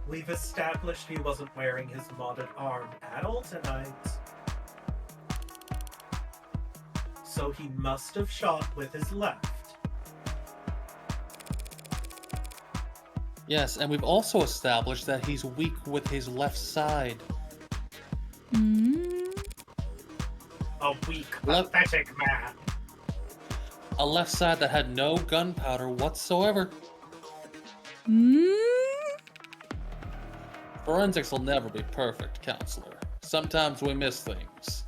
We've established he wasn't wearing his modded arm at all tonight. So he must have shot with his left. Yes, and we've also established that he's weak with his left side. Mm. A weak, Left- pathetic man. A left side that had no gunpowder whatsoever. Mm. Forensics will never be perfect, counselor. Sometimes we miss things.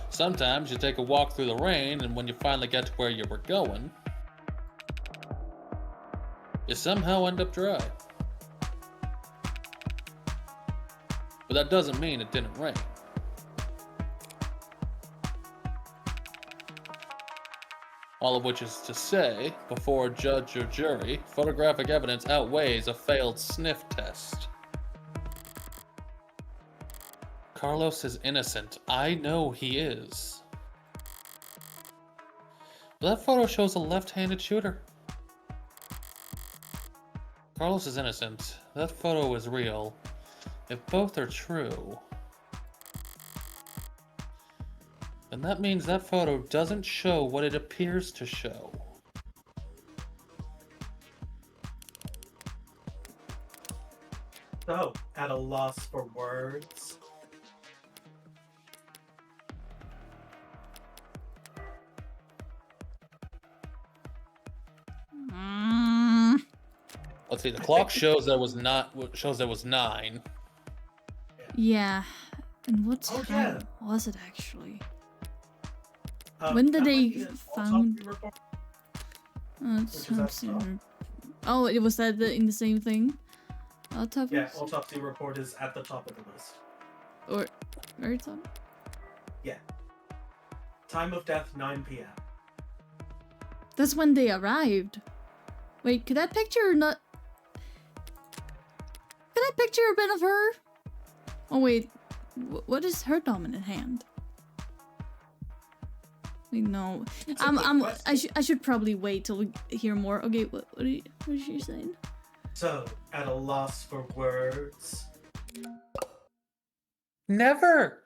Sometimes you take a walk through the rain, and when you finally get to where you were going, you somehow end up dry. But that doesn't mean it didn't rain. All of which is to say, before a judge or jury, photographic evidence outweighs a failed sniff test. Carlos is innocent. I know he is. But that photo shows a left-handed shooter. Carlos is innocent. That photo is real. If both are true, then that means that photo doesn't show what it appears to show. So, at a loss for words. Mm. Let's see. The clock shows there was there was 9. Yeah. And what Oh, time yeah. was it actually? When When did they found- Report? It's Which is at the top. Oh, it was that in the same thing? Autopsy? Yeah, autopsy report is at the top of the list. Or very top? Time of death 9 p.m. That's when they arrived. Wait, could that picture not? Could that picture have been of her? Oh wait, what is her dominant hand? Wait, no. It's a good question. I should probably wait till we hear more. Okay, what is she saying? So, at a loss for words. Never!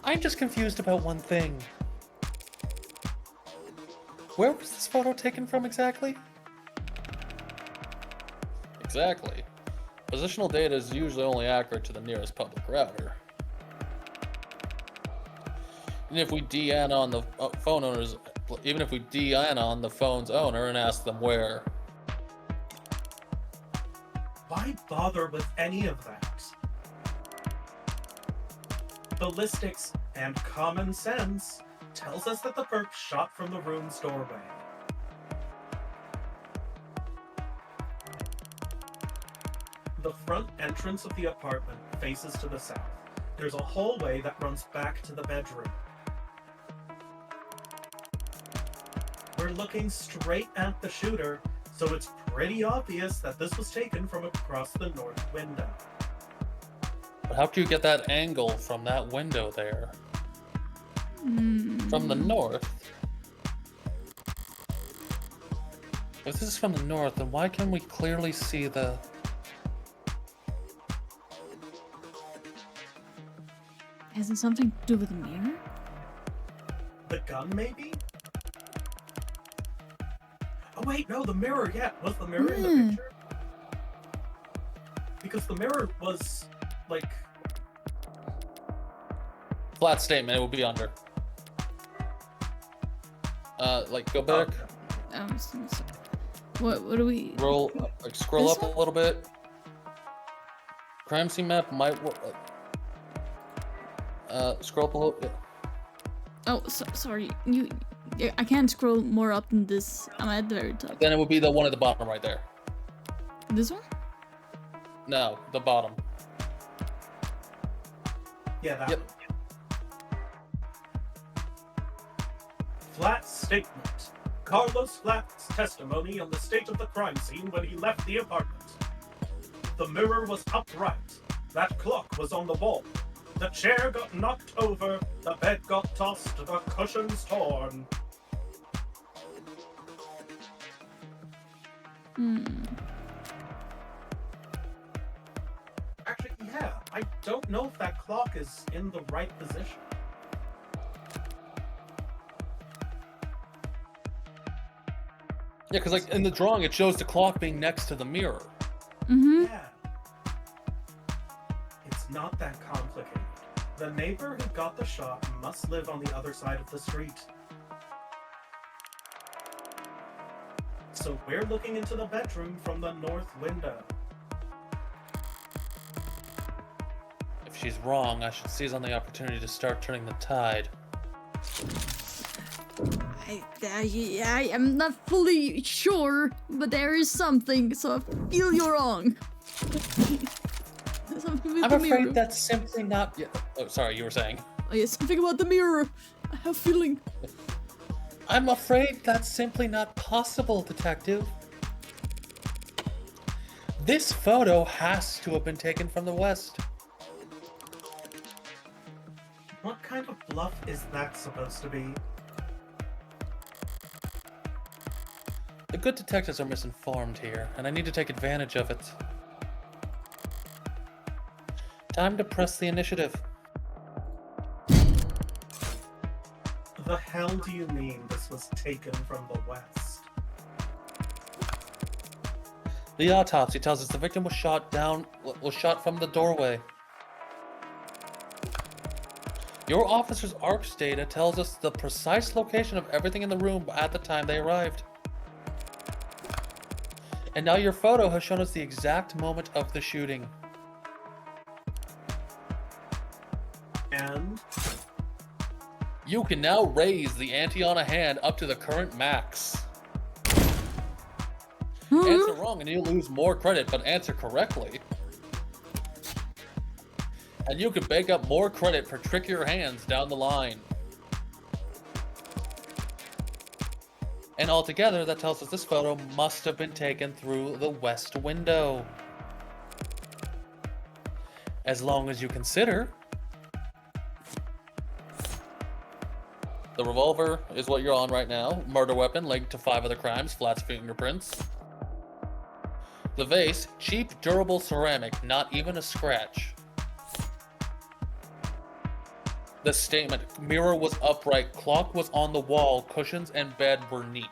I'm just confused about one thing. Where was this photo taken from exactly? Exactly. Positional data is usually only accurate to the nearest public router. And if we DN on the phone owners, even if we DN on the phone's owner and ask them where. Why bother with any of that? Ballistics and common sense tells us that the perp shot from the room's doorway. The front entrance of the apartment faces to the south. There's a hallway that runs back to the bedroom. We're looking straight at the shooter, so it's pretty obvious that this was taken from across the north window. But how do you get that angle from that window there? From the north? If this is from the north, then why can we clearly see the... Has it something to do with the mirror? The gun, maybe? Oh wait, no, the mirror, yeah. Was the mirror in the picture? Because the mirror was, like... Flat statement, it will be under. Like, go back, What do we... roll, like, scroll This up one? a little bit. Crime scene map might work. Scroll up a little bit. Oh, sorry. I can't scroll more up than this. I'm at the very top. Then it would be the one at the bottom right there. This one? No, the bottom. Yeah, that Yep. one. Flat statement. Carlos Flat's testimony on the state of the crime scene when he left the apartment. The mirror was upright. That clock was on the wall. The chair got knocked over. The bed got tossed. The cushions torn. Actually, yeah, I don't know if that clock is in the right position. Yeah, because like in the drawing, it shows the clock being next to the mirror. Mm-hmm. Yeah. not that complicated. The neighbor who got the shot must live on the other side of the street. So we're looking into the bedroom from the north window. If she's wrong, I should seize on the opportunity to start turning the tide. I am not fully sure, but there is something, so I feel you're wrong. Something with I'm the afraid mirror. that's simply not. Oh, sorry, you were saying. Oh yeah, something about the mirror. I have a feeling. I'm afraid that's simply not possible, Detective. This photo has to have been taken from the west. What kind of bluff is that supposed to be? The good detectives are misinformed here, and I need to take advantage of it. Time to press the initiative. The hell do you mean this was taken from the west? The autopsy tells us the victim was shot from the doorway. Your officer's ARCS data tells us the precise location of everything in the room at the time they arrived. And now your photo has shown us the exact moment of the shooting. And You can now raise the ante on a hand up to the current max. Answer wrong and you lose more credit, but answer correctly. And you can bake up more credit for trickier hands down the line. And altogether, that tells us this photo must have been taken through the west window. As long as you consider the revolver is what you're on right now. Murder weapon linked to 5 other crimes, Flat's fingerprints. The vase, cheap, durable ceramic, not even a scratch. The statement, mirror was upright, clock was on the wall, cushions and bed were neat.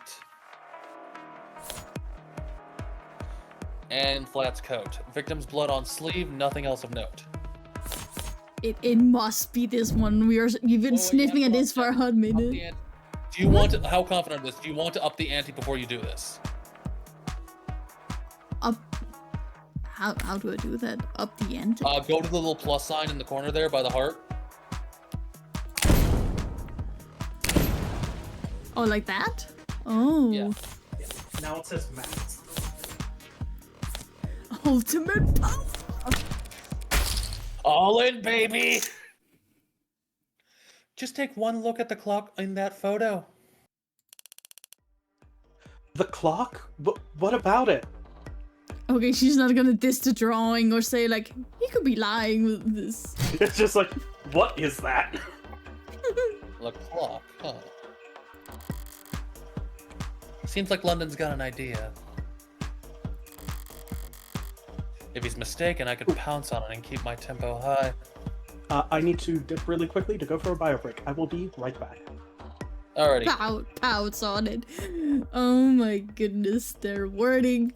And Flat's coat. Victim's blood on sleeve, nothing else of note. It must be this one. You've been sniffing at this for a hot minute. Do you want to, how confident are this? Do you want to up the ante before you do this? Up. How do I do that? Up the ante? Go to the little plus sign in the corner there by the heart. Oh, like that? Oh. Yeah. yeah, now it says max. Ultimate power. All in, baby! Just take one look at the clock in that photo. The clock? What about it? Okay, she's not gonna diss the drawing or say like, he could be lying with this. It's just like, what is that? The clock, huh? Seems like London's got an idea. If he's mistaken, I could pounce on it and keep my tempo high. I need to dip really quickly to go for a bio break. I will be right back. Alrighty. Pouts on it. Oh my goodness, their wording.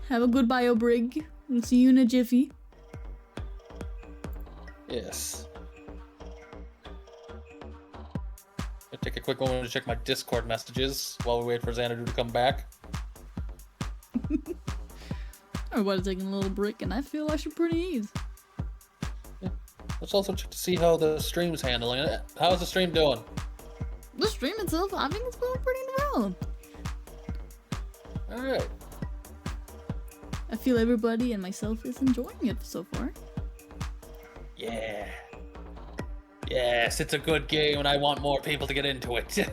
Have a good bio break. We'll see you in a jiffy. Yes. I'll take a quick moment to check my Discord messages while we wait for Xanadu to come back. I was taking a little break and I feel I should pretty easy. Let's also check to see how the stream's handling it. How's the stream doing? The stream itself, I think it's going pretty well. Alright. I feel everybody and myself is enjoying it so far. Yeah. Yes, it's a good game and I want more people to get into it.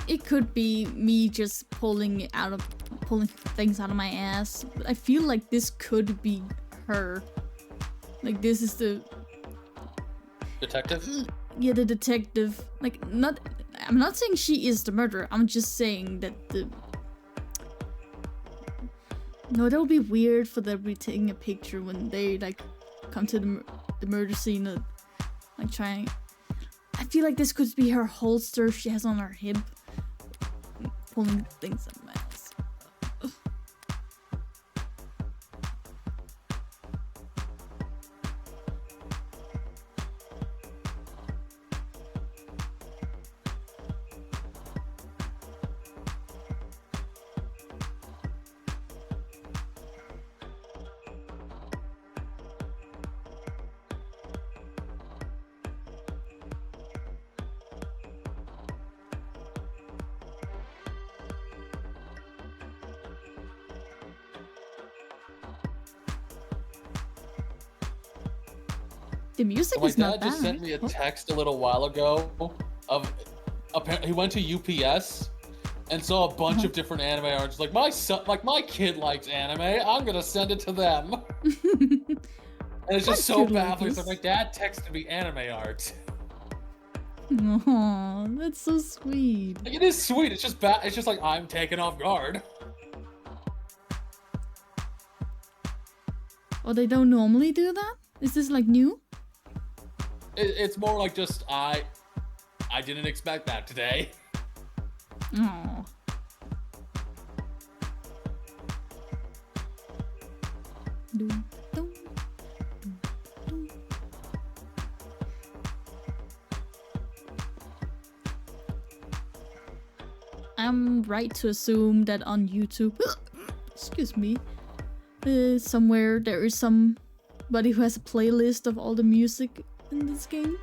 It could be me just pulling things out of my ass. But I feel like this could be her. Like this is the Detective? yeah, the detective. Like I'm not saying she is the murderer. I'm just saying that no, that would be weird for them to be taking a picture when they like come to the murder scene. like trying. I feel like this could be her holster she has on her hip, pulling things up my ass. The music My is not dad bad. just sent me a Oh. text a little while ago of apparently he went to UPS and saw a bunch of different anime arts. Like my son, like my kid likes anime. I'm gonna send it to them. And it's just so kid like baffling. It's this? like my dad texted me anime art. Aw, that's so sweet. Like, it is sweet. It's just bad. It's just like I'm taken off guard. Oh, they don't normally do that? Is this like new? It's more like just I didn't expect that today. Oh. Dum, dum, dum, dum. I'm right to assume that on YouTube, excuse me, somewhere there is somebody who has a playlist of all the music in this game.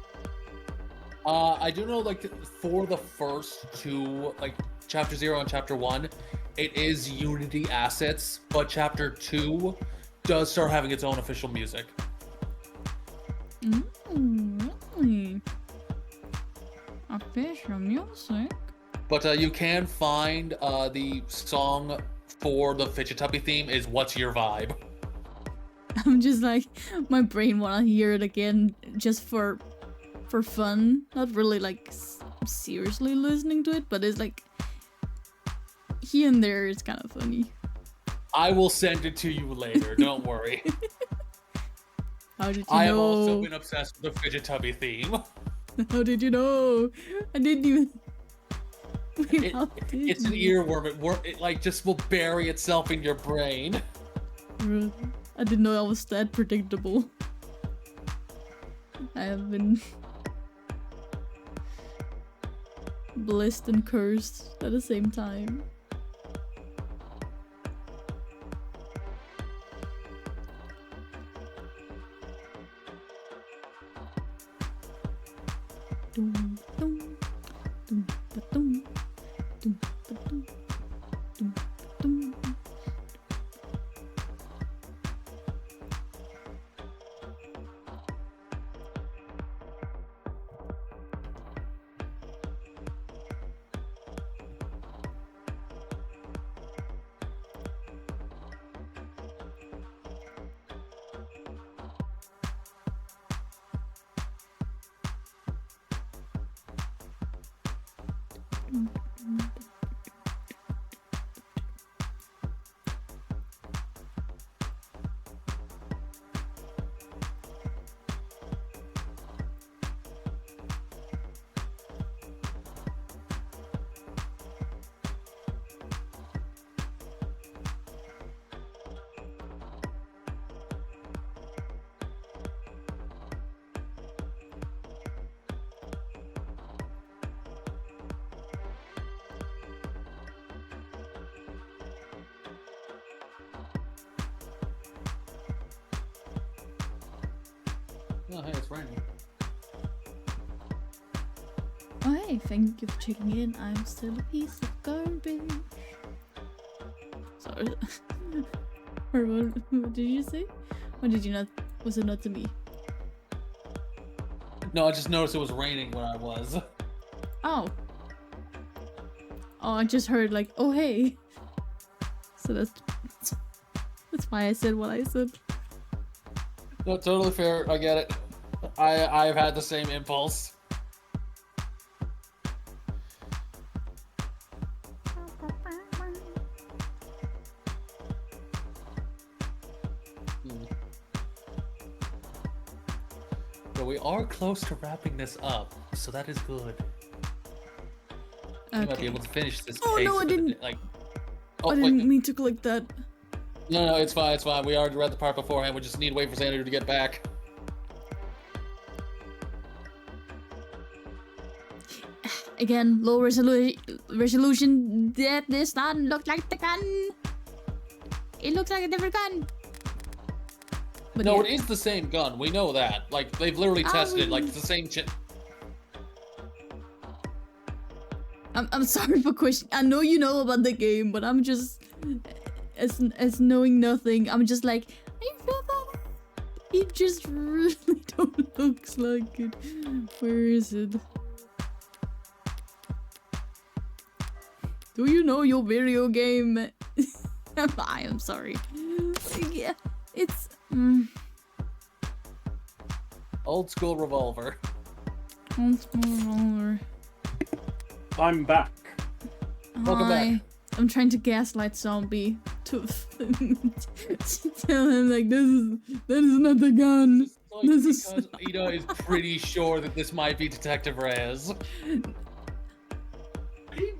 I do know, like, for the first two, like, Chapter 0 and Chapter 1, it is Unity assets, but Chapter 2 does start having its own official music. Really? Official music? But you can find the song for the Fidgetubby theme is What's Your Vibe? I'm just like, my brain wanna hear it again just for fun. Not really like seriously listening to it, but it's like here and there it's kind of funny. I will send it to you later, don't worry. How did you I know? have also been obsessed with the Fidgetubby theme. How did you know? I didn't even. Wait, how did It's an you? earworm. It like just will bury itself in your brain. I didn't know I was that predictable. I have been blessed and cursed at the same time. Dum, dum, dum, ba-dum, dum, ba-dum, dum, ba-dum. Oh, hey, it's raining. Oh hey, thank you for checking in. I'm still a piece of garbage. Sorry. Or what did you say? Or did you not? Was it not to me? No, I just noticed it was raining when I was. Oh. Oh, I just heard like, oh hey. So that's why I said what I said. No, totally fair. I get it. I've had the same impulse. So we are close to wrapping this up, so that is good. You might be Okay. able to finish this Oh, case no, I for the didn't- day, like. Oh, I wait. didn't mean to click that. No, it's fine, it's fine. We already read the part beforehand. We just need to wait for Xander to get back. Again, low resolution. That this doesn't look like the gun. It looks like a different gun. But No, yeah. it is the same gun. We know that. Like, they've literally tested it. Like, it's the same chip. I'm sorry for question. I know you know about the game, but I'm just as knowing nothing. I'm just like, are you sure about that? It just really don't looks like it. Where is it? Do you know your video game? I am sorry. Yeah, it's. Old school revolver. I'm back. Welcome back. I'm trying to gaslight Zombie to tell him like that is not the gun. Like, This is- because Ida is pretty sure that this might be Detective Reyes. I mean,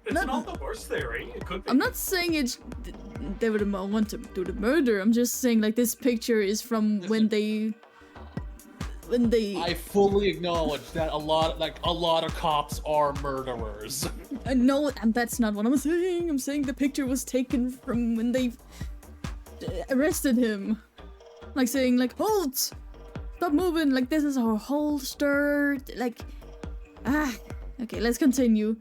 it's No, not the worst theory. It could be. I'm not saying it's they would want to do the murder. I'm just saying like this picture is from when they. I fully acknowledge that a lot of cops are murderers. No, and that's not what I'm saying. I'm saying the picture was taken from when they arrested him. Like saying like, "Halt! Stop moving! Like this is our holster." Like, okay, let's continue.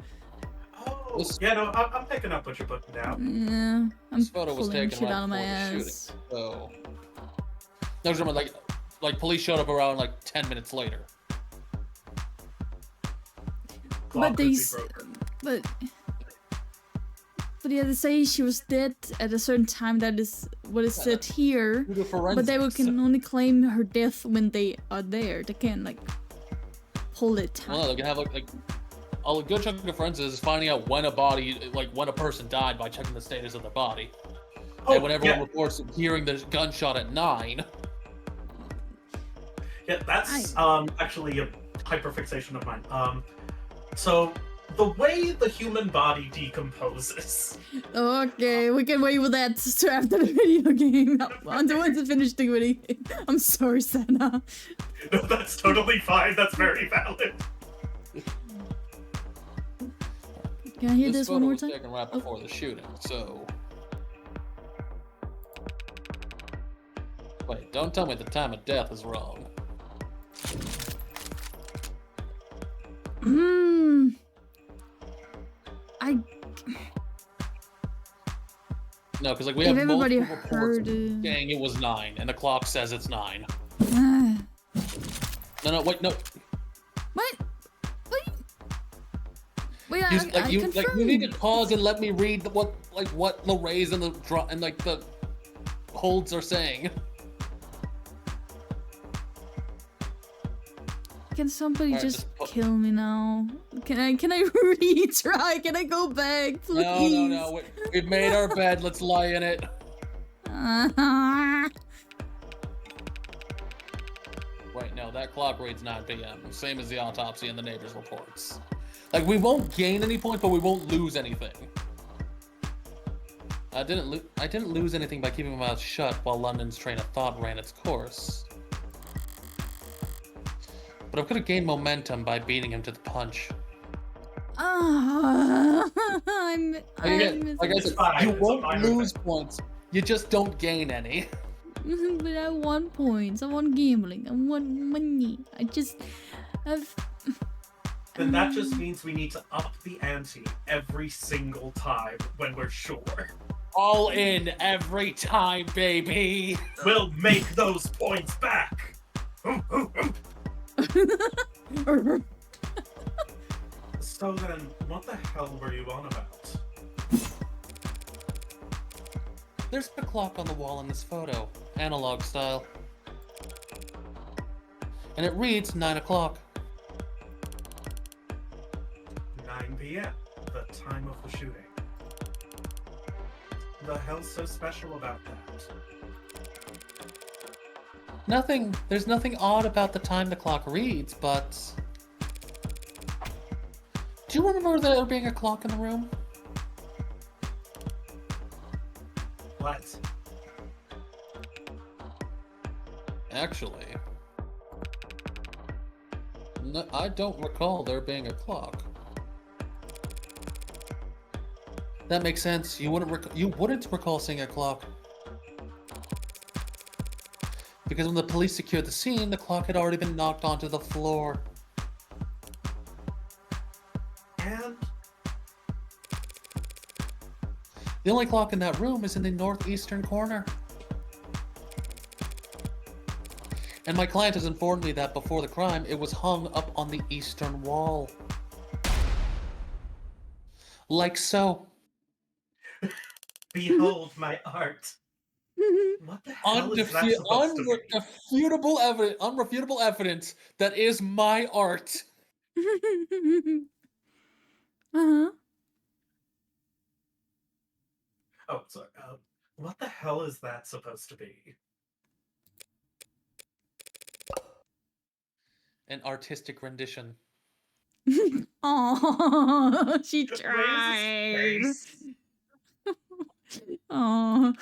Oh, This- yeah, no, I'm picking up what you're putting down. Yeah, I'm This photo was pulling taken shit right out of my before the ass. shooting. So, no, remember, like police showed up around like 10 minutes later. Clock But could be these, broken. but yeah, they say she was dead at a certain time. That is what is said here. Due to But they forensics. can only claim her death when they are there. They can't like pull it time. Well, they can have like a good chunk of forensics is finding out when a body, like when a person died by checking the status of their body. And when everyone reports hearing the gunshot at 9. Yeah, that's actually a hyperfixation of mine. So the way the human body decomposes. Okay, we can wait with that to after the video game. I'm the one to finish the video game. I'm sorry, Sana. No, that's totally fine. That's very valid. Can I hear this one photo more was time? taken right before the shooting, so. Wait, don't tell me the time of death is wrong. No, because like we If have everybody multiple reports heard, saying it was 9, and the clock says it's 9. Ah. No, wait, no. What? What? Wait, I You need to confirmed. pause and let me read what the rays and the the holds are saying. Can somebody Alright, just just put- kill me now? Can I retry? Can I go back, please? No. We've made our bed. Let's lie in it. Wait, no, that clock reads 9 p.m. Same as the autopsy and the neighbors' reports. Like, we won't gain any points, but we won't lose anything. I didn't lose anything by keeping my mouth shut while London's train of thought ran its course. But I'm gonna gain momentum by beating him to the punch. I'm Like I said, fine, you it's a won't minor lose thing. points. You just don't gain any. but I want points. I want gambling. I want money. Then that just means we need to up the ante every single time when we're sure. All in every time, baby. We'll make those points back. So then, what the hell were you on about? There's a clock on the wall in this photo, analog style. And it reads 9 o'clock. 9 p.m., the time of the shooting. The hell's so special about that? There's nothing odd about the time the clock reads, but... Do you remember there being a clock in the room? What? Actually... No, I don't recall there being a clock. That makes sense. You wouldn't recall seeing a clock. Because when the police secured the scene, the clock had already been knocked onto the floor. And The only clock in that room is in the northeastern corner. And my client has informed me that before the crime, it was hung up on the eastern wall. Like so. behold my art. What the hell is that supposed to be? Unrefutable evidence that is my art. Uh-huh. Oh, sorry. What the hell is that supposed to be? An artistic rendition. Oh, she Just tried. raises face. Oh.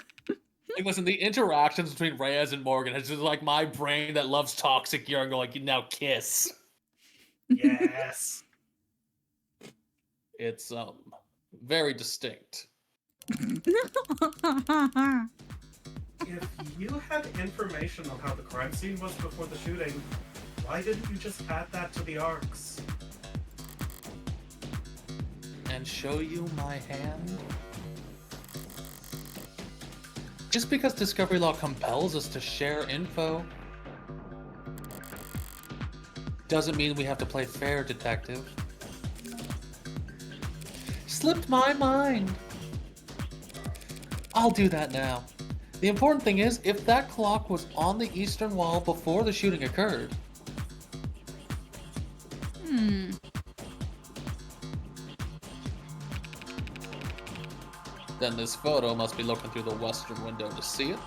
Like, listen, the interactions between Reyes and Morgan is just like my brain that loves toxic urine going, like, now kiss. Yes. It's very distinct. If you had information on how the crime scene was before the shooting, why didn't you just add that to the arcs? And show you my hand? Just because Discovery Law compels us to share info doesn't mean we have to play fair, detective. Slipped my mind. I'll do that now. The important thing is, if that clock was on the eastern wall before the shooting occurred, then this photo must be looking through the western window to see it.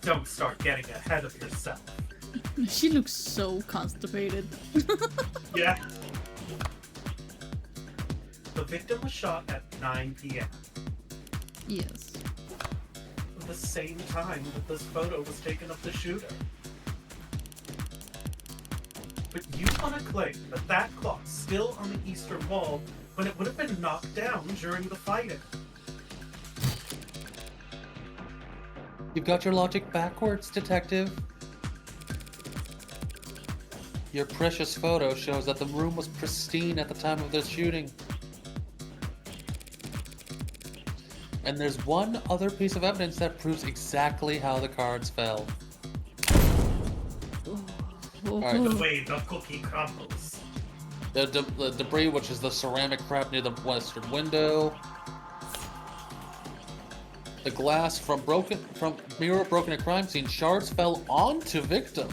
Don't start getting ahead of yourself. She looks so constipated. Yeah. The victim was shot at 9 p.m. Yes. the same time that this photo was taken of the shooter. But you want to claim that that clock's still on the eastern wall when it would have been knocked down during the fighting. You've got your logic backwards, detective. Your precious photo shows that the room was pristine at the time of the shooting. And there's one other piece of evidence that proves exactly how the cards fell. Alright, The way the cookie crumbles. the debris, which is the ceramic crap near the western window. The glass from mirror broken at crime scene. Shards fell onto victim.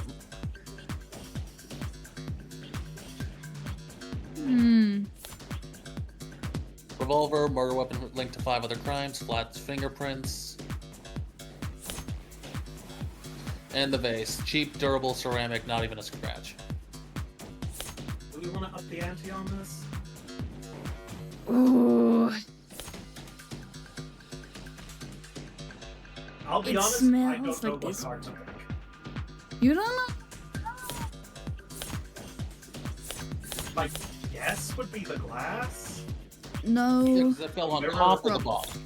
Revolver, murder weapon linked to 5 other crimes, flat fingerprints. And the vase. Cheap, durable ceramic, not even a scratch. Do we want to up the ante on this? Ooh. I'll be It honest, I smells don't know like what this. card to pick. You don't know? Like, yes would be the glass? No. Yeah, because it fell on Mirror top of the from- bottom.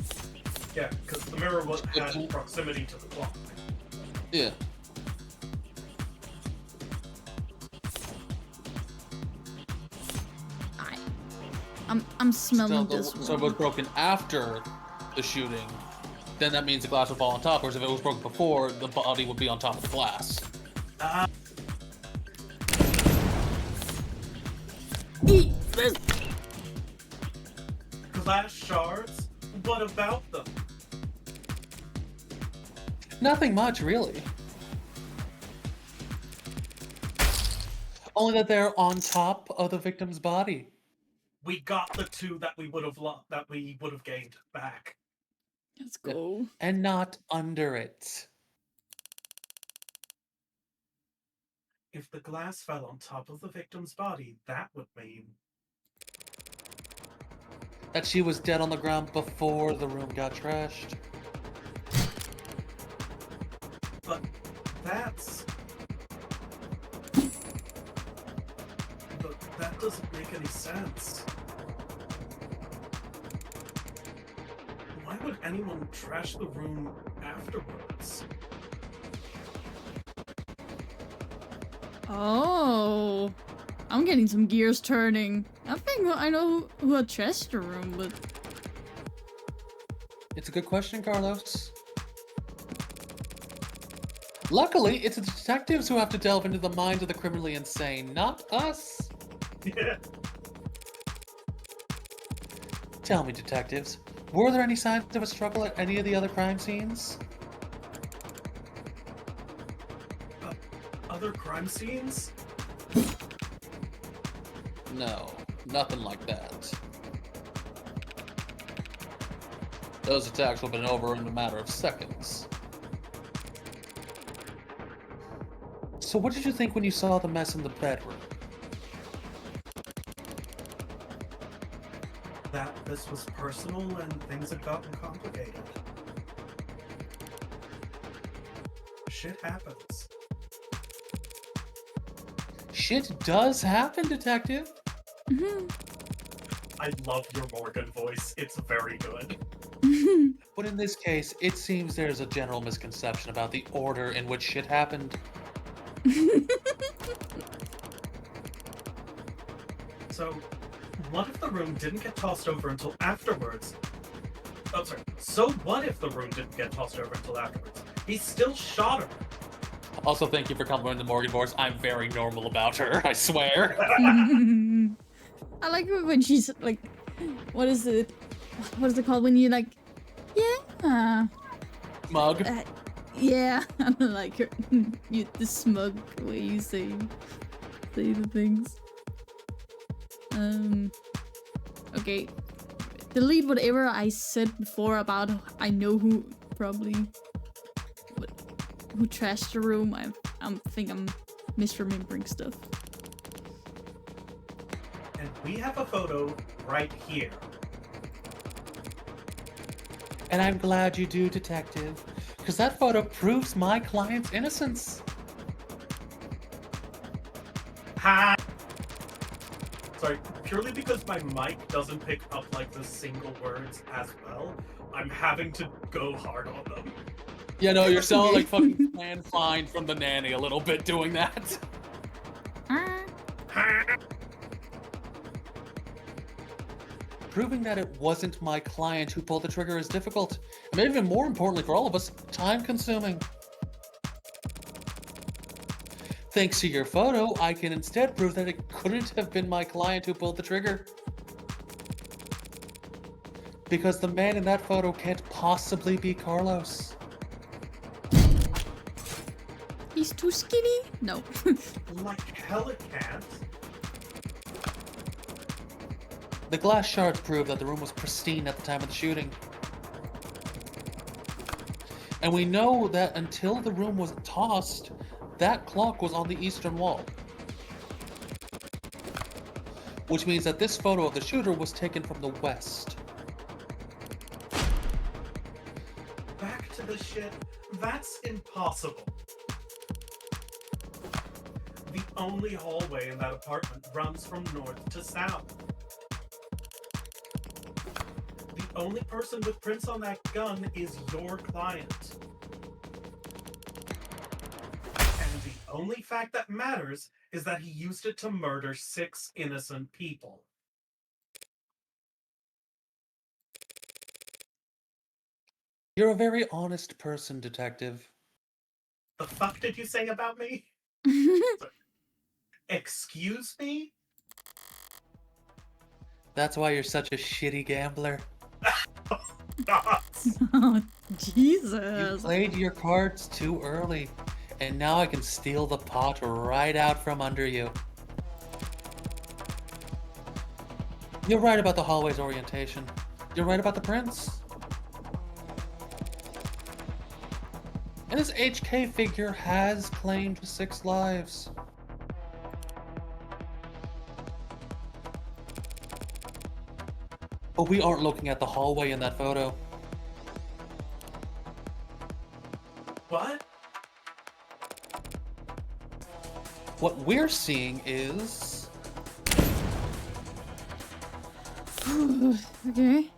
Yeah, because the mirror had proximity to the clock. Yeah. I'm smelling this So if it one. was broken after the shooting, then that means the glass would fall on top, whereas if it was broken before, the body would be on top of the glass. Eat this. Glass shards? What about them? Nothing much, really. Only that they're on top of the victim's body. We got the two that we would have gained back. Let's go. And not under it. If the glass fell on top of the victim's body, that would mean That she was dead on the ground before the room got trashed. But that's... But that doesn't make any sense. Why would anyone trash the room afterwards? Oh, I'm getting some gears turning. I think I know who had trashed the room, but It's a good question, Carlos. Luckily, it's the detectives who have to delve into the minds of the criminally insane, not us. Yeah. Tell me, detectives, were there any signs of a struggle at any of the other crime scenes? Other crime scenes? No, nothing like that. Those attacks would have been over in a matter of seconds. So what did you think when you saw the mess in the bedroom? That this was personal and things had gotten complicated. Shit happens. Shit does happen, detective. I love your Morgan voice. It's very good. But in this case, it seems there's a general misconception about the order in which shit happened. So, what if the room didn't get tossed over until afterwards? Oh, sorry. So what if the room didn't get tossed over until afterwards? He still shot her. Also, thank you for complimenting the Morgan voice. I'm very normal about her, I swear. I like it when she's like, what is it called when you like, yeah, Mug. yeah. I don't like her. The smug way you say the things. Okay. Delete whatever I said before about I know who who trashed the room. I think I'm misremembering stuff. And we have a photo right here. And I'm glad you do, detective, because that photo proves my client's innocence. Ha! Sorry, purely because my mic doesn't pick up like the single words as well, I'm having to go hard on them. Yeah, no, you're sounding like fucking Flan Fine from The Nanny a little bit doing that. Proving that it wasn't my client who pulled the trigger is difficult, and maybe even more importantly for all of us, time-consuming. Thanks to your photo, I can instead prove that it couldn't have been my client who pulled the trigger. Because the man in that photo can't possibly be Carlos. He's too skinny? No. Like hell it can't. The glass shards prove that the room was pristine at the time of the shooting. And we know that until the room was tossed, that clock was on the eastern wall. Which means that this photo of the shooter was taken from the west. Back to the shit. That's impossible. The only hallway in that apartment runs from north to south. The only person with prints on that gun is your client. And the only fact that matters is that he used it to murder 6 innocent people. You're a very honest person, detective. The fuck did you say about me? Excuse me? That's why you're such a shitty gambler. God. Oh, You Jesus. played your cards too early, and now I can steal the pot right out from under you. You're right about the hallway's orientation. You're right about the prints. And this HK figure has claimed 6 lives. But we aren't looking at the hallway in that photo. What? What we're seeing is... Okay.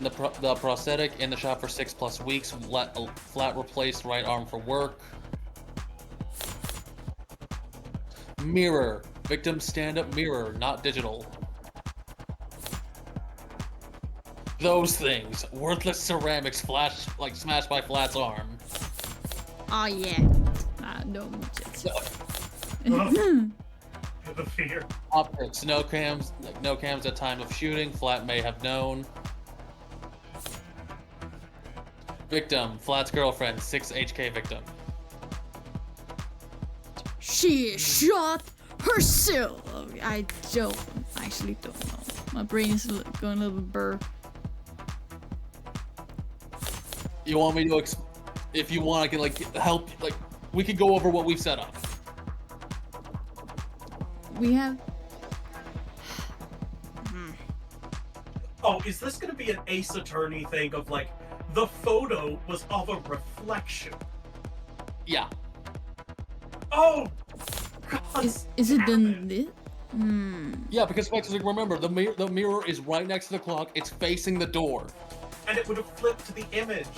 The prosthetic in the shop for 6+ weeks, flat replaced right arm for work. Mirror. Victim stand-up mirror, not digital. Those things. Worthless ceramics smashed by Flat's arm. Oh yeah. No shit. The fear. Optics. No cams at time of shooting. Flat may have known. Victim. Flat's girlfriend. 6 HK victim. She shot herself. I actually don't know. My brain is going a little bit burr. You want me to if you want, I can help. We can go over what we've set up. We have. Oh, is this gonna be an Ace Attorney thing of the photo was of a reflection? Yeah. Oh! God Is it damn then this? Yeah, because remember, the mirror is right next to the clock. It's facing the door. And it would have flipped to the image.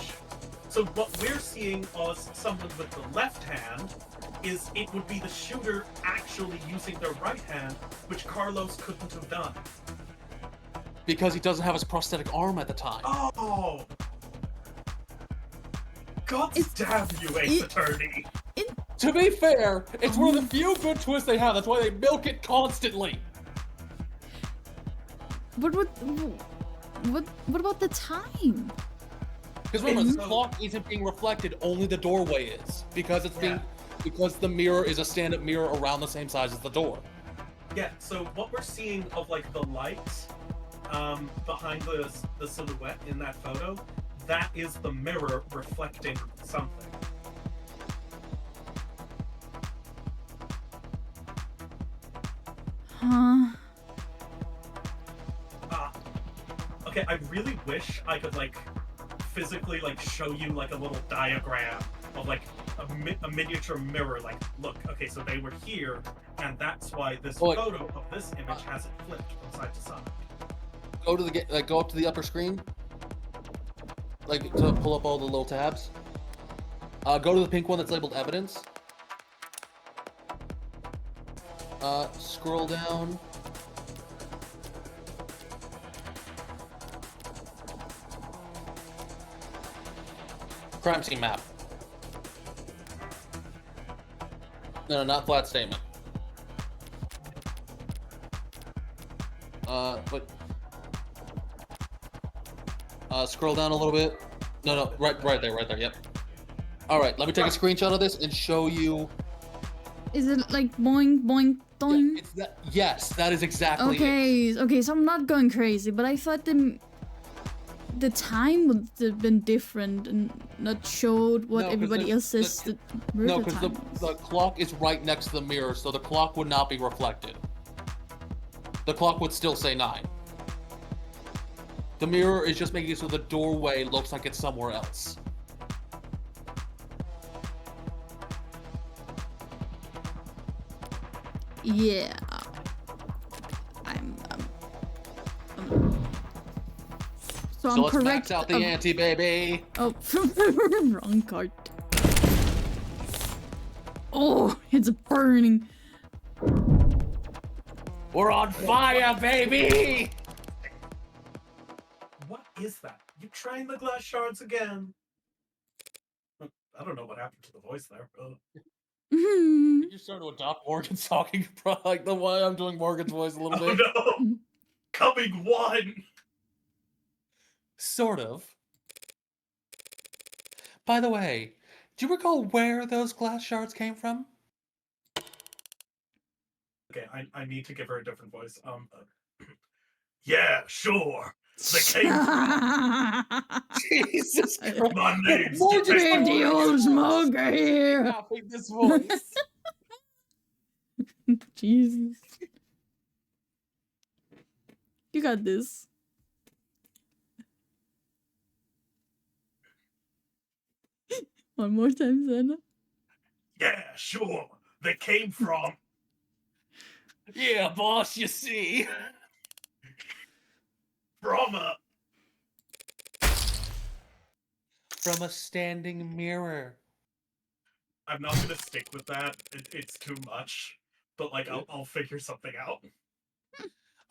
So what we're seeing as someone with the left hand is it would be the shooter actually using their right hand, which Carlos couldn't have done. Because he doesn't have his prosthetic arm at the time. Oh! God damn you, Ace Attorney! To be fair, it's one of the few good twists they have. That's why they milk it constantly. What about the time? Because remember, the clock isn't being reflected, only the doorway is. Because because the mirror is a stand-up mirror around the same size as the door. Yeah, so what we're seeing of the lights behind the silhouette in that photo, that is the mirror reflecting something. Huh? Okay, I really wish I could physically show you a little diagram of a miniature mirror. Look, okay, so they were here, and that's why this photo of this image hasn't flipped from side to side. Go to go up to the upper screen. To pull up all the little tabs. Go to the pink one that's labeled evidence. Scroll down. Crime scene map. No, not flat statement. But scroll down a little bit. No, right there, yep. All right, let me take a screenshot of this and show you. Is it boing boing doing? Yeah, yes, that is exactly it. Okay, so I'm not going crazy, but I thought the time would have been different and not showed what everybody else's No, because the clock is right next to the mirror, so the clock would not be reflected. The clock would still say 9. The mirror is just making it so the doorway looks like it's somewhere else. Yeah. I'm So I'm let's correct. max out the ante, baby. Oh, wrong card. Oh, it's burning. We're on fire, baby! What is that? You trying the glass shards again? I don't know what happened to the voice there. Did you start to adopt Morgan's talking like the way I'm doing Morgan's voice a little bit? Oh no! Coming one! Sort of. By the way, do you recall where those glass shards came from? Okay, I need to give her a different voice. Yeah, sure. They came from. Jesus Christ. My name's Morgan Detective Leave the old Reyes. smoker here. Copying this voice. Jesus. You got this. One more time, Senna. Yeah, sure. They came from. Yeah, boss, you see. From a. From a standing mirror. I'm not gonna stick with that. It's too much. But like, I'll figure something out.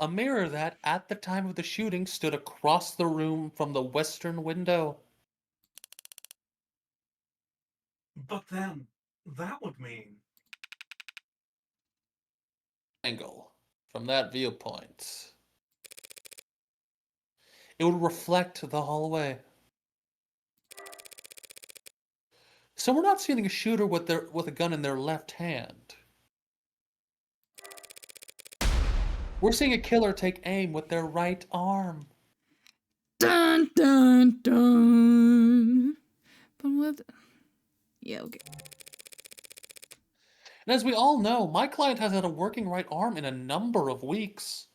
A mirror that, at the time of the shooting, stood across the room from the western window. But then, that would mean. Angle. From that viewpoint. It would reflect the hallway. So we're not seeing a shooter with a gun in their left hand. We're seeing a killer take aim with their right arm. Dun dun dun. But what? Yeah, okay. And as we all know, my client has had a working right arm in a number of weeks.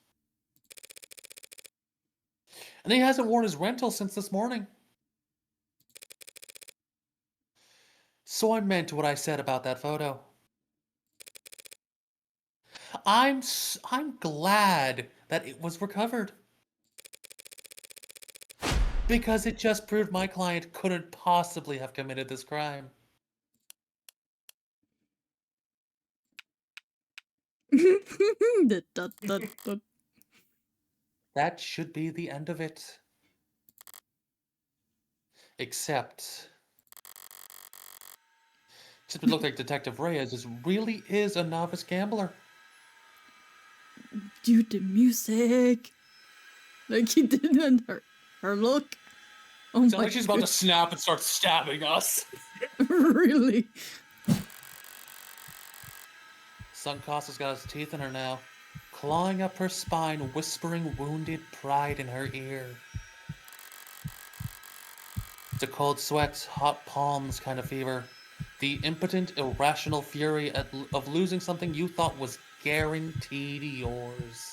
And he hasn't worn his rental since this morning. So I meant what I said about that photo. I'm glad that it was recovered. Because it just proved my client couldn't possibly have committed this crime. That should be the end of it. Except it looked like Detective Reyes really is a novice gambler. Due to music. Like he did in her look. Oh Sounds my like she's about to snap and start stabbing us. Really? Suncosta's got his teeth in her now, clawing up her spine, whispering wounded pride in her ear. It's a cold sweat, hot palms kind of fever. The impotent, irrational fury of losing something you thought was guaranteed yours.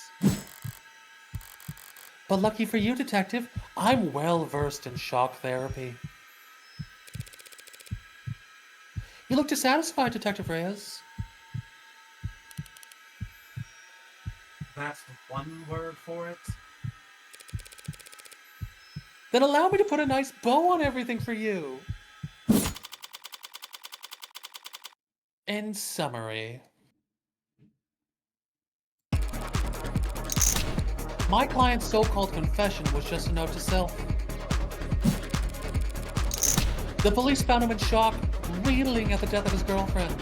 But lucky for you, Detective, I'm well versed in shock therapy. You look dissatisfied, Detective Reyes. That's one word for it. Then allow me to put a nice bow on everything for you. In summary, my client's so-called confession was just a note to self. The police found him in shock, reeling at the death of his girlfriend,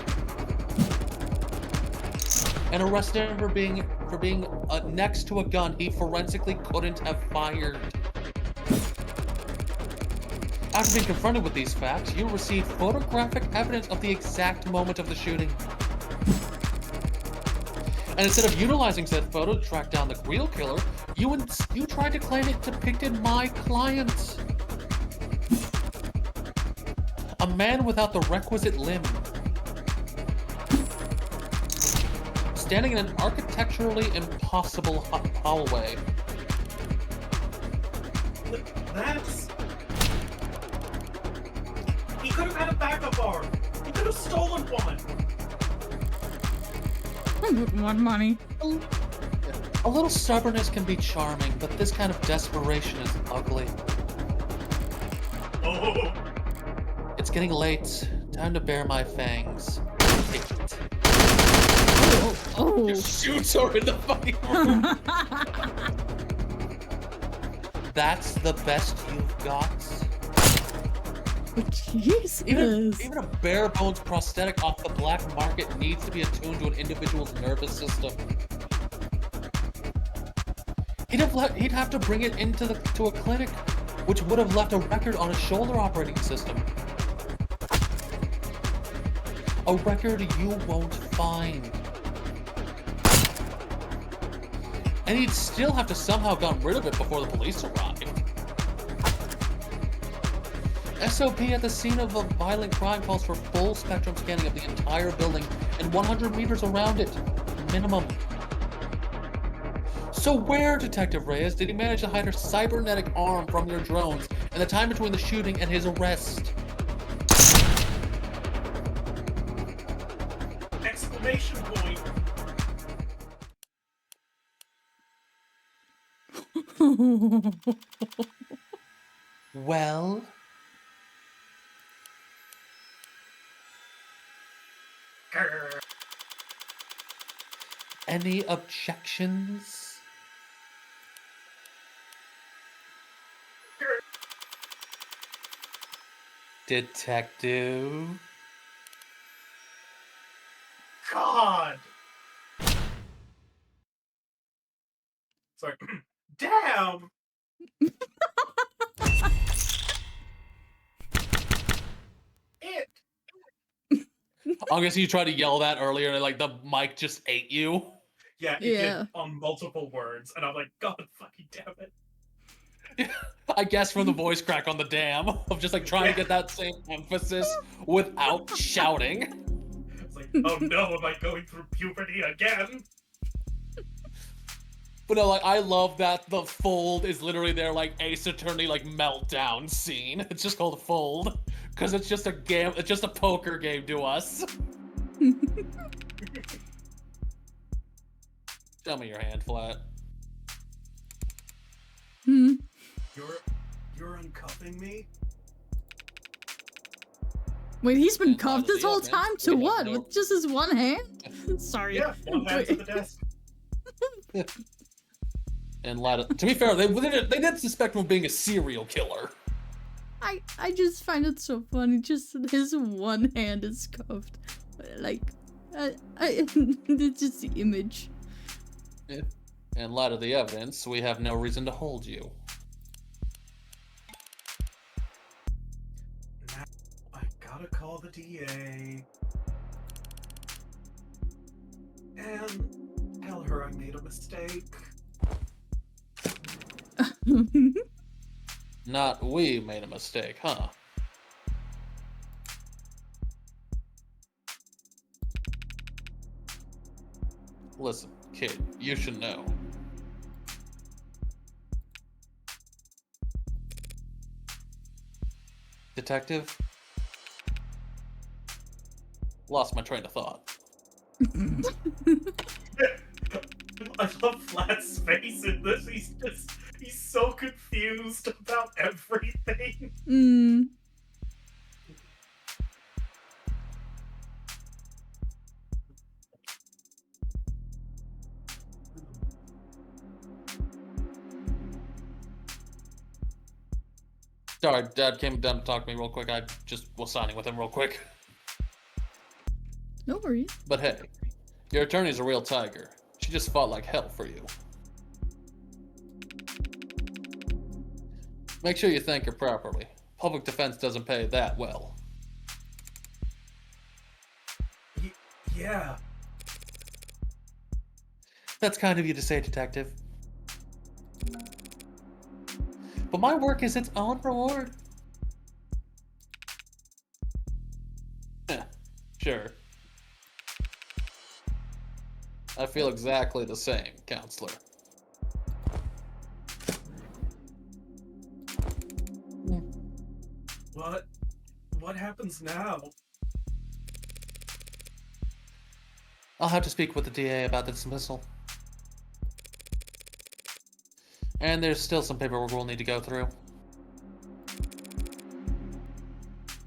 and arrested him for being next to a gun he forensically couldn't have fired. After being confronted with these facts, you received photographic evidence of the exact moment of the shooting. And instead of utilizing said photo to track down the real killer, you tried to claim it depicted my client. A man without the requisite limb. Standing in an architecturally impossible hallway. That's... He could have had a backup arm. He could have stolen one. Want money. A little stubbornness can be charming, but this kind of desperation is ugly. Oh. It's getting late. Time to bare my fangs. Take it. Oh. Just shoots her in the fucking room. That's the best you've got? Jesus. Even a bare bones prosthetic off the black market needs to be attuned to an individual's nervous system. He'd have to bring it to a clinic, which would have left a record on his shoulder operating system. A record you won't find. And he'd still have to somehow gotten rid of it before the police arrived. SOP at the scene of a violent crime calls for full spectrum scanning of the entire building and 100 meters around it, minimum. So where, Detective Reyes, did he manage to hide her cybernetic arm from your drones in the time between the shooting and his arrest? Exclamation point! Well? Grr. Any objections? Detective? God! Sorry. Damn! It! I'm guessing you tried to yell that earlier and like the mic just ate you. Yeah, it did on multiple words, and I'm like, God fucking damn it. I guess from the voice crack on the dam of just like trying to get that same emphasis without shouting. It's like, oh no, am I going through puberty again? But no, like I love that the fold is literally their like Ace Attorney like meltdown scene. It's just called Fold because it's just a game. It's just a poker game to us. Show me your hand flat. Hmm. You're uncuffing me? Wait, he's been And cuffed this the whole evidence, time to we have what? no- With just his one hand? Sorry. Yeah, one hand to the desk. And to be fair, they did suspect him of being a serial killer. I just find it so funny. Just his one hand is cuffed. Like, it's just the image. Yeah. In light of the evidence, we have no reason to hold you. Now I gotta call the DA. And tell her I made a mistake. Not we made a mistake, huh? Listen, kid, you should know. Detective? Lost my train of thought. I love Flat's face in this. He's so confused about everything. Mm. Sorry, Dad came down to talk to me real quick. I just was signing with him real quick. No worries. But hey, your attorney's a real tiger. She just fought like hell for you. Make sure you thank her properly. Public defense doesn't pay that well. Yeah. That's kind of you to say, Detective. But my work is its own reward. Sure. I feel exactly the same, Counselor. What happens now? I'll have to speak with the DA about the dismissal. And there's still some paperwork we'll need to go through.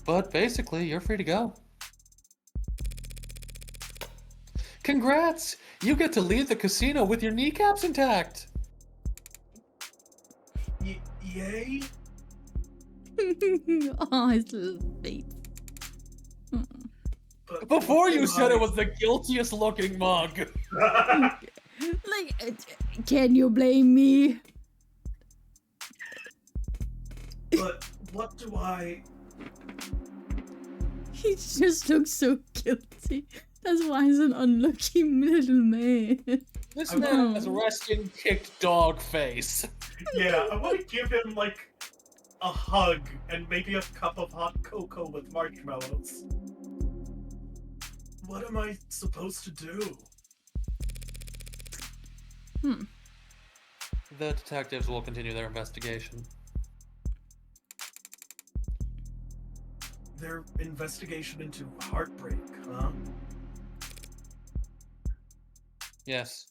But basically, you're free to go. Congrats! You get to leave the casino with your kneecaps intact! Yay? Oh, his little face. But Before you said it was the guiltiest looking mug! Like, can you blame me? But what do I... He just looks so guilty. As wise an unlucky little man. This I man has want- resting kicked dog face. Yeah, I want to give him like a hug and maybe a cup of hot cocoa with marshmallows. What am I supposed to do? The detectives will continue their investigation. Their investigation into heartbreak, huh? Yes.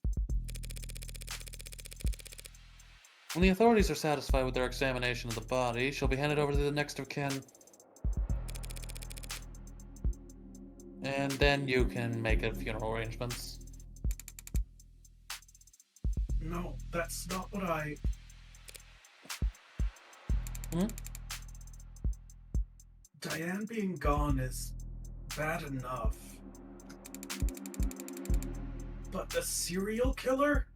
When the authorities are satisfied with their examination of the body, she'll be handed over to the next of kin. And then you can make a funeral arrangements. No, that's not what I. Hmm? Diane being gone is bad enough. But a serial killer?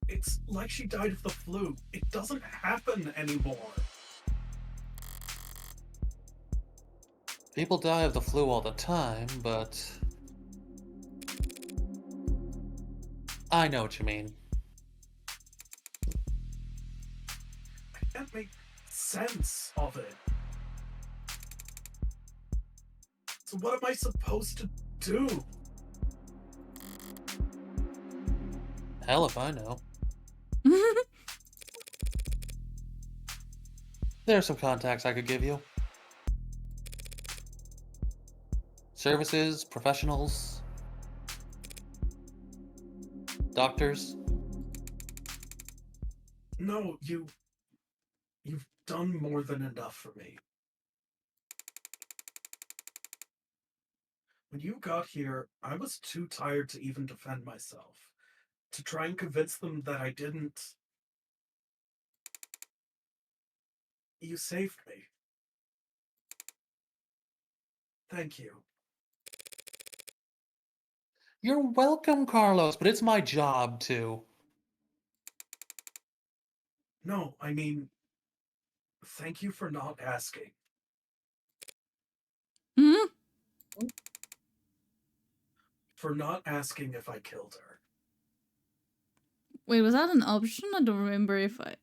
It's like she died of the flu. It doesn't happen anymore. People die of the flu all the time, but... I know what you mean. I can't make sense of it. So what am I supposed to do? Hell if I know. There are some contacts I could give you. Services, professionals, doctors. No, you've done more than enough for me. When you got here, I was too tired to even defend myself. To try and convince them that I didn't. You saved me. Thank you. You're welcome, Carlos, but it's my job to. No, I mean, thank you for not asking. Hmm? For not asking if I killed her. Wait, was that an option? I don't remember if I.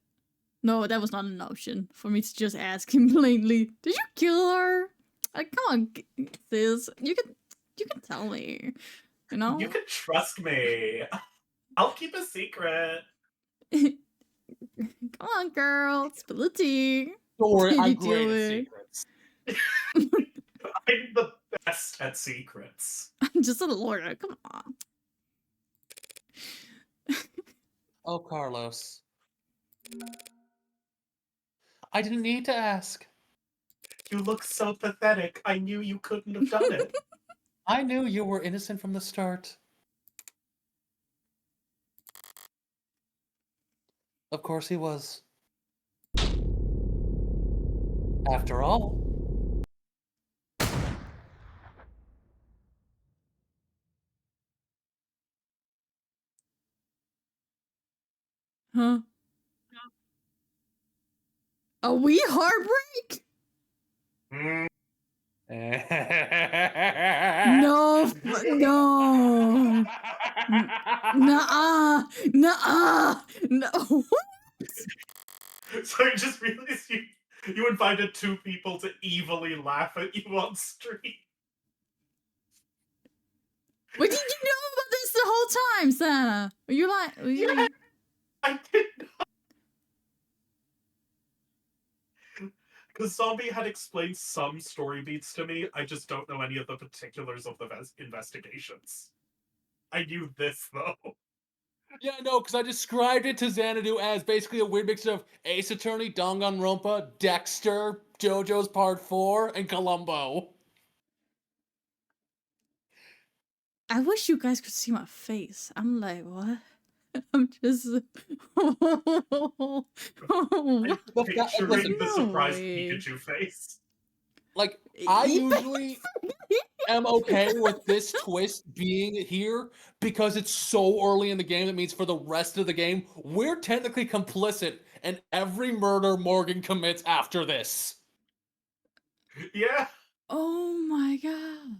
No, that was not an option for me to just ask him plainly. Did you kill her? Like, come on, sis. You can tell me. You know. You can trust me. I'll keep a secret. Come on, girl. Spill the tea. Don't worry, Did I'm you do great at it? secrets. I'm the best at secrets. I'm just a lawyer. Come on. Oh, Carlos. I didn't need to ask. You look so pathetic. I knew you couldn't have done it. I knew you were innocent from the start. Of course he was. After all. Huh? Are we heartbreak? Mm, No, no. Nuh-uh. Nuh-uh. No. So I just realized you invited two people to evilly laugh at you on stream. What did you know about this the whole time, Santa? Were you like? Yeah. I did not. Because Zombie had explained some story beats to me. I just don't know any of the particulars of the investigations. I knew this though. Yeah, no, because I described it to Xanadu as basically a weird mixture of Ace Attorney, Danganronpa, Dexter, JoJo's Part 4, and Columbo. I wish you guys could see my face. I'm like, what? I'm just. What? Picturing the No surprised way. Pikachu face. Like, I Yeah. usually am okay with this twist being here because it's so early in the game. That means for the rest of the game, we're technically complicit in every murder Morgan commits after this. Yeah. Oh my god.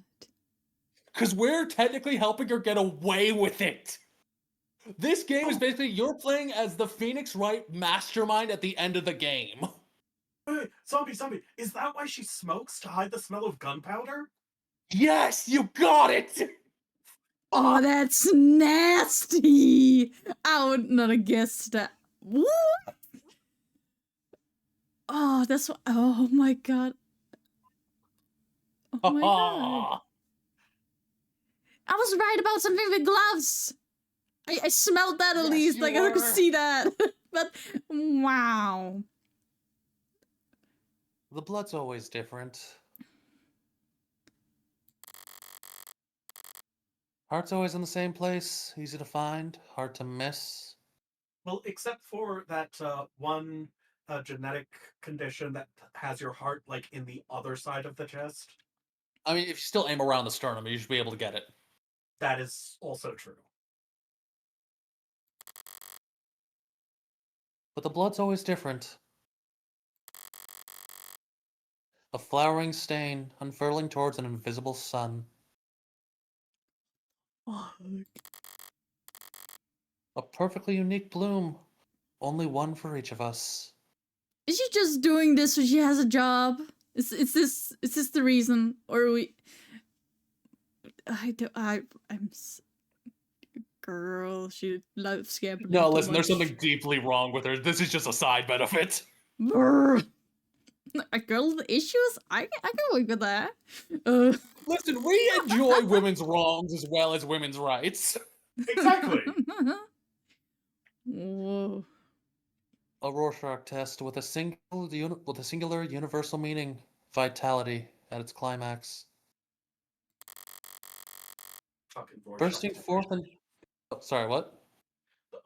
because we're technically helping her get away with it. This game is basically you're playing as the Phoenix Wright mastermind at the end of the game. Wait, zombie, is that why she smokes to hide the smell of gunpowder? Yes, you got it! Oh, that's nasty! I would not have guessed that. What? Oh, that's what. Oh my god. Oh my god. I was right about something with gloves. I smelled that at Yes, least. you Like I could were. see that. But wow. The blood's always different. Heart's always in the same place, easy to find, hard to miss. Well, except for that one genetic condition that has your heart like in the other side of the chest. I mean, if you still aim around the sternum, you should be able to get it. That is also true. But the blood's always different. A flowering stain, unfurling towards an invisible sun. Fuck. A perfectly unique bloom. Only one for each of us. Is she just doing this so she has a job? Is this the reason, or are we? Girl, she loves gambling. No, too listen, there's much. something deeply wrong with her. This is just a side benefit. Brr. A girl with issues? I can work with that. Listen, we enjoy women's wrongs as well as women's rights. Exactly. Whoa. A Rorschach test with a singular universal meaning, vitality, at its climax. Fucking Rorschach. Bursting forth and... Oh, sorry, what?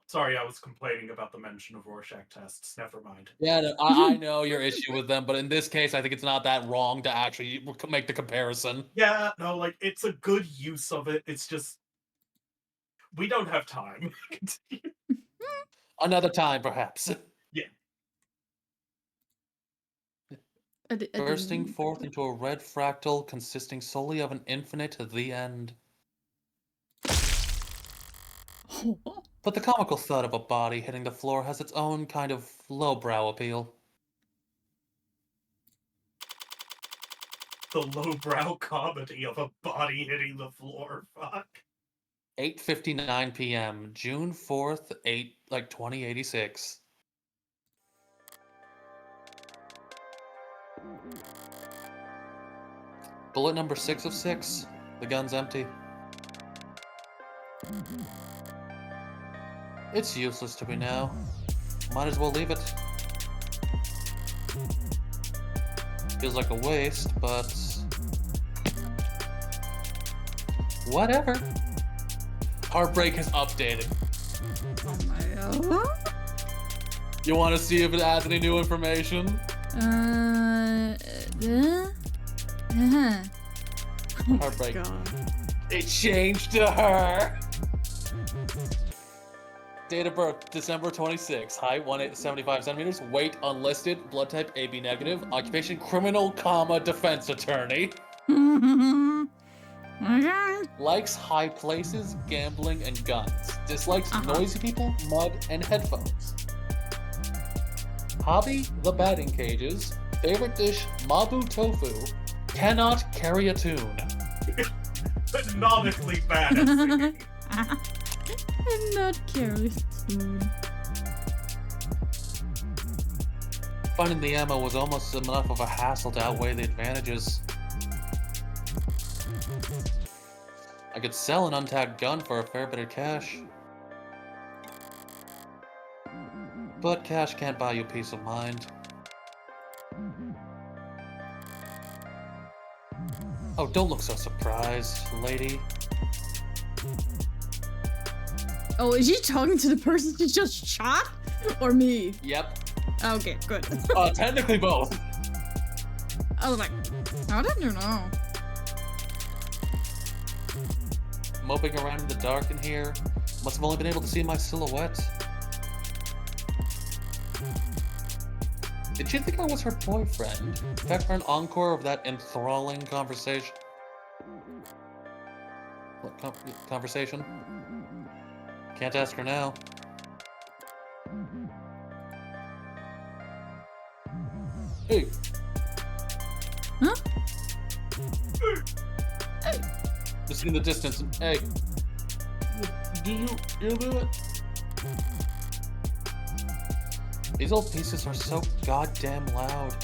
Sorry, I was complaining about the mention of Rorschach tests. Never mind. Yeah, no, I know your issue with them, but in this case, I think it's not that wrong to actually make the comparison. Yeah, no, like, it's a good use of it. It's just... We don't have time. Another time, perhaps. Bursting forth into a red fractal consisting solely of an infinite the end. But the comical thud of a body hitting the floor has its own kind of lowbrow appeal. The lowbrow comedy of a body hitting the floor. Fuck. 8:59 p.m., June 4th, 2086. Bullet number 6 of 6. The gun's empty. It's useless to me now. Might as well leave it. Feels like a waste, but... whatever. Heartbreak has updated. Oh my god. You want to see if it adds any new information? Oh Heartbreak. God. It changed to her. Date of birth, December 26. Height, 175 centimeters. Weight, unlisted. Blood type, AB negative. Occupation, criminal, defense attorney. Likes high places, gambling, and guns. Dislikes noisy people, mud, and headphones. Hobby, the batting cages. Favorite dish, mabu tofu. Cannot carry a tune. Canonically bad at singing. I'm not careless. Finding the ammo was almost enough of a hassle to outweigh the advantages. I could sell an untagged gun for a fair bit of cash. But cash can't buy you peace of mind. Oh, don't look so surprised, lady. Oh, is she talking to the person she just shot? Or me? Yep. Okay, good. Technically both. I was like, how did you know? Moping around in the dark in here. Must have only been able to see my silhouette. Did she think I was her boyfriend? Back for an encore of that enthralling conversation? What conversation? Can't ask her now. Hey! Huh? Just in the distance. Hey! Do you hear that? These old pieces are so goddamn loud.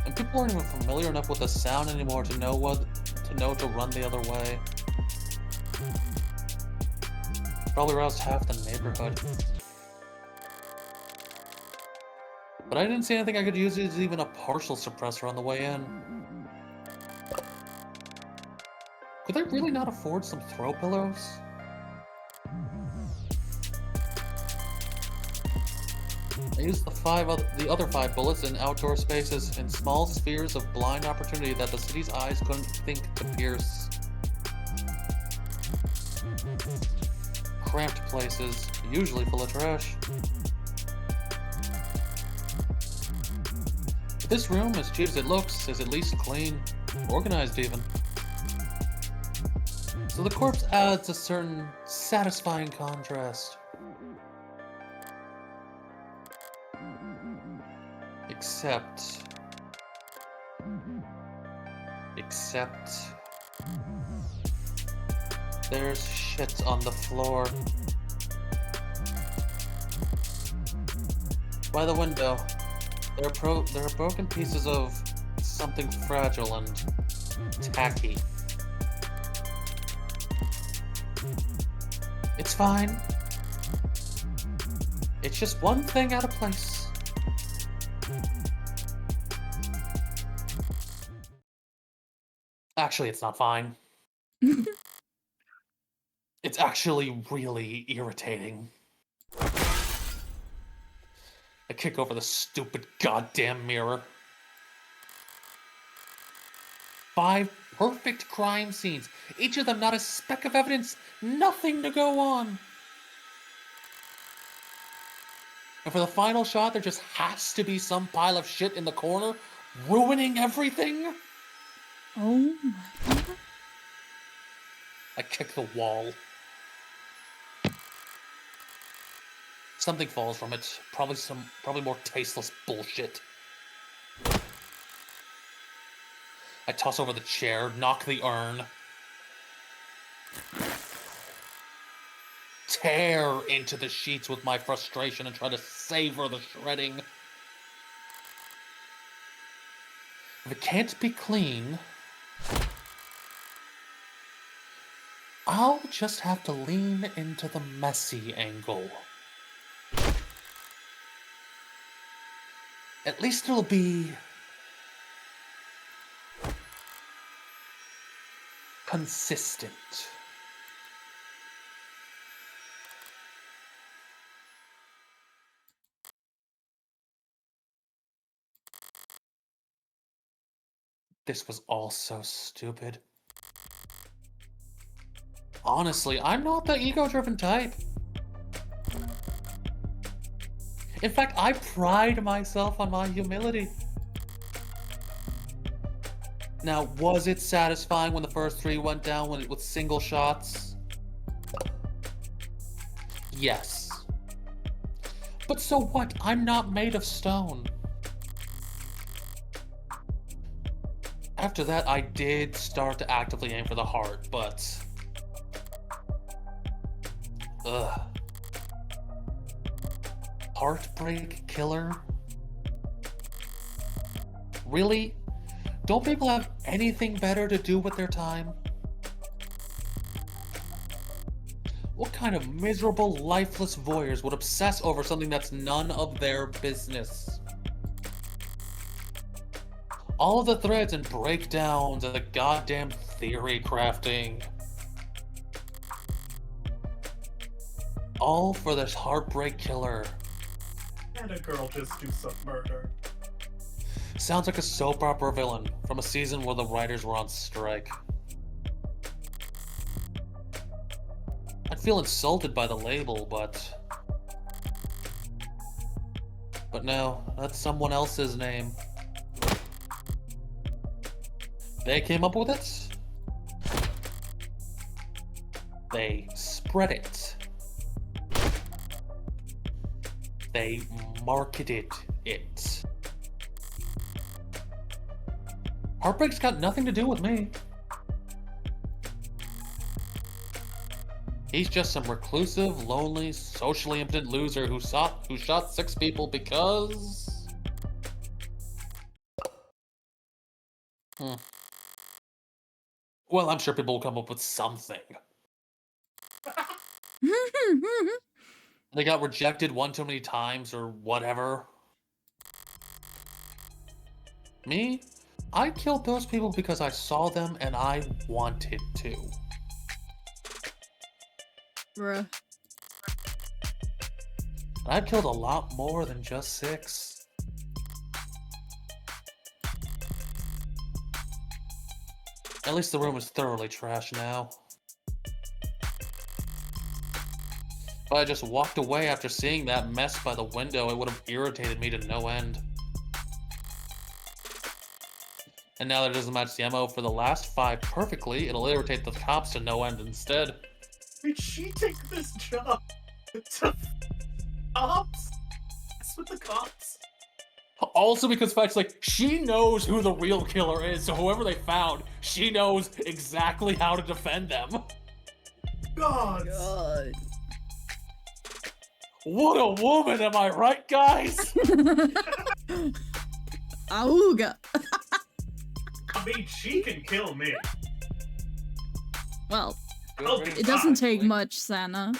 And people aren't even familiar enough with the sound anymore to know to run the other way. Probably roused half the neighborhood. But I didn't see anything I could use as even a partial suppressor on the way in. Could they really not afford some throw pillows? I used the other 5 bullets in outdoor spaces in small spheres of blind opportunity that the city's eyes couldn't think to pierce. Cramped places, usually full of trash. But this room, as cheap as it looks, is at least clean, organized even. So the corpse adds a certain satisfying contrast. Except there's shit on the floor. By the window, there are broken pieces of something fragile and tacky. It's fine. It's just one thing out of place. Actually, it's not fine. It's actually really irritating. I kick over the stupid goddamn mirror. 5 perfect crime scenes, each of them not a speck of evidence, nothing to go on. And for the final shot, there just has to be some pile of shit in the corner, ruining everything? Oh my god. I kick the wall. Something falls from it. Probably more tasteless bullshit. I toss over the chair, knock the urn. Tear into the sheets with my frustration and try to savor the shredding. If it can't be clean, I'll just have to lean into the messy angle. At least it'll be consistent. This was all so stupid. Honestly, I'm not the ego-driven type. In fact, I pride myself on my humility. Now, was it satisfying when the first 3 went down with single shots? Yes. But so what? I'm not made of stone. After that, I did start to actively aim for the heart, but... Ugh. Heartbreak killer? Really? Don't people have anything better to do with their time? What kind of miserable, lifeless voyeurs would obsess over something that's none of their business? All of the threads and breakdowns and the goddamn theory crafting. All for this heartbreak killer. And a girl just do some murder. Sounds like a soap opera villain from a season where the writers were on strike. I'd feel insulted by the label, but no, that's someone else's name. They came up with it? They spread it. They marketed it. Heartbreak's got nothing to do with me. He's just some reclusive, lonely, socially impotent loser who shot 6 people because... Well, I'm sure people will come up with something. They got rejected one too many times or whatever. Me? I killed those people because I saw them and I wanted to. Bruh. I've killed a lot more than just 6. At least the room is thoroughly trashed now. If I just walked away after seeing that mess by the window, it would have irritated me to no end. And now that it doesn't match the MO for the last 5 perfectly, it'll irritate the cops to no end instead. Did she take this job to cops? That's with the cops. Also because the fact like she knows who the real killer is, so whoever they found, she knows exactly how to defend them. God. God. What a woman, am I right, guys? Auga. I mean, she can kill me. Well, I'll be it doesn't fine. take much, Sana.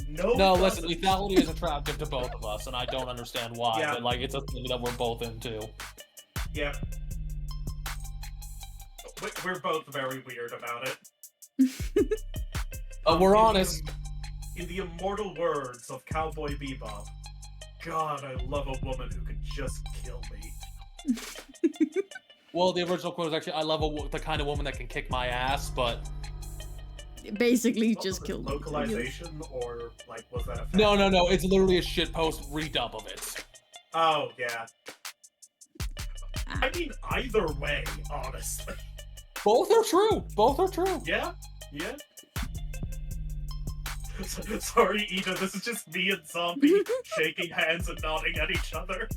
No, listen, lethality is attractive to both of us, and I don't understand why, Yeah. but like it's a thing that we're both into. Yep. We're both very weird about it. We're honest. In the immortal words of Cowboy Bebop, God, I love a woman who could just kill me. Well, the original quote was actually, I love the kind of woman that can kick my ass, but... Basically, What just was it, killed me. localization, or, like, was that a fact? No, it's literally a shitpost redub of it. Oh, yeah. I mean, either way, honestly. Both are true! Both are true! Yeah, yeah. Sorry, Ida, this is just me and Zombie shaking hands and nodding at each other.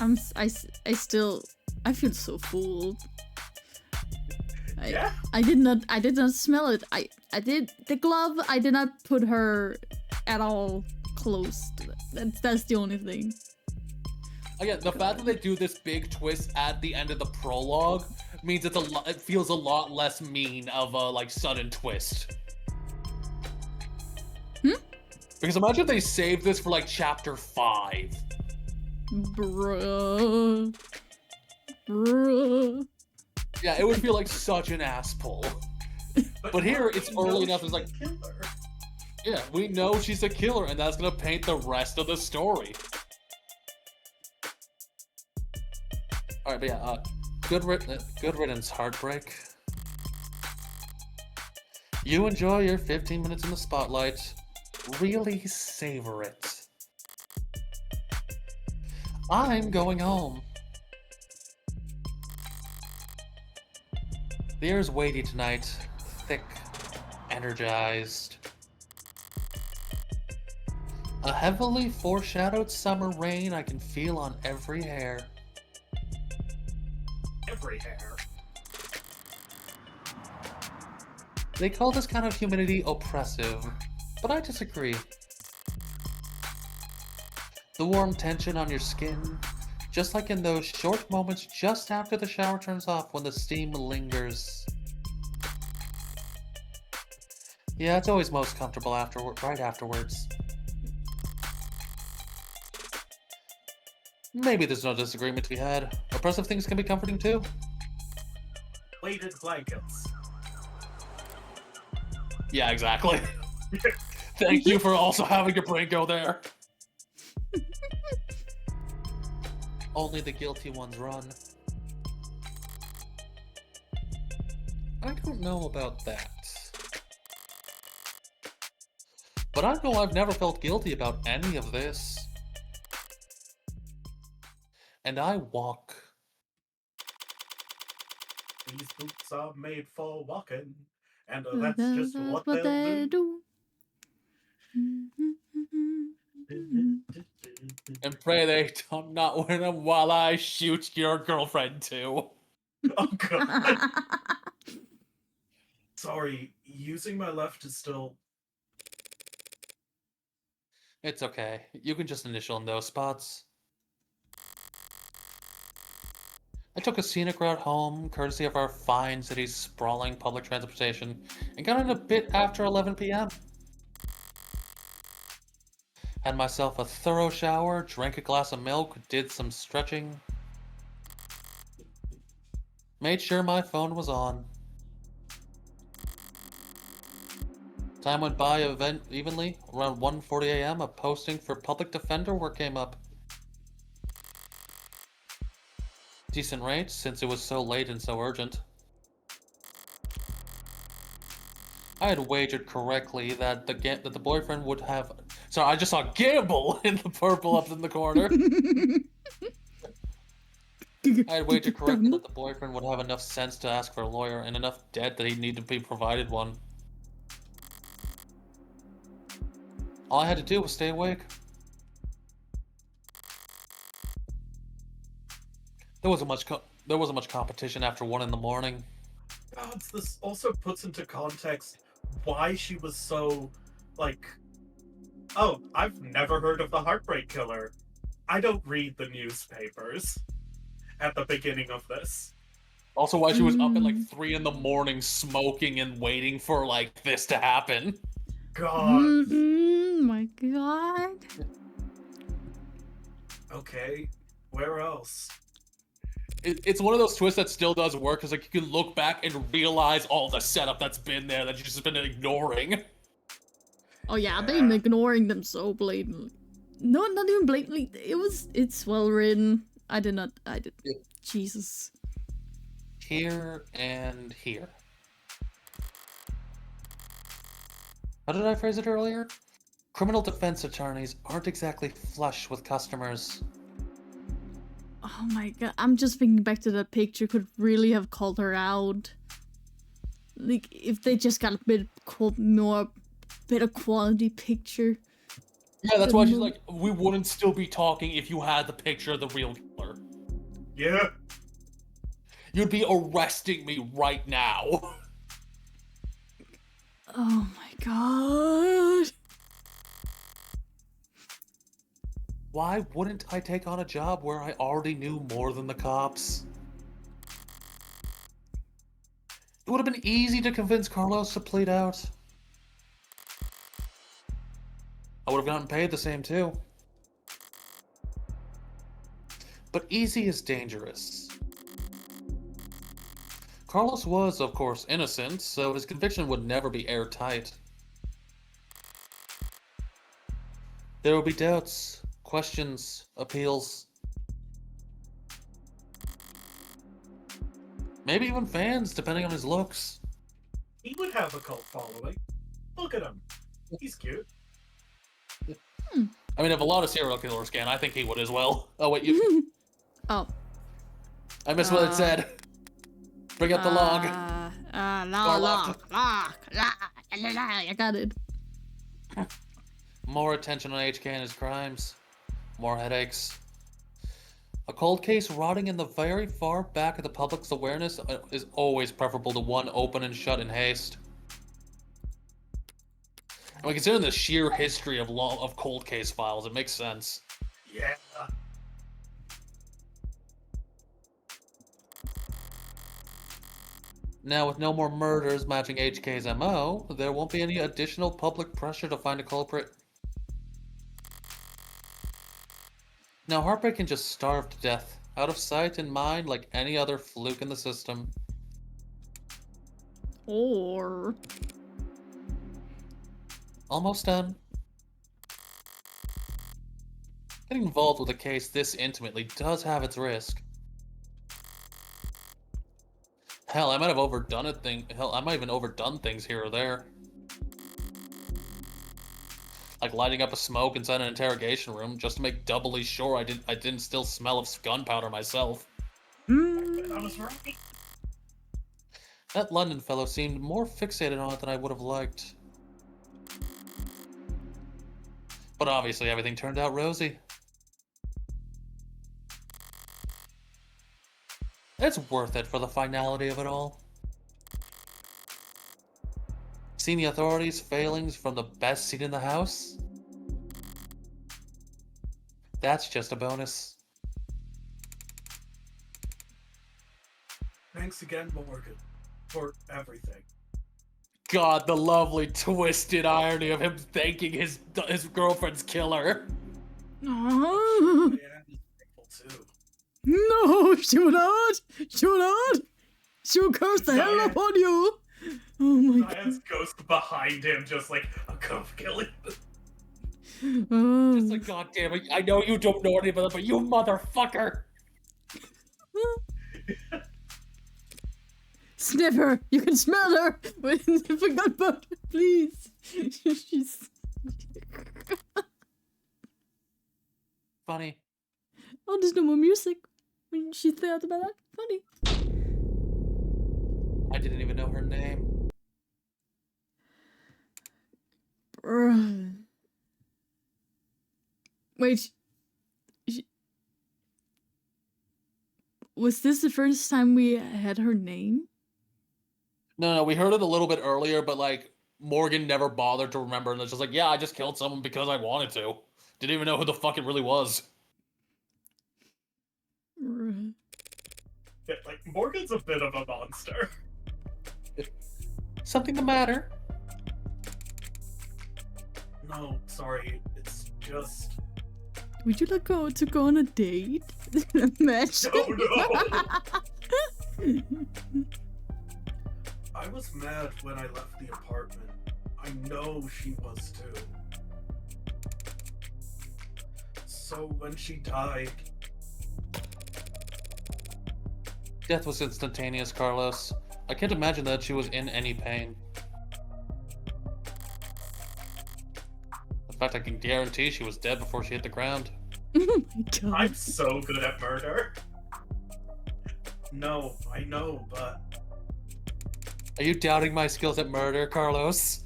I feel so fooled. Yeah? I did not smell it. I did the glove. I did not put her at all close to it. That's the only thing. Again, the fact that they do this big twist at the end of the prologue means it feels a lot less mean of a like sudden twist. Because imagine if they saved this for like chapter 5. Bruh. Yeah, it would feel like such an ass pull. But here, it's early enough, it's like, yeah, we know she's a killer, and that's gonna paint the rest of the story. Alright, but yeah, good riddance, Heartbreak. You enjoy your 15 minutes in the spotlight. Really savor it. I'm going home. The air's weighty tonight, thick, energized. A heavily foreshadowed summer rain I can feel on every hair. Every hair. They call this kind of humidity oppressive, but I disagree. The warm tension on your skin, just like in those short moments just after the shower turns off when the steam lingers. Yeah, it's always most comfortable right afterwards. Maybe there's no disagreement to be had. Oppressive things can be comforting too. Weighted blankets. Yeah, exactly. Thank you for also having your brain go there. Only the guilty ones run. I don't know about that. But I know I've never felt guilty about any of this. And I walk. These boots are made for walking, And that's just what they'll do. And pray they don't not win them while I shoot your girlfriend too. Oh god. Sorry, using my left is still... It's okay. You can just initial in those spots. I took a scenic route home, courtesy of our fine city's sprawling public transportation, and got in a bit after 11 p.m. Had myself a thorough shower, drank a glass of milk, did some stretching. Made sure my phone was on. Time went by evenly. Around 1:40 a.m., a posting for public defender work came up. Decent rate, since it was so late and so urgent. I had wagered correctly that the boyfriend would have... Sorry, I just saw Gamble in the purple up in the corner. I had wagered correctly that the boyfriend would have enough sense to ask for a lawyer and enough debt that he'd need to be provided one. All I had to do was stay awake. There wasn't much competition after 1 in the morning. God, this also puts into context why she was so, like, oh, I've never heard of the Heartbreak Killer. I don't read the newspapers at the beginning of this. Also why she was up at like 3 in the morning smoking and waiting for like this to happen. God. My god. Okay, where else? It's one of those twists that still does work, because like you can look back and realize all the setup that's been there that you've just been ignoring. Oh yeah, I've been ignoring them so blatantly. No, not even blatantly. It's well written. I did. Yeah. Jesus. Here and here. How did I phrase it earlier? Criminal defense attorneys aren't exactly flush with customers. Oh my god, I'm just thinking back to that picture. Could really have called her out. Like, if they just got a bit more better quality picture. Yeah, that's why she's like, we wouldn't still be talking if you had the picture of the real killer. Yeah. You'd be arresting me right now. Oh my god. Why wouldn't I take on a job where I already knew more than the cops? It would have been easy to convince Carlos to plead out. I would have gotten paid the same too. But easy is dangerous. Carlos was, of course, innocent, so his conviction would never be airtight. There would be doubts, questions, appeals. Maybe even fans, depending on his looks. He would have a cult following. Look at him. He's cute. I mean, if a lot of serial killers can, I think he would as well. Oh, wait, you... Oh. I missed what it said. Bring up the log. Log. I got it. More attention on HK and his crimes. More headaches. A cold case rotting in the very far back of the public's awareness is always preferable to one open and shut in haste. I mean, considering the sheer history of cold case files, it makes sense. Yeah. Now, with no more murders matching HK's MO, there won't be any additional public pressure to find a culprit. Now, Heartbreak can just starve to death, out of sight and mind like any other fluke in the system. Or... Almost done. Getting involved with a case this intimately does have its risk. Hell, I might have overdone it. Hell, I might have even overdone things here or there. Like lighting up a smoke inside an interrogation room just to make doubly sure I didn't still smell of gunpowder myself. I was right. That London fellow seemed more fixated on it than I would have liked. But obviously everything turned out rosy. It's worth it for the finality of it all. Seeing the authorities' failings from the best seat in the house? That's just a bonus. Thanks again, Morgan, for everything. God, the lovely twisted irony of him thanking his girlfriend's killer. Oh, Diane is grateful too. no, she would not. She would not. She will curse the hell Diane- upon you. Oh my god. Diane's ghost behind him, just like, I'll come kill him. Oh. Just like, God damn it, I know you don't know any about it, but you motherfucker! Sniff her. You can smell her. Wait, I forgot about her, please. She's. Funny. Oh, there's no more music. When she thought about that, funny. I didn't even know her name. Bruh. Wait. Was this the first time we had her name? No, we heard it a little bit earlier, but like, Morgan never bothered to remember, and it's just like, yeah, I just killed someone because I wanted to. Didn't even know who the fuck it really was. Bruh. Yeah, like, Morgan's a bit of a monster. Something the matter? No, sorry, it's just... Would you like to go on a date? Imagine. Oh no! I was mad when I left the apartment. I know she was too. So when she died, Death was instantaneous, Carlos. I can't imagine that she was in any pain. In fact, I can guarantee she was dead before she hit the ground. Oh my god. I'm so good at murder. No, I know, but Are you doubting my skills at murder, Carlos?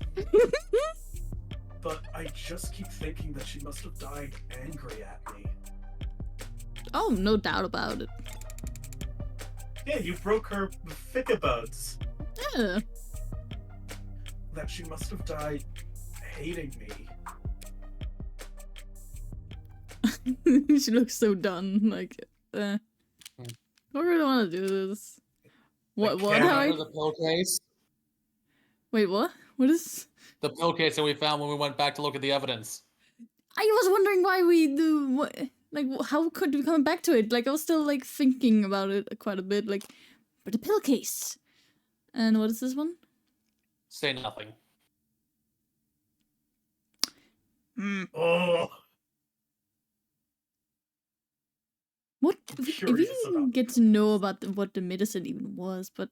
I just keep thinking that she must have died angry at me. Oh, no doubt about it. Yeah, you broke her buds. Yeah. That she must have died hating me. She looks so done. Like, I don't really want to do this. What? What? can't How I... Remember the pill case? Wait, what? What is? The pill case that we found when we went back to look at the evidence. I was wondering why we do what. Like, how could we come back to it? Like, I was still like thinking about it quite a bit. Like, but the pill case. And what is this one? Say nothing. Oh, What? I'm We curious didn't about get to know about what the medicine even was, but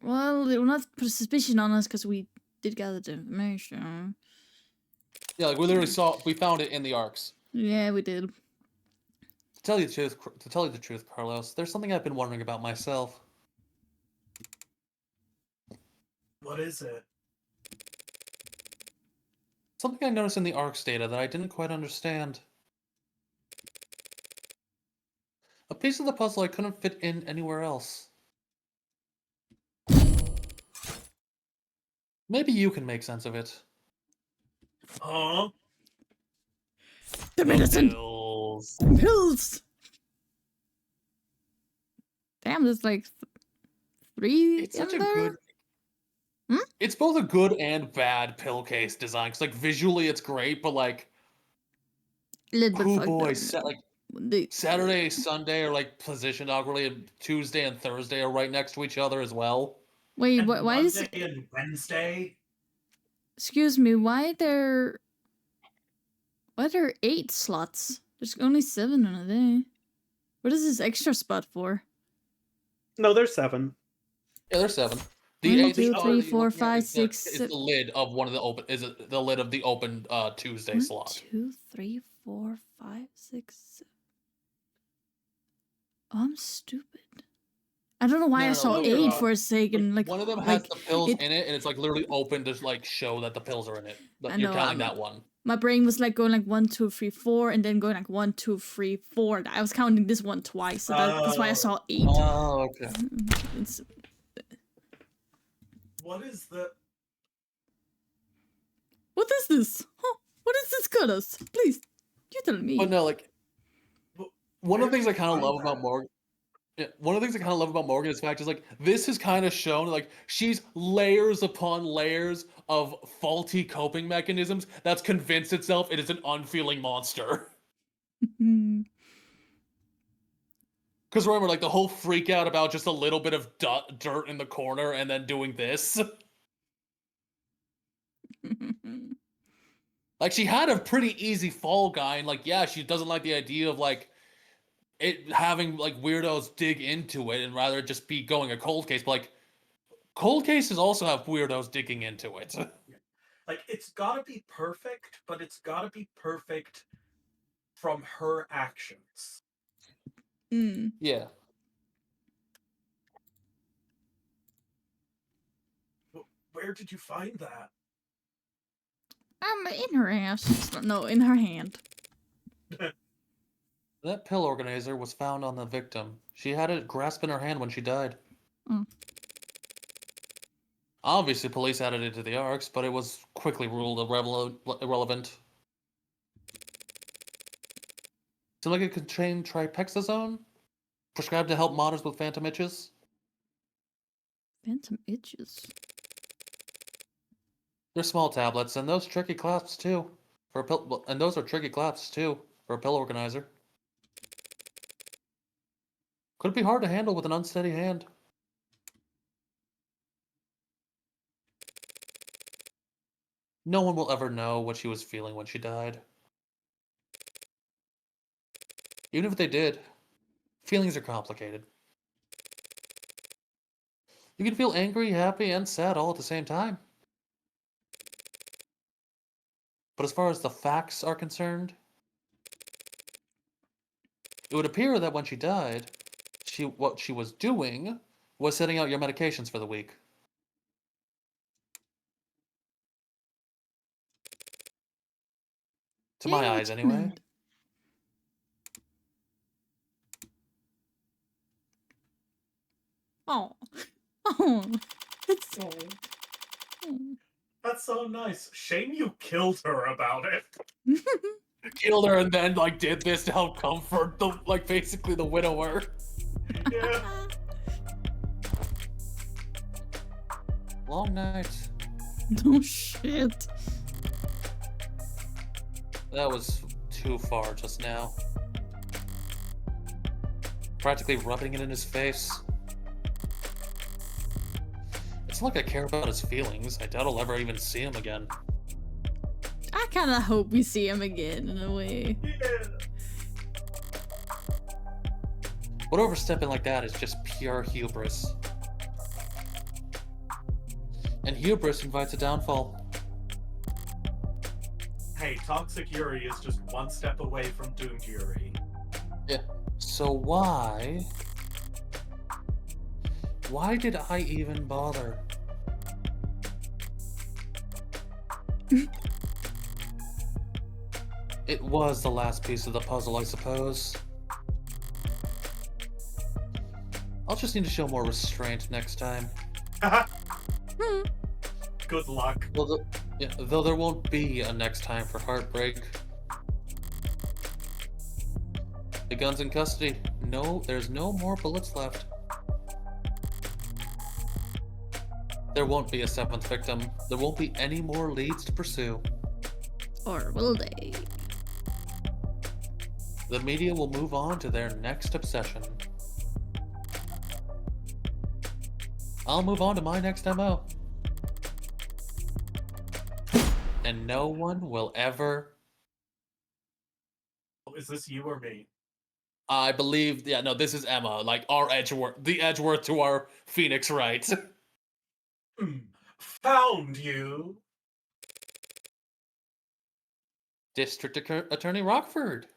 well, they will not put suspicion on us because we did gather the information. Yeah, like we literally we found it in the arcs. Yeah, we did. To tell you the truth, Carlos, there's something I've been wondering about myself. what is it? Something I noticed in the arcs data that I didn't quite understand. A piece of the puzzle I couldn't fit in anywhere else. Maybe you can make sense of it. Huh? The medicine! Pills. Pills! Damn, there's like 3 It's such in a there? good. It's both a good and bad pill case design. Cause like visually, it's great, but like, A little bit oh fucked boy, up. like They- Saturday, Sunday are like positioned awkwardly, and Tuesday and Thursday are right next to each other as well. Wait, And why is... Monday and Wednesday? Excuse me, why there... Why are there 8 slots? There's only 7 in a day. What is this extra spot for? No, there's 7. Yeah, there's 7. 1, The 2, other 3, that you're 4, looking at 5, is 6, is the lid of one of the open. Is it the lid of the open Tuesday 1, slot? 2, 3, 4, 5, 6, 7. Oh, I'm stupid. I don't know why I No, saw no, 8 no. for a second. Like one of them has like the pills it. in it, and it's like literally open to like show that the pills are in it. I You're know. counting that one. My brain was like going like 1, 2, 3, 4, and then going like 1, 2, 3, 4. I was counting this one twice, so that's why I saw 8. Oh, okay. It's, What is the? what is this? Huh? What is this, Curtis? Please, you tell me. But no, like one of the Where things I did you kind of find love about that? Morgan. Yeah, one of the things I kind of love about Morgan is the fact is like this is kind of shown like she's layers upon layers of faulty coping mechanisms that's convinced itself it is an unfeeling monster. Hmm. Because remember, like the whole freak out about just a little bit of dirt in the corner and then doing this. Like she had a pretty easy fall guy, and like yeah, she doesn't like the idea of like it having like weirdos dig into it and rather just be going a cold case. But like cold cases also have weirdos digging into it. Like it's gotta be perfect, but it's gotta be perfect from her actions. Mm. Yeah. Where did you find that? In her ass. No, in her hand. That pill organizer was found on the victim. She had it grasped in her hand when she died. Mm. Obviously, police added it to the arcs, but it was quickly ruled irrelevant. Seemed like it contained tripexazone, prescribed to help modders with phantom itches. Phantom itches. They're small tablets, and those tricky clasps too. For a pill, and those are tricky clasps too for a pill organizer. Could be hard to handle with an unsteady hand. No one will ever know what she was feeling when she died. Even if they did, feelings are complicated. You can feel angry, happy, and sad all at the same time. But as far as the facts are concerned, it would appear that when she died, what she was doing was setting out your medications for the week. To my Yay, eyes, anyway. achievement. Oh. Oh. It's so. That's so nice. Shame you killed her about it. Killed her and then like did this to help comfort the like basically the widower. Yeah. Long night. No shit. That was too far just now. Practically rubbing it in his face. It's not like I care about his feelings. I doubt I'll ever even see him again. I kind of hope we see him again in a way. Yeah. But overstepping like that is just pure hubris. And hubris invites a downfall. Hey, Toxic Yuri is just one step away from Doomed Yuri. Yeah. So why did I even bother? It was the last piece of the puzzle, I suppose. I'll just need to show more restraint next time. Hmm. Good luck. Though there won't be a next time for Heartbreak. The gun's in custody. No, there's no more bullets left. There won't be a 7th victim. There won't be any more leads to pursue. Or will they? The media will move on to their next obsession. I'll move on to my next MO. And no one will ever... Is this you or me? I believe... Yeah, no, this is Emma. Like, our Edgeworth. The Edgeworth to our Phoenix, right? Found you. District Attorney Rockford.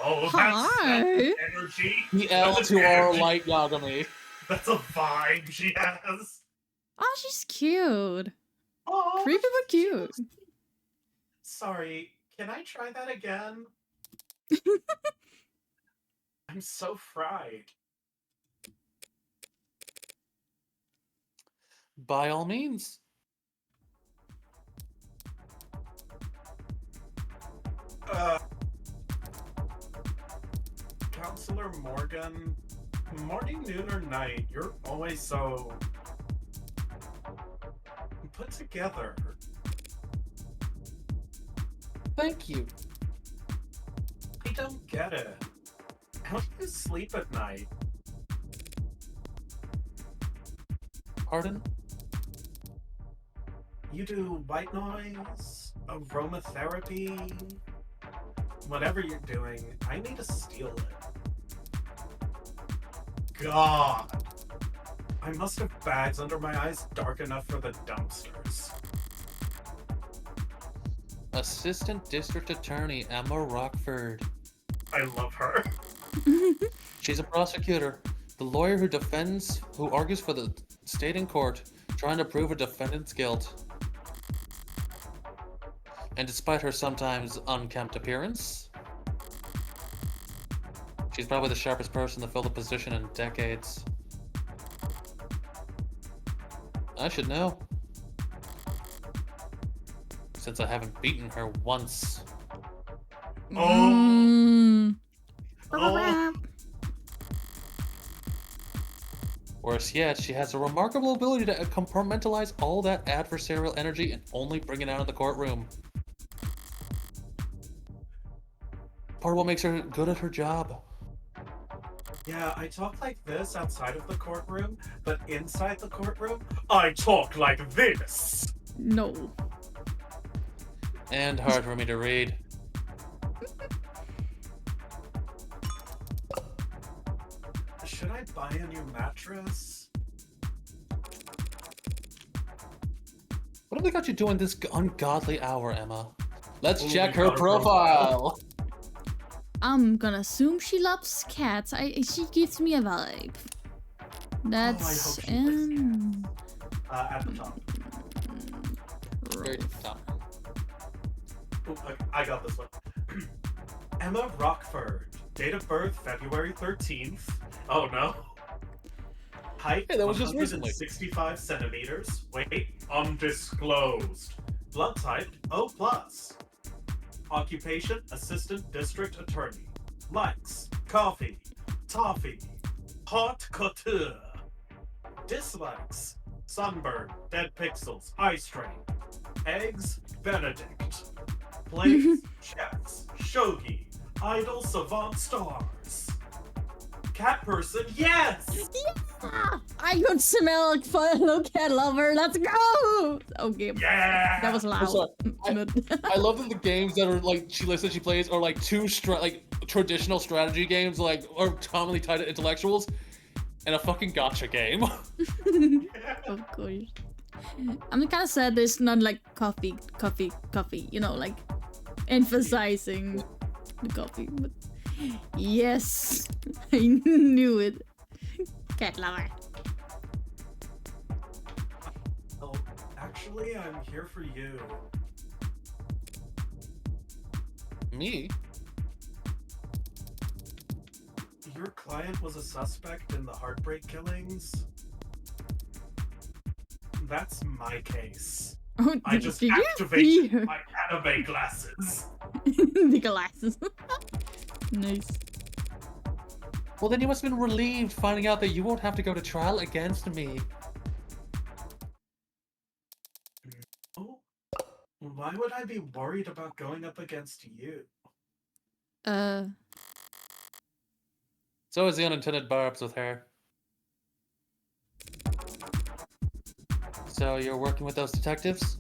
Oh, Hi. that's energy. The L That's to our energy. light Yagami. That's a vibe she has. Oh, she's cute. Oh, Creepy but cute. Sorry, can I try that again? I'm so fried. By all means. Counselor Morgan, morning, noon, or night, you're always so put together. Thank you. I don't get it. How do you sleep at night? Pardon? You do white noise, aromatherapy, whatever you're doing, I need to steal it. God! I must have bags under my eyes dark enough for the dumpsters. Assistant District Attorney Emma Rockford. I love her. She's a prosecutor, the lawyer who argues for the state in court, trying to prove a defendant's guilt. And despite her sometimes unkempt appearance, she's probably the sharpest person to fill the position in decades. I should know, since I haven't beaten her once. Mm. Oh. Worse yet, she has a remarkable ability to compartmentalize all that adversarial energy and only bring it out of the courtroom. Part of what makes her good at her job. Yeah, I talk like this outside of the courtroom, but inside the courtroom, I talk like this. No. And hard for me to read. Should I buy a new mattress? What have they got you doing this ungodly hour, Emma? Let's Oh, check we her got her profile. profile. I'm gonna assume she loves cats. She gives me a vibe. That's hope she likes At the top. Very top. Oh, I got this one. Emma Rockford. Date of birth, February 13th. Oh no. Height, Hey, that was just recently. 165 centimeters. Weight, undisclosed. Blood type, O+. Occupation, assistant district attorney. Likes, coffee, toffee, hot couture. Dislikes, sunburn, dead pixels, eye strain. Eggs, Benedict. Plays, chess, shogi, idol, savant, stars. Cat person, yes! Yeah! I could smell a fellow cat lover. Let's go! Okay, Yeah! that was loud. sorry. But- I love that the games that are like she lists that she plays are like traditional strategy games, like or commonly tied to intellectuals, and a fucking gotcha game. Of course. I'm kind of sad there's not like coffee, you know, like emphasizing the coffee. But yes, I knew it. Cat lover. Oh, actually, I'm here for you. Me? Your client was a suspect in the Heartbreak killings. That's my case. Oh, I just did you see activated her? my anime glasses. The glasses. Nice. Well, then you must have been relieved finding out that you won't have to go to trial against me. Oh, why would I be worried about going up against you? So is the unintended barbs with her. So you're working with those detectives?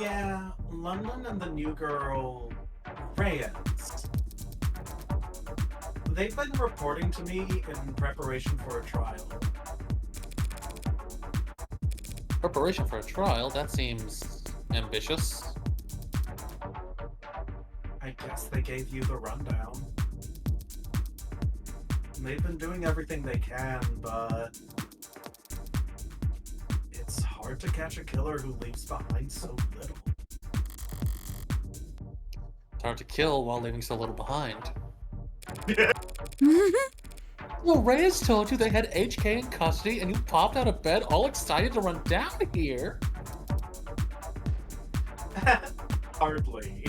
Yeah, London and the new girl, Reyes. They've been reporting to me in preparation for a trial. Preparation for a trial? That seems ambitious. I guess they gave you the rundown. They've been doing everything they can, but it's hard to catch a killer who leaves behind so little. It's hard to kill while leaving so little behind. Well, Reyes told you they had HK in custody and you popped out of bed all excited to run down here. Hardly.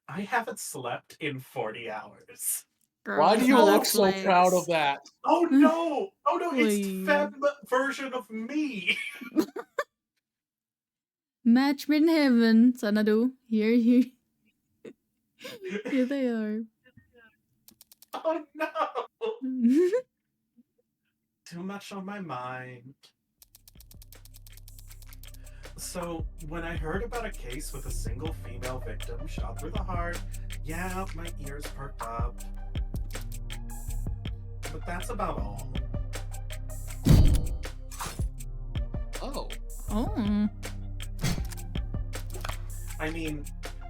I haven't slept in 40 hours. Girl, Why do you red look so flags. proud of that? Oh no! Oh no, it's Please. femme version of me! Match made in heaven, Sanadu. Here. Here they are. Oh no! Too much on my mind. So, when I heard about a case with a single female victim shot through the heart, yeah, my ears perked up. But that's about all. Oh. Oh. I mean,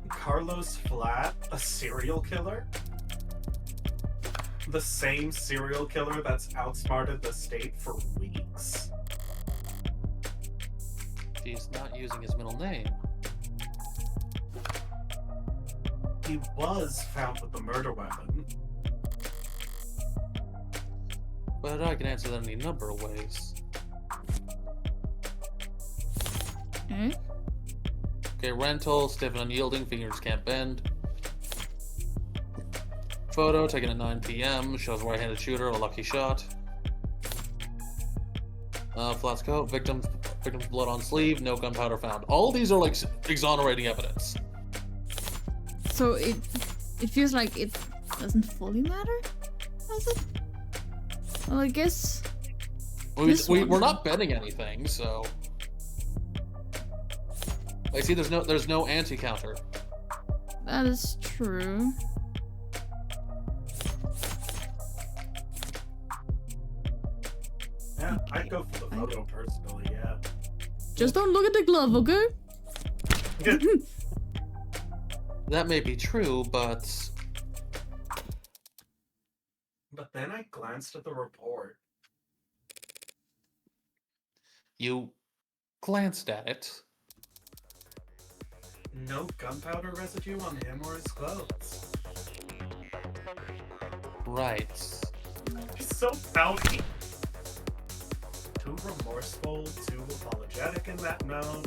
Carlos Flat, a serial killer? The same serial killer that's outsmarted the state for weeks? He's not using his middle name. He was found with the murder weapon. But I can answer that in any number of ways. Eh? Okay, rental, stiff and unyielding, fingers can't bend. Photo taken at 9 p.m. shows right-handed shooter, a lucky shot. Flat scope, victim's blood on sleeve, no gunpowder found. All these are like exonerating evidence. So it feels like it doesn't fully matter, does it? Well, I guess We're not betting anything, so. I see. There's no anti-counter. that is true. Yeah, I'd go for the photo personally, yeah. Just don't look at the glove, okay? That may be true, but But then I glanced at the report. you glanced at it. No gunpowder residue on him or his clothes. Right. He's so pouty. Too remorseful, too apologetic in that note.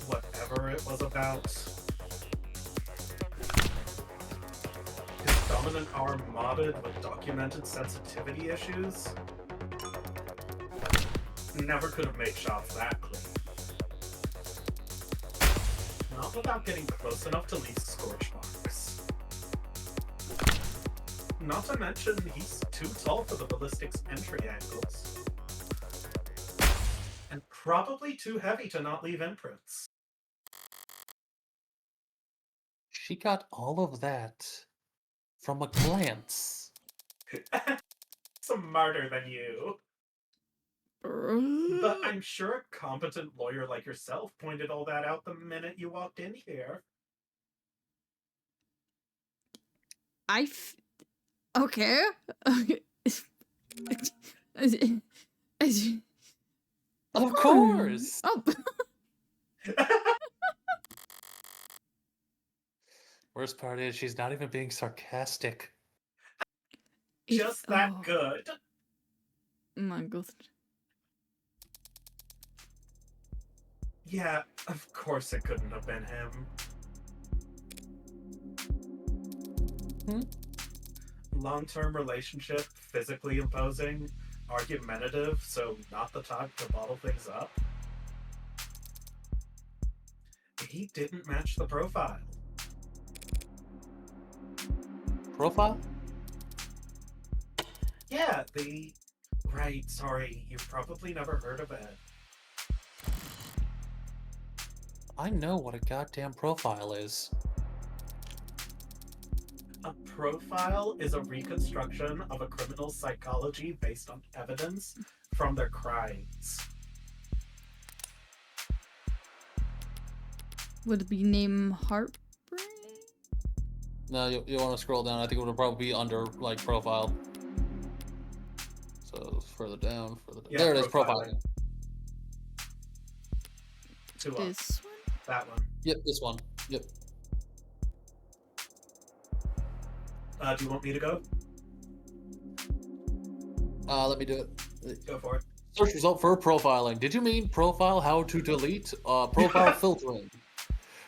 Whatever it was about. His dominant arm modded with documented sensitivity issues. Never could have made shots that clean. Not without getting close enough to leave scorch marks. Not to mention, he's too tall for the ballistics entry angles. And probably too heavy to not leave imprints. She got all of that from a glance. Smarter than you. But I'm sure a competent lawyer like yourself pointed all that out the minute you walked in here. Okay. Of course. Oh. Worst part is she's not even being sarcastic. Just that good. My God. Yeah, of course it couldn't have been him. Long-term relationship, physically imposing, argumentative, so not the type to bottle things up. He didn't match the profile. Profile? Yeah, Right, sorry, you've probably never heard of it. I know what a goddamn profile is. A profile is a reconstruction of a criminal's psychology based on evidence from their crimes. Would it be named Heartbreak? No, you want to scroll down. I think it would probably be under like profile. So further down, Yeah, there it is, profiling. profiling. Two up. This one? That one. Yep, this one. Yep. Do you want me to go? Let me do it. Go for it. Search result for profiling. Did you mean profile how to delete? Profile filtering.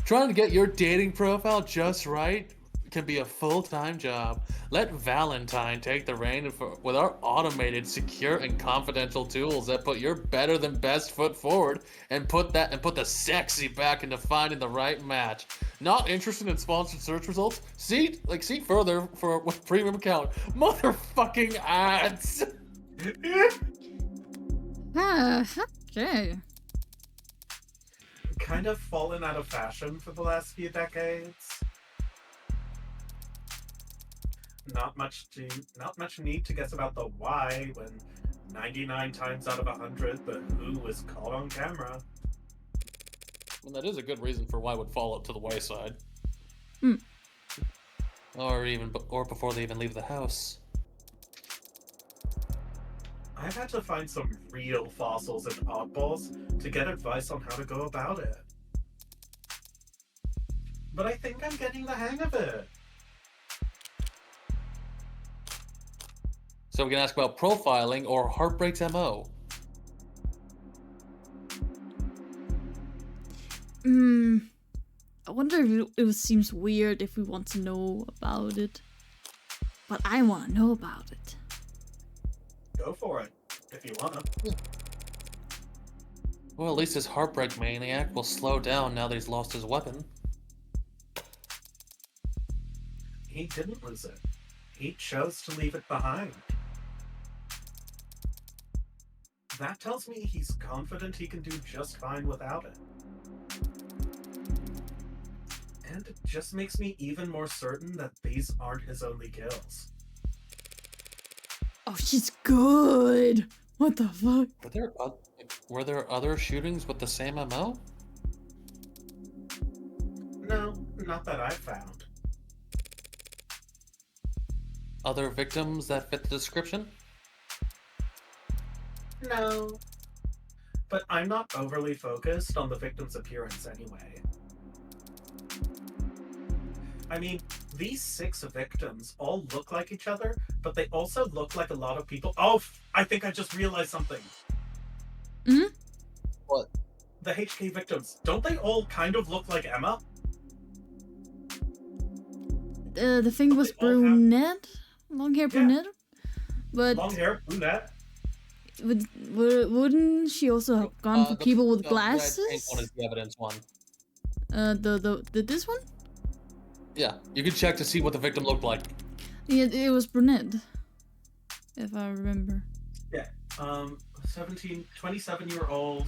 Trying to get your dating profile just right can be a full-time job. Let Valentine take the reign with our automated, secure, and confidential tools that put your better than best foot forward and put the sexy back into finding the right match. Not interested in sponsored search results? See further for with premium account. Motherfucking ads. Okay. Kind of fallen out of fashion for the last few decades. Not much need to guess about the why when 99 times out of 100 the who is caught on camera. And that is a good reason for why it would fall to the wayside. Hmm. Or before they even leave the house. I've had to find some real fossils and oddballs to get advice on how to go about it. But I think I'm getting the hang of it. So we can ask about profiling or Heartbreak's MO. I wonder if it seems weird if we want to know about it. But I want to know about it. Go for it, if you wanna. Well, at least his Heartbreak maniac will slow down now that he's lost his weapon. He didn't lose it. He chose to leave it behind. That tells me he's confident he can do just fine without it. And it just makes me even more certain that these aren't his only kills. Oh, she's good. What the fuck? Were there other shootings with the same MO? No, not that I've found. Other victims that fit the description? No. But I'm not overly focused on the victim's appearance anyway. I mean, these 6 victims all look like each other, but they also look like a lot of people. Oh, I think I just realized something. Hmm? What? The HK victims, don't they all kind of look like Emma? The thing was They all have- brunette? Long hair brunette? But Long hair, brunette. wouldn't she also have gone for people with The red pink glasses? one is the evidence one. This one? Yeah, you can check to see what the victim looked like. Yeah, it was brunette. If I remember. Yeah. 27-year-old,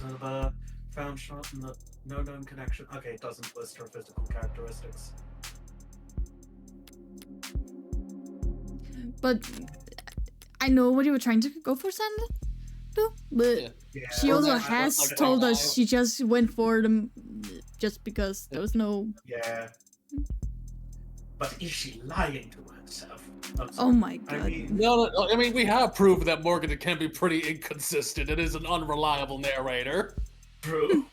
found shot in the no known connection. Okay, it doesn't list her physical characteristics. But I know what you were trying to go for, Sandra. But Yeah. Yeah, she also that- has like, told like, us she just went for them just because there was no. Yeah. But is she lying to herself? I'm Oh sorry. my god. I mean, No, I mean, we have proved that Morgan can be pretty inconsistent. It is an unreliable narrator. true.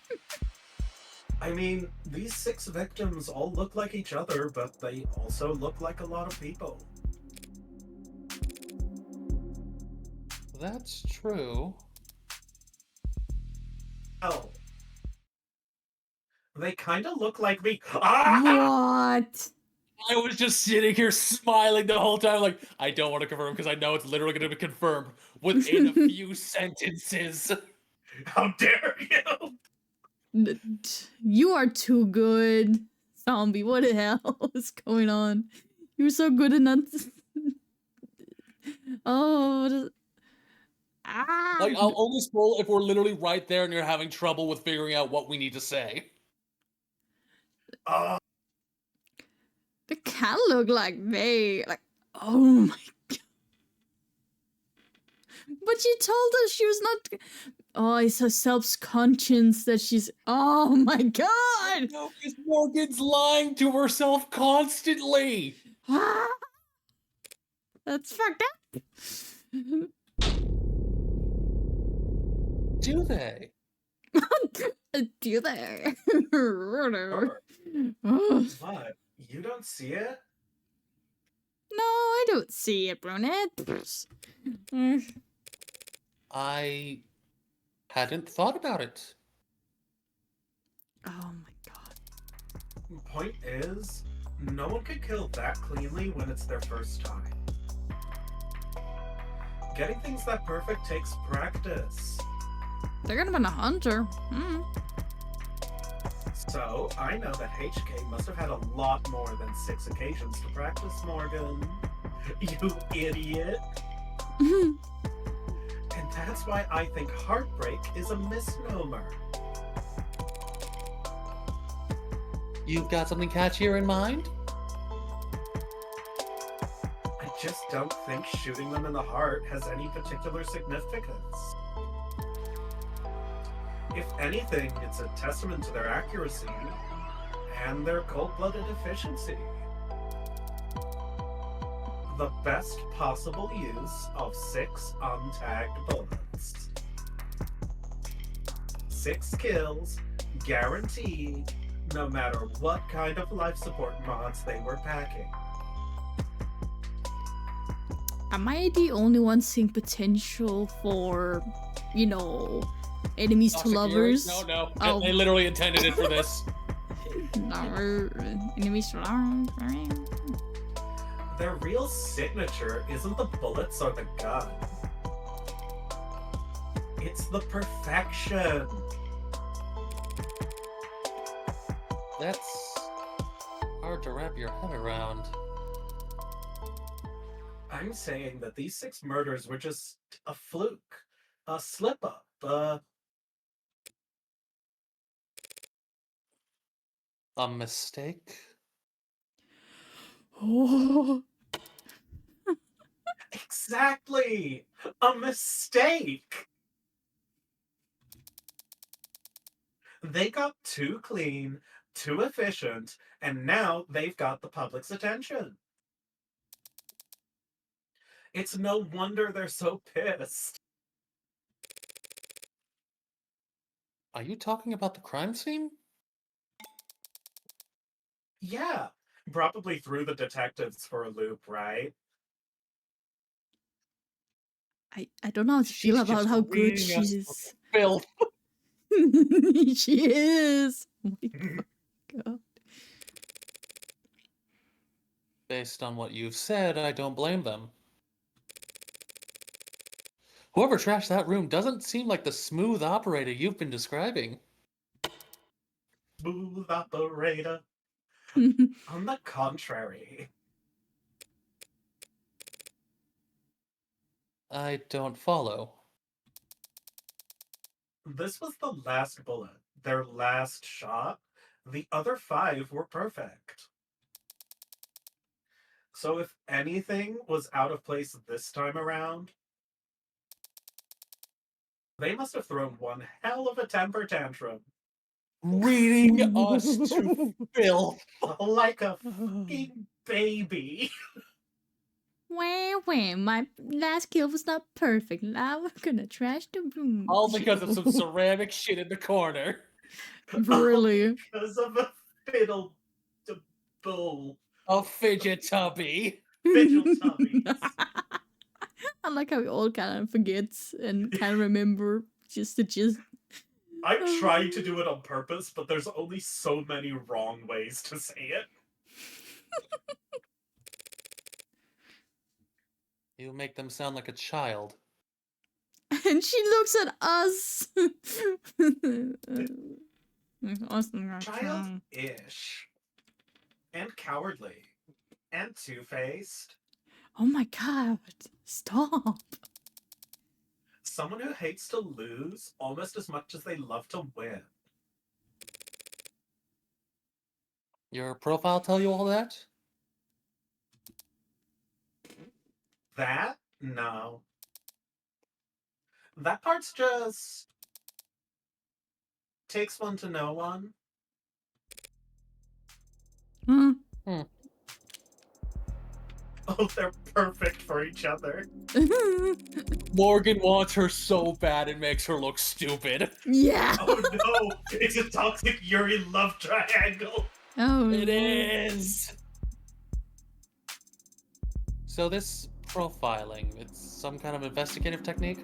I mean, these 6 victims all look like each other, but they also look like a lot of people. That's true. Oh. They kind of look like me. Ah! What? I was just sitting here smiling the whole time, like, I don't want to confirm because I know it's literally going to be confirmed within a few sentences. How dare you? You are too good, zombie. What the hell is going on? You were so good in that. Oh. Ah. Like, I'll only spoil if we're literally right there and you're having trouble with figuring out what we need to say. They can look like me. Like, oh my god. But she told us she was not. Oh, it's her self-conscious that she's. Oh my god! No, because Morgan's lying to herself constantly. That's fucked up. Do they? Do they? Sure. Oh. What? You don't see it? No, I don't see it, Brunette. I hadn't thought about it. Oh my god. Point is, no one could kill that cleanly when it's their first time. Getting things that perfect takes practice. They're gonna be a hunter. So, I know that HK must have had a lot more than 6 occasions to practice, Morgan. You idiot. And that's why I think heartbreak is a misnomer. You've got something catchier in mind? I just don't think shooting them in the heart has any particular significance. If anything, it's a testament to their accuracy and their cold-blooded efficiency. The best possible use of 6 untagged bullets. 6 kills, guaranteed, no matter what kind of life support mods they were packing. Am I the only one seeing potential for, you know, enemies to Toxic lovers? Fury? No. Oh. They literally intended it for this. No, enemies to lovers. Their real signature isn't the bullets or the gun. It's the perfection. That's hard to wrap your head around. I'm saying that these 6 murders were just a fluke, a slip-up, A mistake? Oh. exactly! A mistake! They got too clean, too efficient, and now they've got the public's attention. It's no wonder they're so pissed. Are you talking about the crime scene? Yeah, probably threw the detectives for a loop, right? I don't know how to feel She's about just how good reading she us is. filth. She is. Oh my god. Based on what you've said, I don't blame them. Whoever trashed that room doesn't seem like the smooth operator you've been describing. Smooth operator. On the contrary. I don't follow. This was the last bullet, their last shot. The other 5 were perfect. So if anything was out of place this time around, they must have thrown one hell of a temper tantrum. Reading us to filth. Like a fucking baby. Wah, my last kill was not perfect. Now we're gonna trash the room. All because of some ceramic shit in the corner. Really? Because of a fiddle to bull. A fidget tubby. Fidget tubbies. I like how we all kind of forgets and kind of remember just to just. I'm trying to do it on purpose, but there's only so many wrong ways to say it. You make them sound like a child. And she looks at us. Childish. And cowardly. And two-faced. Oh my god. Stop. Someone who hates to lose almost as much as they love to win. Your profile tell you all that? That? No. That part's just Takes one to know one. Huh? Oh, they're perfect for each other. Morgan wants her so bad it makes her look stupid. Yeah. Oh no, it's a toxic Yuri love triangle. Oh. It no. is. So this profiling, it's some kind of investigative technique?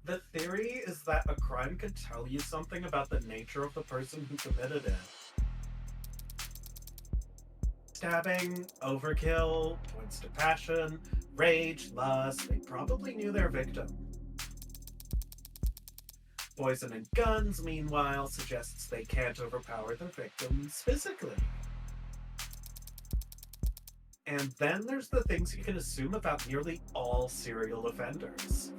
The theory is that a crime could tell you something about the nature of the person who committed it. Stabbing, overkill, points to passion, rage, lust. They probably knew their victim. Poison and guns, meanwhile, suggests they can't overpower their victims physically. And then there's the things you can assume about nearly all serial offenders.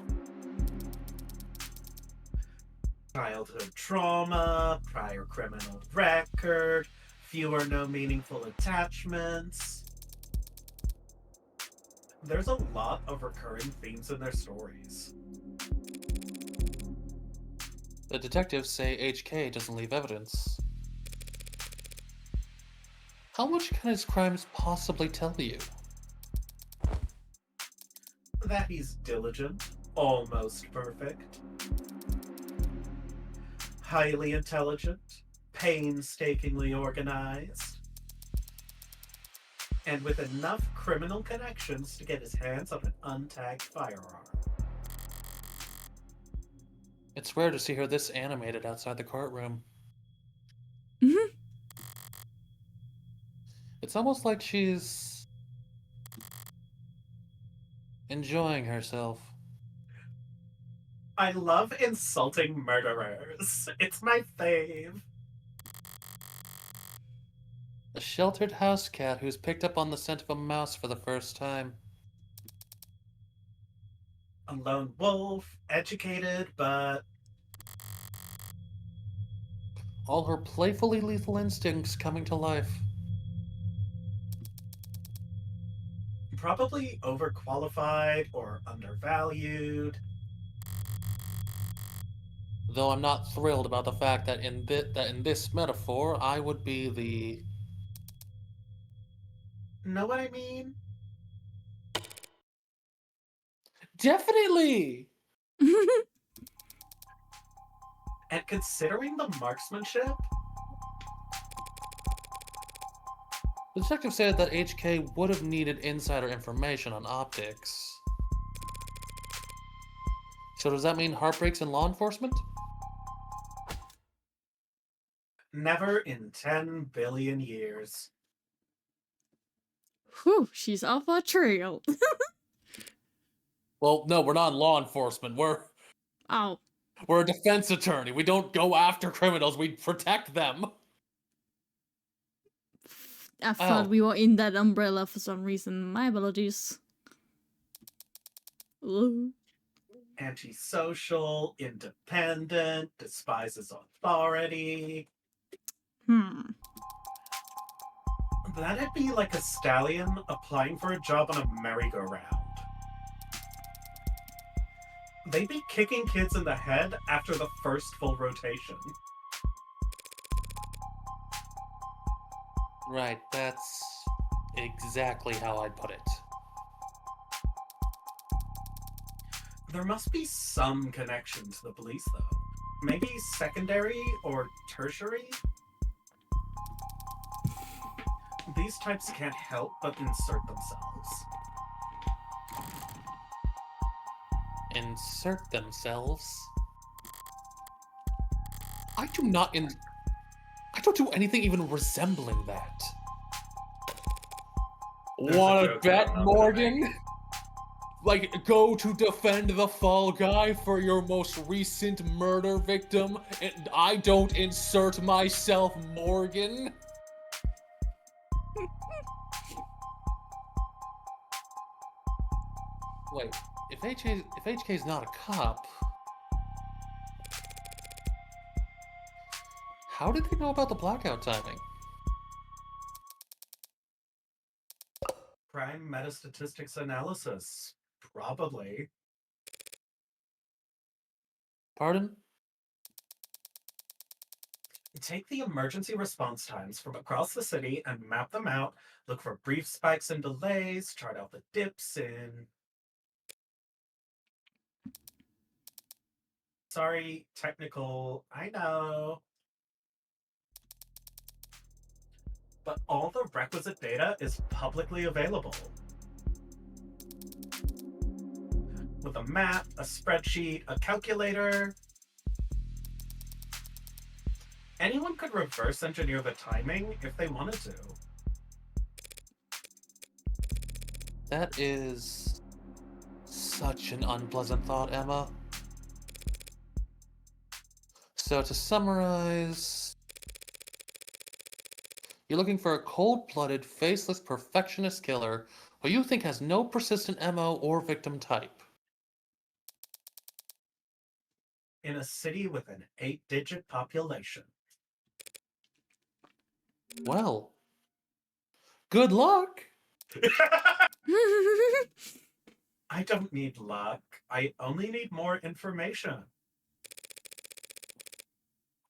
Childhood trauma, prior criminal record, few or no meaningful attachments. There's a lot of recurring themes in their stories. The detectives say HK doesn't leave evidence. How much can his crimes possibly tell you? That he's diligent, almost perfect, highly intelligent, painstakingly organized, and with enough criminal connections to get his hands on an untagged firearm. It's rare to see her this animated outside the courtroom. Mhm. It's almost like she's enjoying herself. I love insulting murderers. It's my fave. A sheltered house cat who's picked up on the scent of a mouse for the first time. A lone wolf, educated, but All her playfully lethal instincts coming to life. probably overqualified or undervalued. Though I'm not thrilled about the fact that in this metaphor, I would be the... Know what I mean? Definitely! And considering the marksmanship, The detective said that HK would have needed insider information on optics. So does that mean heartbreaks in law enforcement? never in 10 billion years. Whew, she's off our trail. Well, no, we're not in law enforcement. Oh. We're a defense attorney. We don't go after criminals. We protect them. I thought Oh. we were in that umbrella for some reason. My apologies. Ugh. Antisocial, independent, despises authority. That'd be like a stallion applying for a job on a merry-go-round. They'd be kicking kids in the head after the first full rotation. Right, that's exactly how I'd put it. There must be some connection to the police, though. Maybe secondary or tertiary? These types can't help but insert themselves. Insert themselves? I don't do anything even resembling that. There's a Wanna joke bet, going on Morgan? Like, go to defend the fall guy for your most recent murder victim, and I don't insert myself, Morgan? Wait, if HK's not a cop, how did they know about the blackout timing? Crime metastatistics analysis. Probably. Pardon? Take the emergency response times from across the city and map them out. Look for brief spikes and delays. Chart out the dips in. Sorry, technical. I know. But all the requisite data is publicly available. With a map, a spreadsheet, a calculator. Anyone could reverse engineer the timing if they wanted to. That is such an unpleasant thought, Emma. So to summarize, you're looking for a cold-blooded, faceless, perfectionist killer who you think has no persistent MO or victim type. In a city with an 8-digit population. Well, good luck! I don't need luck. I only need more information.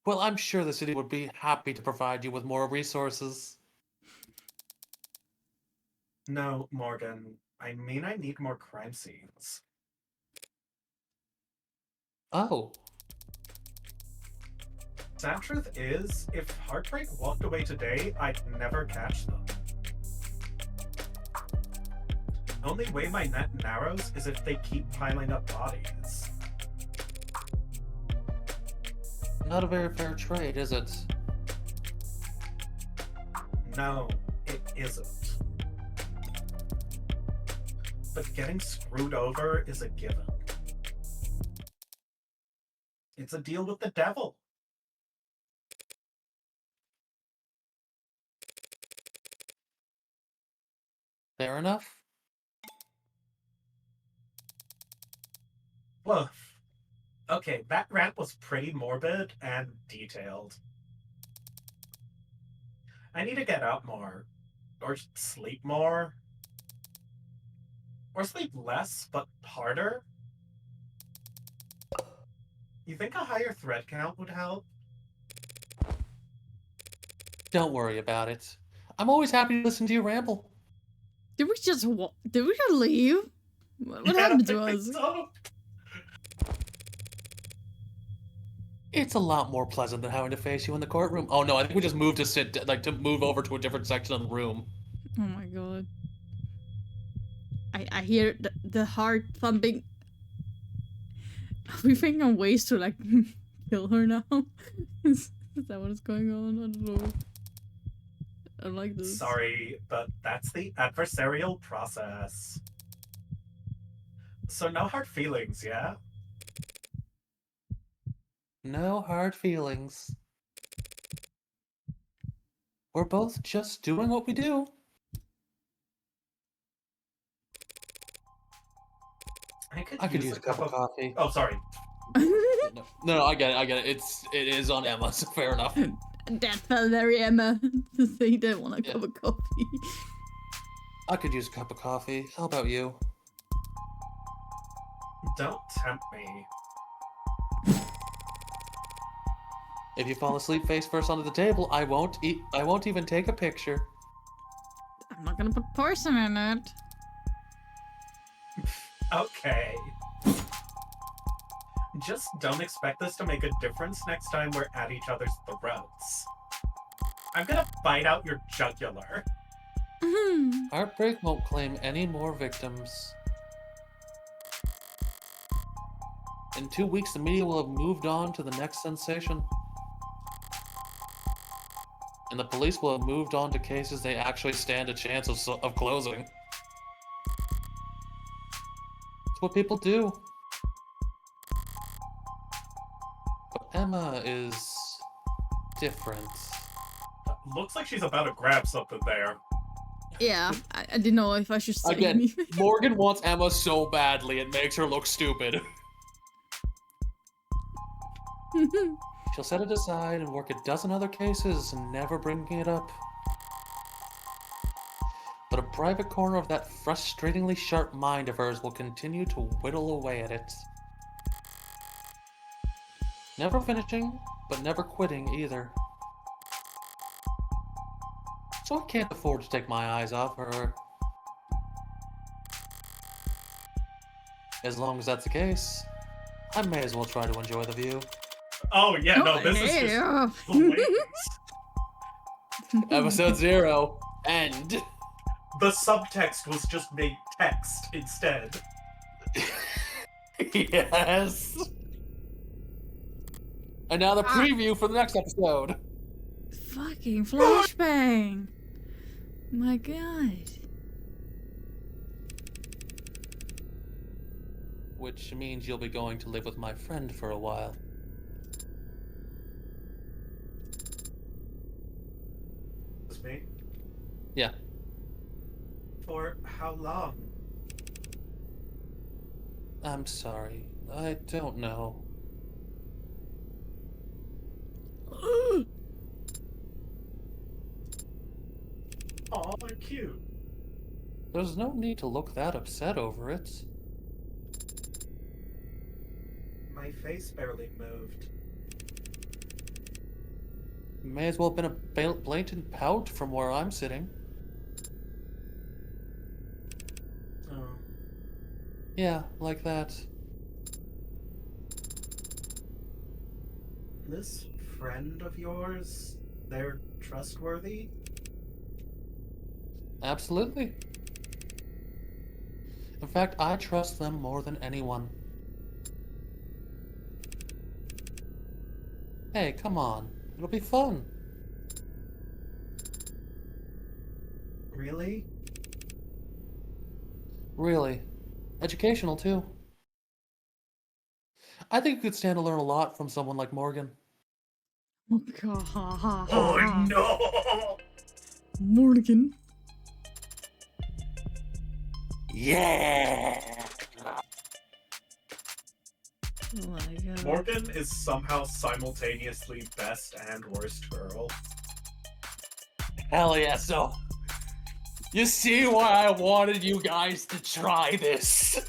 Well, I'm sure the city would be happy to provide you with more resources. No, Morgan. I mean, I need more crime scenes. Oh. Sad truth is, if Heartbreak walked away today, I'd never catch them. Only way my net narrows is if they keep piling up bodies. Not a very fair trade, is it? No, it isn't. But getting screwed over is a given. It's a deal with the devil. Fair enough. Woof. Okay, that rant was pretty morbid and detailed. I need to get out more. Or sleep more. Or sleep less, but harder. You think a higher thread count would help? Don't worry about it. I'm always happy to listen to you ramble. Did we just leave? What happened to I think us? so. It's a lot more pleasant than having to face you in the courtroom. Oh no, I think we just moved to move over to a different section of the room. Oh my god. I hear the heart thumping. Are we thinking on ways to like kill her now? Is that what is going on? I don't know. I like this. Sorry, but that's the adversarial process. So no hard feelings, yeah? No hard feelings. We're both just doing what we do. I could use a cup of coffee. Oh, sorry. No, I get it. It is on Emma, so fair enough. That felt very Emma to say you didn't want a cup of coffee. I could use a cup of coffee. How about you? Don't tempt me. If you fall asleep face first onto the table, I won't even take a picture. I'm not gonna put poison in it. Okay. Just don't expect this to make a difference next time we're at each other's throats. I'm gonna bite out your jugular. Heartbreak won't claim any more victims. In 2 weeks, the media will have moved on to the next sensation. And the police will have moved on to cases they actually stand a chance of closing. It's what people do. But Emma is different. Looks like she's about to grab something there. Yeah, I didn't know if I should say Again, anything. Morgan wants Emma so badly, it makes her look stupid. She'll set it aside and work a dozen other cases, never bringing it up. But a private corner of that frustratingly sharp mind of hers will continue to whittle away at it. Never finishing, but never quitting either. so I can't afford to take my eyes off her. As long as that's the case, I may as well try to enjoy the view. Oh yeah, no, this is just blatant. Episode 0, end. The subtext was just made text instead. Yes. And now the preview for the next episode. Fucking flashbang. My god. Which means you'll be going to live with my friend for a while. It's me? Yeah. For how long? I'm sorry. I don't know. Aw, they're cute. There's no need to look that upset over it. My face barely moved. May as well have been a blatant pout from where I'm sitting. Oh. Yeah, like that. This friend of yours, they're trustworthy? Absolutely. In fact, I trust them more than anyone. Hey, come on. It'll be fun. Really? Really. Educational, too. I think you could stand to learn a lot from someone like Morgan. Oh god. Oh no! Morgan. Yeah! Oh my god. Morgan is somehow simultaneously best and worst girl. Hell yeah, so... You see why I wanted you guys to try this?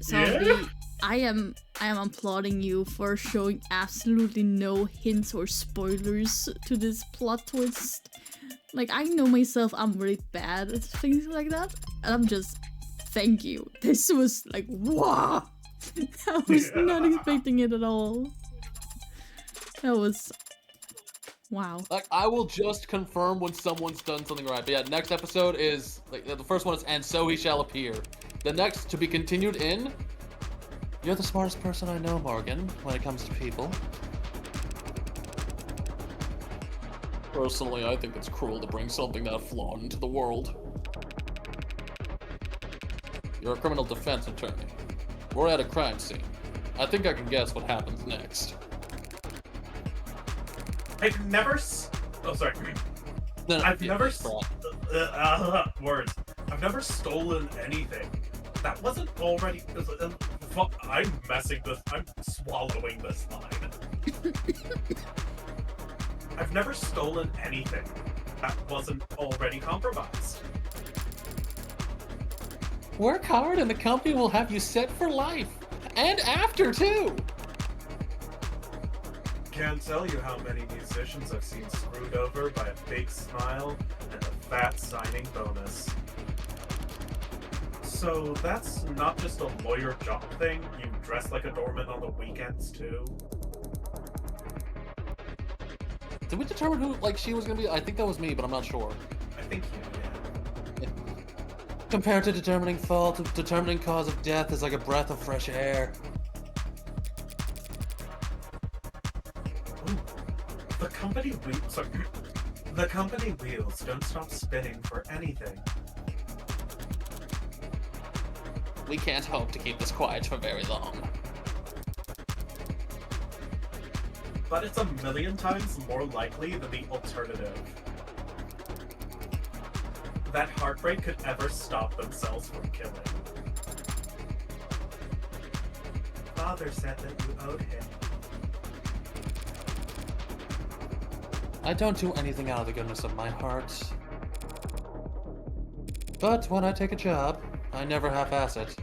Sorry, I am applauding you for showing absolutely no hints or spoilers to this plot twist. Like, I know myself, I'm really bad at things like that, and I'm just, thank you. This was like, wow! I was not expecting it at all. That was, wow. Like, I will just confirm when someone's done something right. But yeah, next episode is, like, the first one is, and so he shall appear. The next, to be continued in, you're the smartest person I know, Morgan, when it comes to people. Personally, I think it's cruel to bring something that flawed into the world. You're a criminal defense attorney. We're at a crime scene. I think I can guess what happens next. I've never oh, sorry. No, I've yeah, never words. I've never stolen anything. That wasn't already. I'm messing this. I'm swallowing this line. I've never stolen anything that wasn't already compromised. Work hard and the company will have you set for life. And after, too! Can't tell you how many musicians I've seen screwed over by a big smile and a fat signing bonus. So that's not just a lawyer job thing? You dress like a doorman on the weekends, too? Did we determine who, like, she was gonna be? I think that was me, but I'm not sure. I think you did. Compared to determining fault, determining cause of death is like a breath of fresh air. Ooh. The company wheels don't stop spinning for anything. We can't hope to keep this quiet for very long. But it's a million times more likely than the alternative. That heartbreak could ever stop themselves from killing. Father said that you owed him. I don't do anything out of the goodness of my heart. But when I take a job, I never half-ass it.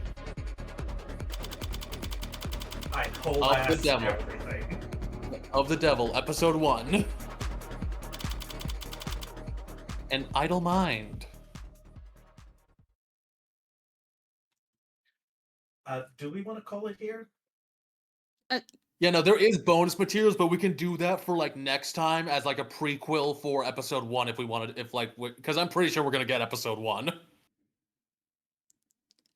I whole Of ass the devil. everything. Of the Devil, Episode 1. an idle mind. Do we want to call it here? Yeah, no, there is bonus materials, but we can do that for like next time as like a prequel for episode 1 if we wanted, if like, because I'm pretty sure we're gonna get episode 1.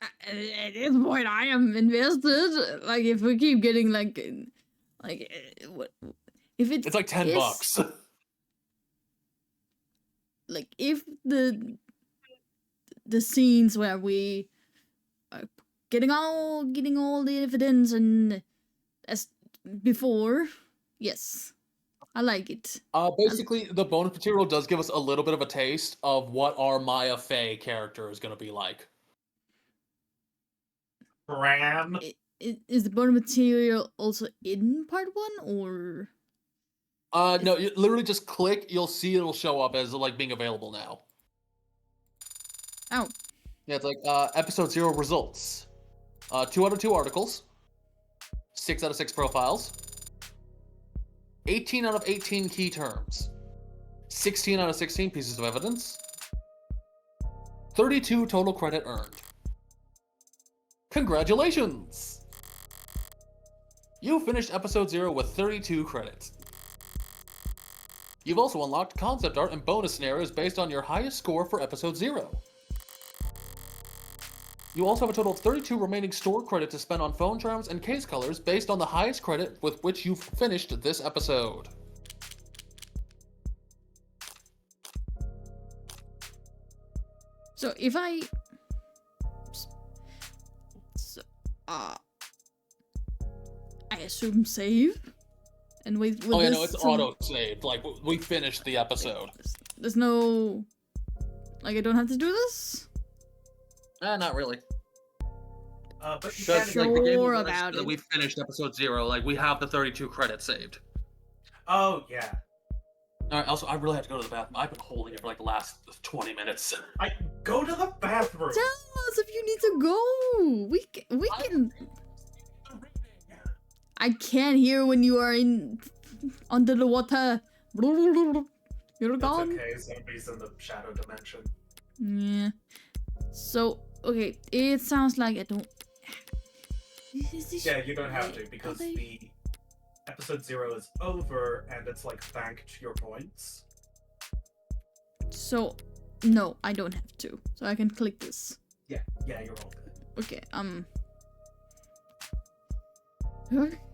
At this point, I am invested. Like, if we keep getting what? If It's like $10. Like, if the scenes where we are getting all the evidence and as before, yes, I like it. Basically, the bonus material does give us a little bit of a taste of what our Maya Fey character is gonna be like. Bran. Is the bonus material also in part 1, or? No, you literally just click, you'll see it'll show up as like being available now. Oh. Yeah, it's like episode 0 results. 2 out of 2 articles. 6 out of 6 profiles. 18 out of 18 key terms. 16 out of 16 pieces of evidence. 32 total credit earned. Congratulations! You finished episode 0 with 32 credits. You've also unlocked concept art and bonus scenarios based on your highest score for episode 0. You also have a total of 32 remaining store credit to spend on phone charms and case colors based on the highest credit with which you've finished this episode. So if I I assume save and wait. Oh yeah, no, it's auto saved. Like we finished the episode. There's no, like, I don't have to do this. Not really. But you Just can. like the game Sure will about register that it. we finished episode 0. Like we have the 32 credits saved. Oh yeah. All right. Also, I really have to go to the bathroom. I've been holding it for like the last 20 minutes. I go to the bathroom. Tell us if you need to go. We can. I can't hear when you are under the water. You're It's gone. okay. Zombies in the shadow dimension. Yeah. So okay, it sounds like I don't. Yeah, you don't have to because the episode 0 is over and it's like banked your points. So no, I don't have to. So I can click this. Yeah, you're all good. Okay.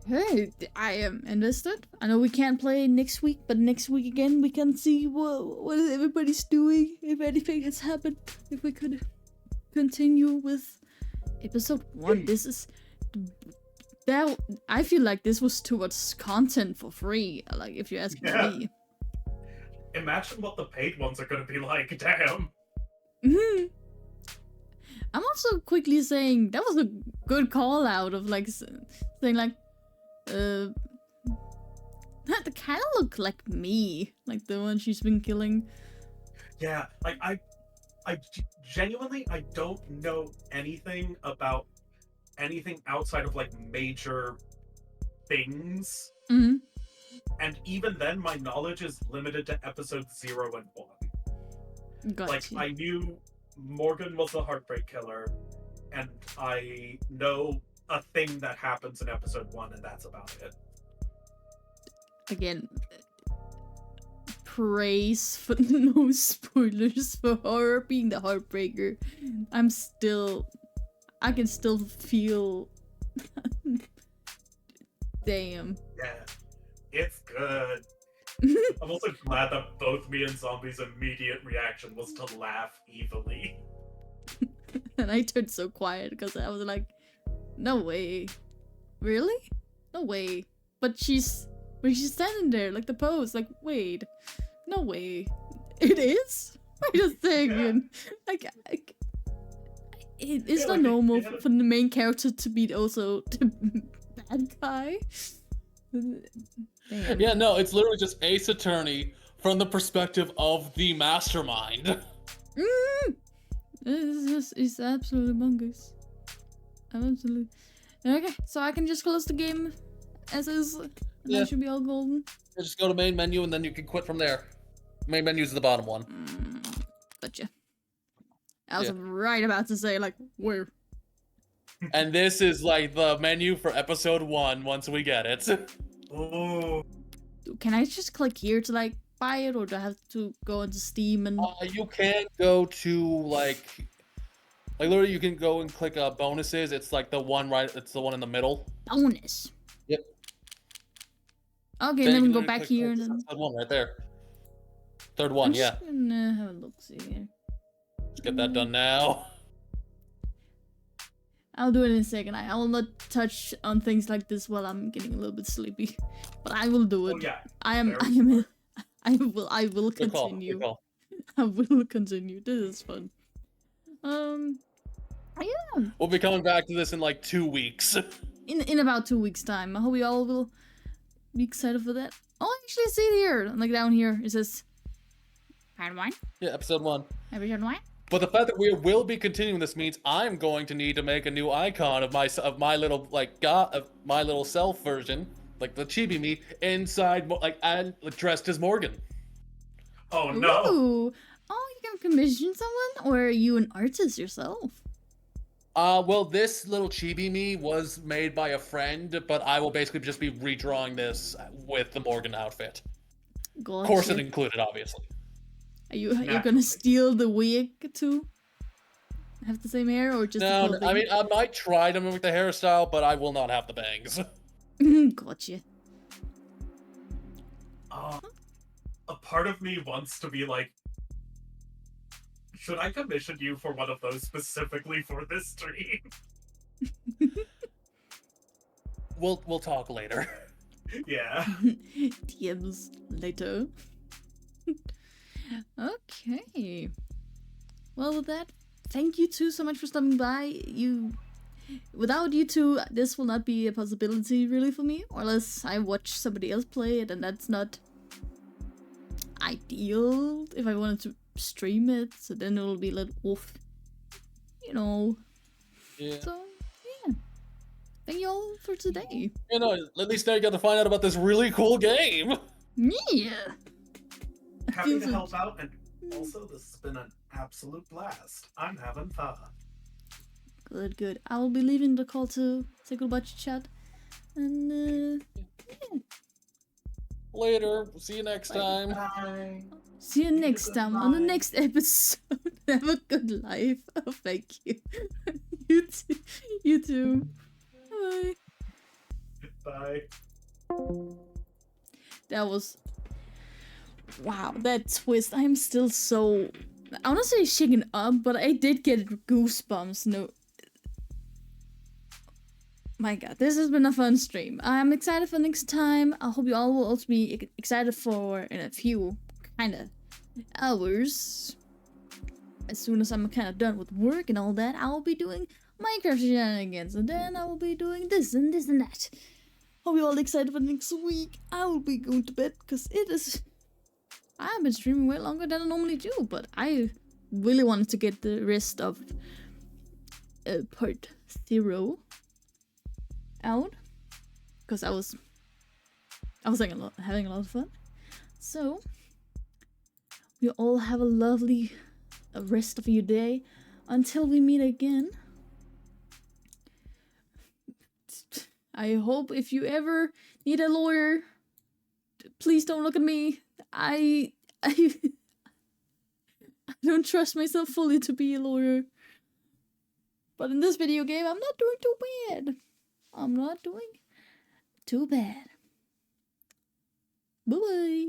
Hey, I am invested. I know we can't play next week, but next week again we can see what everybody's doing, if anything has happened. If we could continue with episode 1, this is that. I feel like this was too much content for free. Like, if you ask me. Imagine what the paid ones are gonna be like. Damn. I'm also quickly saying that was a good call out of like saying like, that kind of look like me, like the one she's been killing. Yeah, like I genuinely I don't know anything about anything outside of like major things. Mm-hmm. And even then, my knowledge is limited to episodes 0 and 1. Gotcha. Like, I knew Morgan was the Heartbreak Killer, and I know a thing that happens in episode 1, and that's about it. Again, praise for no spoilers for horror being the Heartbreaker. I can still feel. Damn. Yeah, it's good. I'm also glad that both me and Zombie's immediate reaction was to laugh evilly. And I turned so quiet because I was like, no way. Really? No way. But she's standing there, like the pose, like, wait. No way. It is? Wait a second. It's not normal for the main character to be also the bad guy. Damn. Yeah, no, it's literally just Ace Attorney from the perspective of the mastermind. It's absolutely humongous. Absolutely. Okay, so I can just close the game as is. And Yeah. I should be all golden. Just go to main menu and then you can quit from there. Main menu is the bottom one. I was Yeah. right about to say, like, where? And this is like the menu for episode 1 once we get it. Oh, Can I just click here to, like, buy it, or do I have to go into Steam and... You can go to like literally you can go and click bonuses. It's like the one it's the one in the middle. bonus? Yep. Okay, Then then we you go can back click here and bonus. then... That's the one right there. Third one, I'm yeah. just gonna have a look-see here. Let's get that done now. I'll do it in a second. I will not touch on things like this while I'm getting a little bit sleepy. But I will do it. oh yeah. I will Good call. continue. Good call. I will continue. This is fun. Yeah. We'll be coming back to this in like 2 weeks. In about 2 weeks' time. I hope you all will be excited for that. Oh, I actually see it here. Like down here, it says part 1, Yeah, episode 1. episode 1. But the fact that we will be continuing this means I'm going to need to make a new icon of my little my little self version, like the chibi me, inside and dressed as Morgan. Oh no. Ooh. Oh, you can commission someone, or are you an artist yourself? Well, this little chibi me was made by a friend, but I will basically just be redrawing this with the Morgan outfit. Gotcha. Corset included, obviously. Are you Naturally. gonna steal the wig too? Have the same hair, or just the No, clothing? I mean, I might try to mimic the hairstyle, but I will not have the bangs. Gotcha. A part of me wants to be like, should I commission you for one of those specifically for this stream? We'll talk later. Yeah. DMs later. Okay. Well, with that, thank you two so much for stopping by. Without you two, this will not be a possibility really for me, or unless I watch somebody else play it, and that's not ideal if I wanted to stream it. So then it will be a little off, you know. Yeah. So yeah, thank you all for today. You know, at least now you got to find out about this really cool game. Yeah. Happy Feels to like- help out, and also this has been an absolute blast. I'm having fun. Good, good. I will be leaving the call to say goodbye to chat. And yeah. Later. See you next time. Bye. See you Have a next good time on the life. next episode. Have a good life. Oh, thank you. You too. You too. Bye. Bye. That was... Wow, that twist. I'm still so... I want to say shaken up, but I did get goosebumps. No... My god, this has been a fun stream. I'm excited for next time. I hope you all will also be excited for in a few kind of hours. As soon as I'm kind of done with work and all that, I will be doing Minecraft shenanigans, and then I will be doing this and this and that. Hope you all excited for next week. I will be going to bed because it is... I've been streaming way longer than I normally do, but I really wanted to get the rest of part 0 out because I was having a lot of fun. So you all have a lovely rest of your day until we meet again. I hope if you ever need a lawyer, please don't look at me. I don't trust myself fully to be a lawyer. But in this video game, I'm not doing too bad. I'm not doing too bad. Bye-bye.